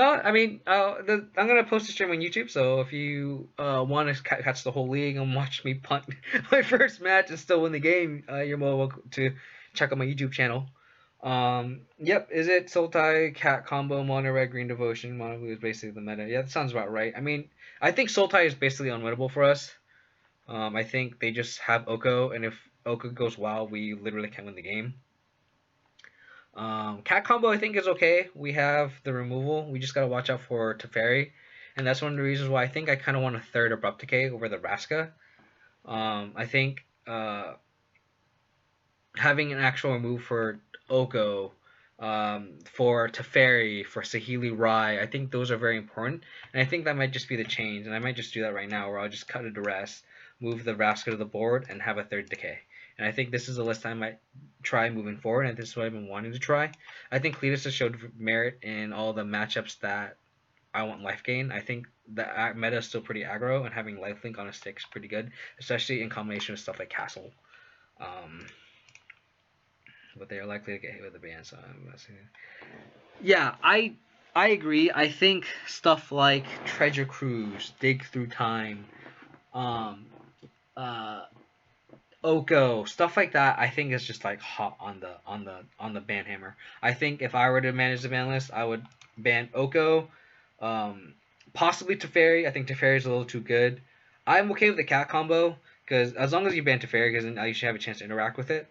I mean, I'm going to post a stream on YouTube, so if you want to catch the whole league and watch me punt my first match and still win the game, you're more welcome to check out my YouTube channel. Yep, is it Sultai, Cat combo, Mono Red, Green Devotion, Mono Blue is basically the meta. Yeah, that sounds about right. I mean, I think Sultai is basically unwinnable for us. I think they just have Oko, and if Oko goes wild, we literally can't win the game. Cat combo I think is okay. We have the removal. We just gotta watch out for Teferi, and that's one of the reasons why I think I kind of want a 3rd Abrupt Decay over the Vraska. I think having an actual remove for Oko, for Teferi, for Saheeli Rai, I think those are very important, and I think that might just be the change, and I might just do that right now, where I'll just cut a Duress, move the Vraska to the board, and have a 3rd Decay. And I think this is the list I might try moving forward, and this is what I've been wanting to try. I think Cletus has showed merit in all the matchups that I want life gain. I think the meta is still pretty aggro, and having lifelink on a stick is pretty good, especially in combination with stuff like Castle. But they are likely to get hit with the ban, so I'm guessing. Yeah, I agree. I think stuff like Treasure Cruise, Dig Through Time, Oko, stuff like that, I think is just like hot on the ban hammer. I think if I were to manage the ban list, I would ban Oko, possibly Teferi. I think Teferi is a little too good. I'm okay with the Cat combo because as long as you ban Teferi, because then you should have a chance to interact with it.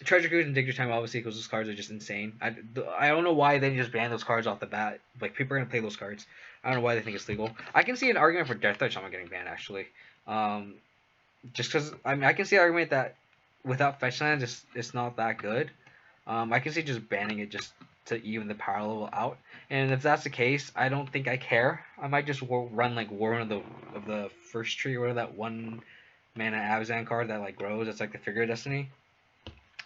Treasure Cruise and Dig Your Time obviously because those cards are just insane. I don't know why they just ban those cards off the bat. Like, people are gonna play those cards. I don't know why they think it's legal. I can see an argument for Death Touch Shaman getting banned actually. Just because I can see an argument that without fetch lands, it's not that good. I can see just banning it just to even the power level out. And if that's the case, I don't think I care. I might just run like War of the First Tree, or whatever, that 1 mana Abzan card that like grows. It's like the Figure of Destiny.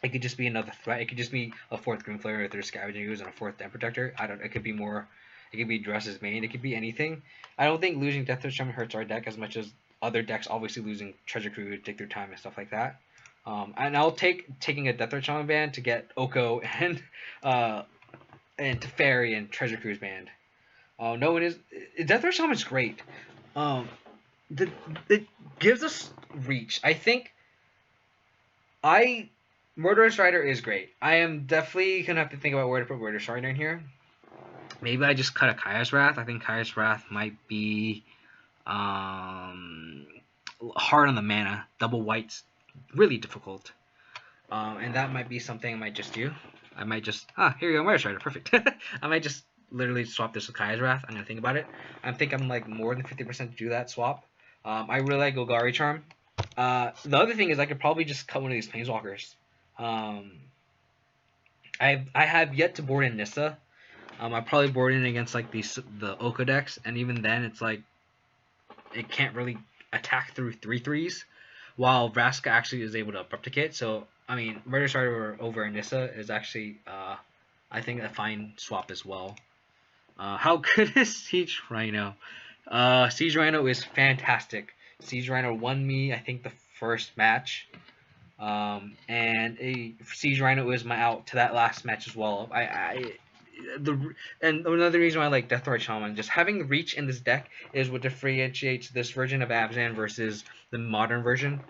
It could just be another threat. It could just be a 4th Grimflayer if there's Scavenging Ooze and a 4th Den Protector. It could be more. It could be Dress's main. It could be anything. I don't think losing Death Touch Shaman hurts our deck as much as other decks obviously losing Treasure Cruise, Dig Through Time, and stuff like that. And I'll taking a Death Threat Shaman band to get Oko and Teferi and Treasure Cruise band. No, it is Death Threat Shaman's great. Um, it gives us reach. I think Murderous Rider is great. I am definitely gonna have to think about where to put Murderous Rider in here. Maybe I just cut a Kaya's Wrath. I think Kaya's Wrath might be hard on the mana. Double white's really difficult. And that might be something I might just do. I might just here you go, Murderous Rider, perfect. I might just literally swap this with Kaya's Wrath. I'm gonna think about it. I think I'm like more than 50% to do that swap. I really like Golgari Charm. The other thing is I could probably just cut one of these Planeswalkers. I have yet to board in Nissa. I probably board in against like the Oko decks, and even then it's like it can't really attack through 3/3s, while Vraska actually is able to Replicate. So I mean, Murder Starter over Nissa is actually I think a fine swap as well. How good is Siege Rhino? Siege Rhino is fantastic. Siege Rhino won me, I think, the first match. And Siege Rhino is my out to that last match as well. And another reason why I like Death Threat Shaman, just having reach in this deck is what differentiates this version of Abzan versus the modern version.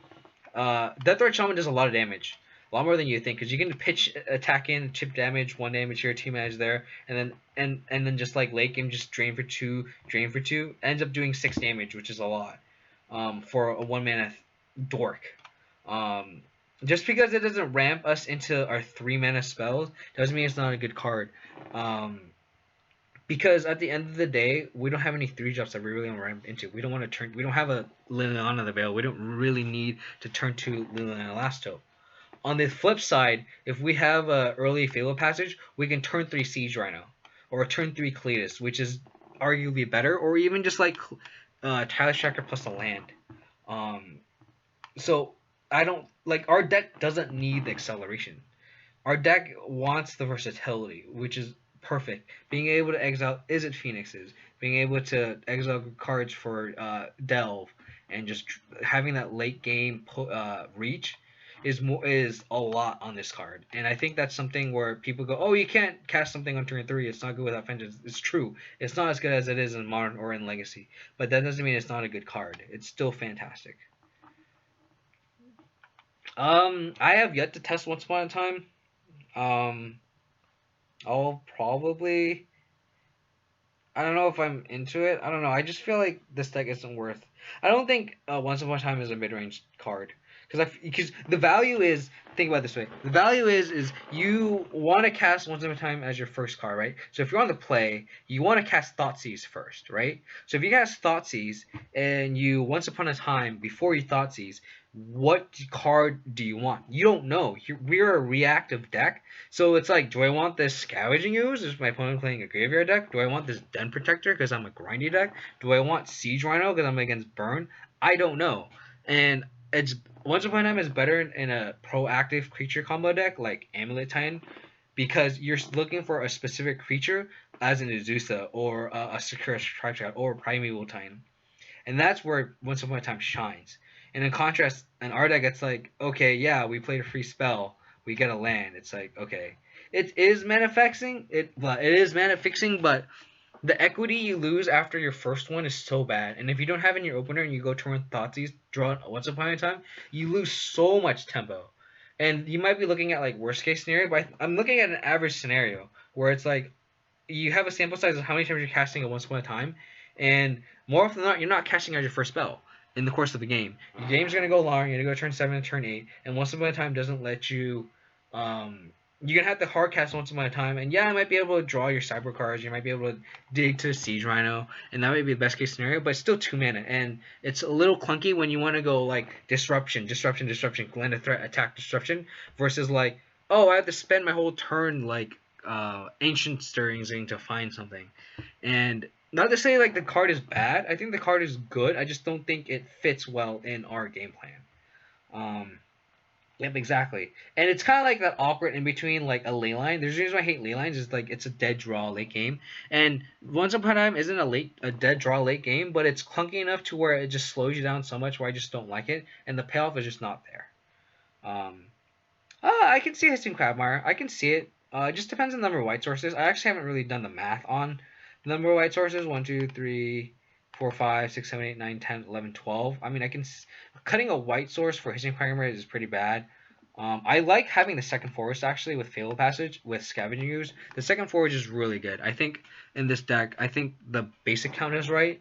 Death Threat Shaman does a lot of damage, a lot more than you think, because you can pitch attack in, chip damage, 1 damage here, 2 damage there, and then just like late game, just drain for 2, ends up doing 6 damage, which is a lot for a 1 mana dork. Just because it doesn't ramp us into our 3 mana spells doesn't mean it's not a good card. Because at the end of the day, we don't have any 3-drops that we really want to ramp into. We don't want to turn. We don't have a Liliana the Veil. We don't really need to turn to Liliana Elasto. On the flip side, if we have a early Fatal Passage, we can turn 3 Siege Rhino or turn 3 Cletus, which is arguably better, or even just like Tireless Tracker plus a land. So I don't like our deck doesn't need the acceleration. Our deck wants the versatility, which is perfect. Being able to exile Izzet Phoenixes, being able to exile cards for Delve, and just having that late game reach is a lot on this card. And I think that's something where people go, oh, you can't cast something on turn 3. It's not good without Vengeance. It's true. It's not as good as it is in Modern or in Legacy. But that doesn't mean it's not a good card. It's still fantastic. I have yet to test Once Upon a Time. I'll probably. I don't know if I'm into it. I don't know. I just feel like this deck isn't worth. I don't think Once Upon a Time is a mid-range card because the value is. Think about it this way. The value is you want to cast Once Upon a Time as your first card, right? So if you're on the play, you want to cast Thoughtseize first, right? So if you cast Thoughtseize and you Once Upon a Time before you Thoughtseize, what card do you want? You don't know. We're a reactive deck, so it's like, do I want this Scavenging Ooze? Is my opponent playing a graveyard deck? Do I want this Den Protector because I'm a grindy deck? Do I want Siege Rhino because I'm against Burn? I don't know. And it's Once Upon a Time is better in a proactive creature combo deck like Amulet Titan, because you're looking for a specific creature as an Azusa or a Sakura Triad or Primeval Titan. And that's where Once Upon a Time shines. And in contrast, in our deck, it's like, okay, yeah, we played a free spell, we get a land. It's like, okay, it is mana fixing, but the equity you lose after your first one is so bad. And if you don't have in your opener and you go turn Thoughtseize, draw it Once Upon a Time, you lose so much tempo. And you might be looking at like worst case scenario, but I'm looking at an average scenario where it's like you have a sample size of how many times you're casting at Once Upon a Time, and more often than not, you're not casting as your first spell in the course of the game. Your game's going to go long, you're going to go turn 7 and turn 8, and Once Upon a Time doesn't let you, you're going to have to hard cast Once Upon a Time, and yeah, I might be able to draw your cyber cards, you might be able to dig to Siege Rhino, and that might be the best case scenario, but it's still 2 mana, and it's a little clunky when you want to go like Disruption, land a threat, attack, Disruption, versus like, oh, I have to spend my whole turn like Ancient Stirrings to find something. And not to say like the card is bad. I think the card is good. I just don't think it fits well in our game plan. Yep, exactly. And it's kind of like that awkward in between, like a ley line. There's a reason why I hate ley lines. Is like it's a dead draw late game, and Once Upon a Time isn't a dead draw late game, but it's clunky enough to where it just slows you down so much where I just don't like it, and the payoff is just not there. Um, I can see Hissing Quagmire. I can see it. It just depends on the number of white sources. I actually haven't really done the math on the number of white sources. 1, 2, 3, 4, 5, 6, 7, 8, 9, 10, 11, 12. I mean, cutting a white source for Hissing Quagmire is pretty bad. I like having the second forest actually with Fatal Passage with Scavenging Ooze. The second forage is really good. I think in this deck, I think the basic count is right.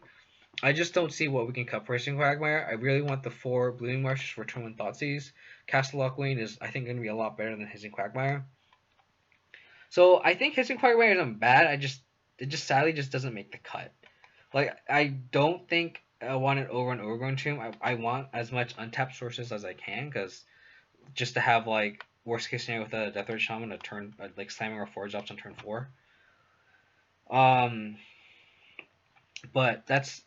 I just don't see what we can cut for Hissing Quagmire. I really want the 4 Blooming Marshes for turn 1 Thoughtseize. Castle Lockwing is, I think, going to be a lot better than Hissing Quagmire. So I think Hissing Quagmire isn't bad. It just sadly just doesn't make the cut. Like, I don't think I want it over and over on Tomb. I want as much untapped sources as I can, because just to have, like, worst case scenario with a Death Shaman, a turn, like, slamming or 4 drops on turn 4. Um, but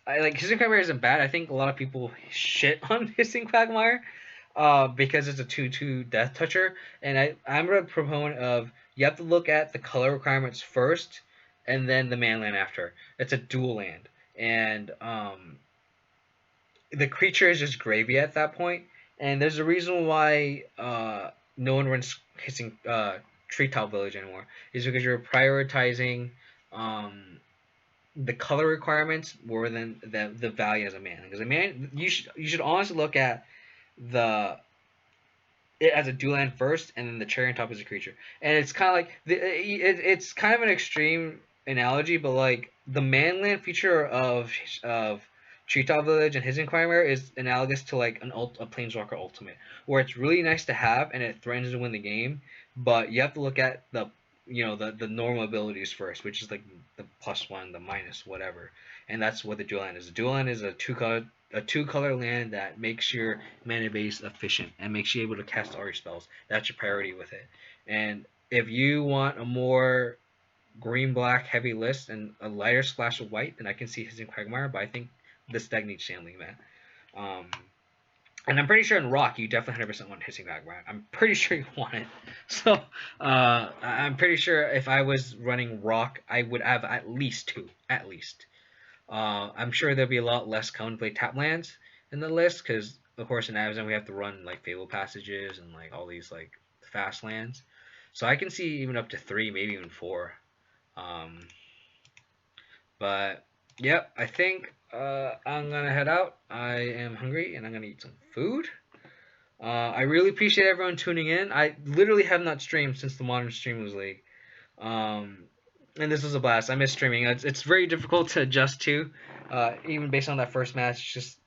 I like Hissing Quagmire isn't bad. I think a lot of people shit on Hissing Quagmire, because it's a 2/2 Death Toucher, and I'm a proponent of you have to look at the color requirements first, and then the mana land after. It's a dual land, and the creature is just gravy at that point. And there's a reason why no one runs Hissing Treetop Village anymore. Is because you're prioritizing the color requirements more than the value as a man. Because a man, you should honestly look at the it as a dual land first, and then the cherry on top is a creature. And it's kind of like it's kind of an extreme analogy, but like the manland feature of Treetop Village and His Inquirer is analogous to like a Planeswalker Ultimate, where it's really nice to have and it threatens to win the game, but you have to look at the normal abilities first, which is like the +1, the minus whatever, and that's what the dual land is. The dual land is a two-color land that makes your mana base efficient and makes you able to cast all your spells. That's your priority with it. And if you want a more green-black heavy list and a lighter splash of white, then I can see Hissing Quagmire, but I think this deck needs Shanling, man. And I'm pretty sure in Rock, you definitely 100% want Hissing Quagmire. I'm pretty sure you want it. So, I'm pretty sure if I was running Rock, I would have at least 2. At least. I'm sure there'll be a lot less common play tap lands in the list, because of course in Abzan we have to run like Fable Passages and like all these like fast lands. So I can see even up to 3, maybe even 4. Um, but yep, I think I'm gonna head out. I am hungry and I'm gonna eat some food. I really appreciate everyone tuning in. I literally have not streamed since the Modern Streamers League. Um, and this was a blast. I miss streaming. It's very difficult to adjust to, even based on that first match. Just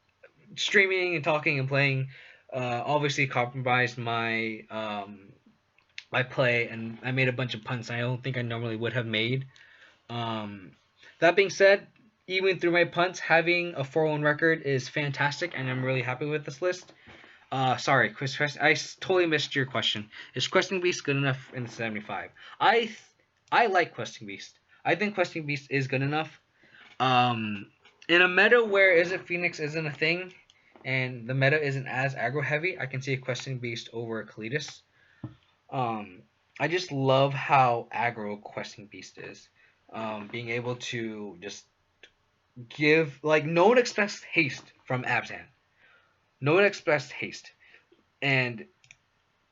streaming and talking and playing, obviously compromised my play, and I made a bunch of punts I don't think I normally would have made. That being said, even through my punts, having a 4-1 record is fantastic, and I'm really happy with this list. Sorry, Chris. I totally missed your question. Is Questing Beast good enough in the 75? I like Questing Beast. I think Questing Beast is good enough. In a meta where Izzet Phoenix isn't a thing, and the meta isn't as aggro heavy, I can see a Questing Beast over Kalidas. I just love how aggro Questing Beast is. Being able to just give, like, no one expects haste from Abzan. No one expects haste, and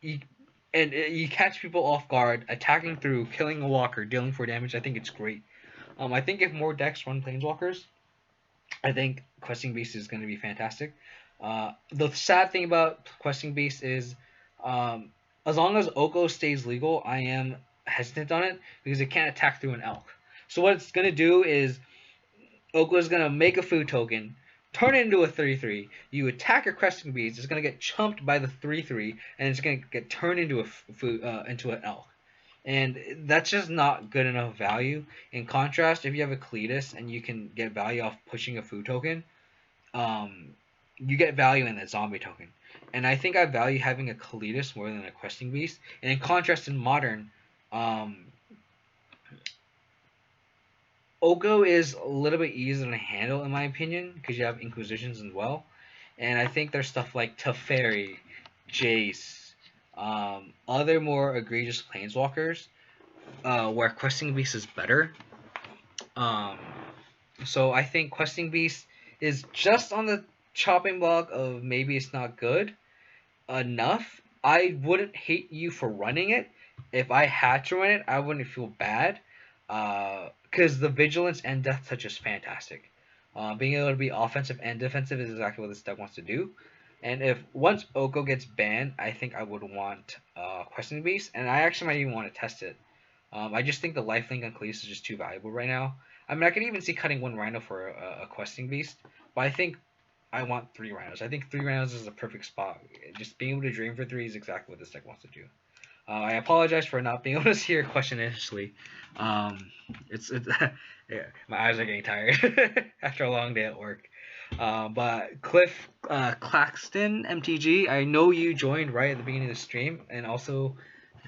you catch people off guard, attacking through, killing a walker, dealing 4 damage. I think it's great. I think if more decks run Planeswalkers, I think Questing Beast is going to be fantastic. The sad thing about Questing Beast is, as long as Oko stays legal, I am hesitant on it because it can't attack through an elk. So what it's going to do is Oko is going to make a food token, turn it into a 3/3. You attack your Questing Beast, it's going to get chumped by the 3/3, and it's going to get turned into into an elk. And that's just not good enough value. In contrast, if you have a Cletus and you can get value off pushing a food token, you get value in that zombie token. And I think I value having a Cletus more than a Questing Beast. And in contrast, in Modern, Oko is a little bit easier to handle in my opinion because you have Inquisitions as well, and I think there's stuff like Teferi, Jace, other more egregious Planeswalkers, where Questing Beast is better. So I think Questing Beast is just on the chopping block of maybe it's not good enough, I wouldn't hate you for running it. If I had to run it, I wouldn't feel bad. Because the vigilance and death touch is fantastic. Being able to be offensive and defensive is exactly what this deck wants to do. And if once Oko gets banned, I think I would want Questing Beast, and I actually might even want to test it. I just think the lifelink on Khalees is just too valuable right now. I mean, I could even see cutting one Rhino for a Questing Beast, but I think I want 3 Rhinos. I think 3 Rhinos is a perfect spot. Just being able to drain for 3 is exactly what this deck wants to do. I apologize for not being able to see your question initially. It's yeah, my eyes are getting tired after a long day at work. But Cliff Claxton MTG, I know you joined right at the beginning of the stream, and also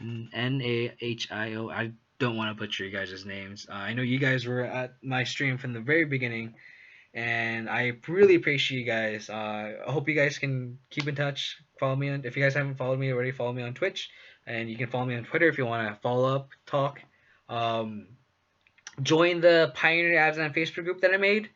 Nahio. I don't want to butcher you guys' names. I know you guys were at my stream from the very beginning, and I really appreciate you guys. I hope you guys can keep in touch. Follow me on, if you guys haven't followed me already, follow me on Twitch, and you can follow me on Twitter if you want to follow up, talk. Um, Join the Pioneer Abzan Facebook group that I made.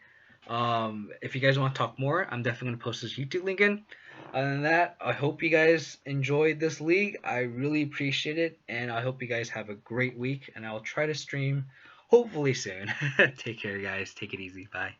If you guys want to talk more, I'm definitely going to post this YouTube link in. Other than that, I hope you guys enjoyed this league. I really appreciate it, and I hope you guys have a great week, and I'll try to stream hopefully soon. Take care, guys. Take it easy. Bye.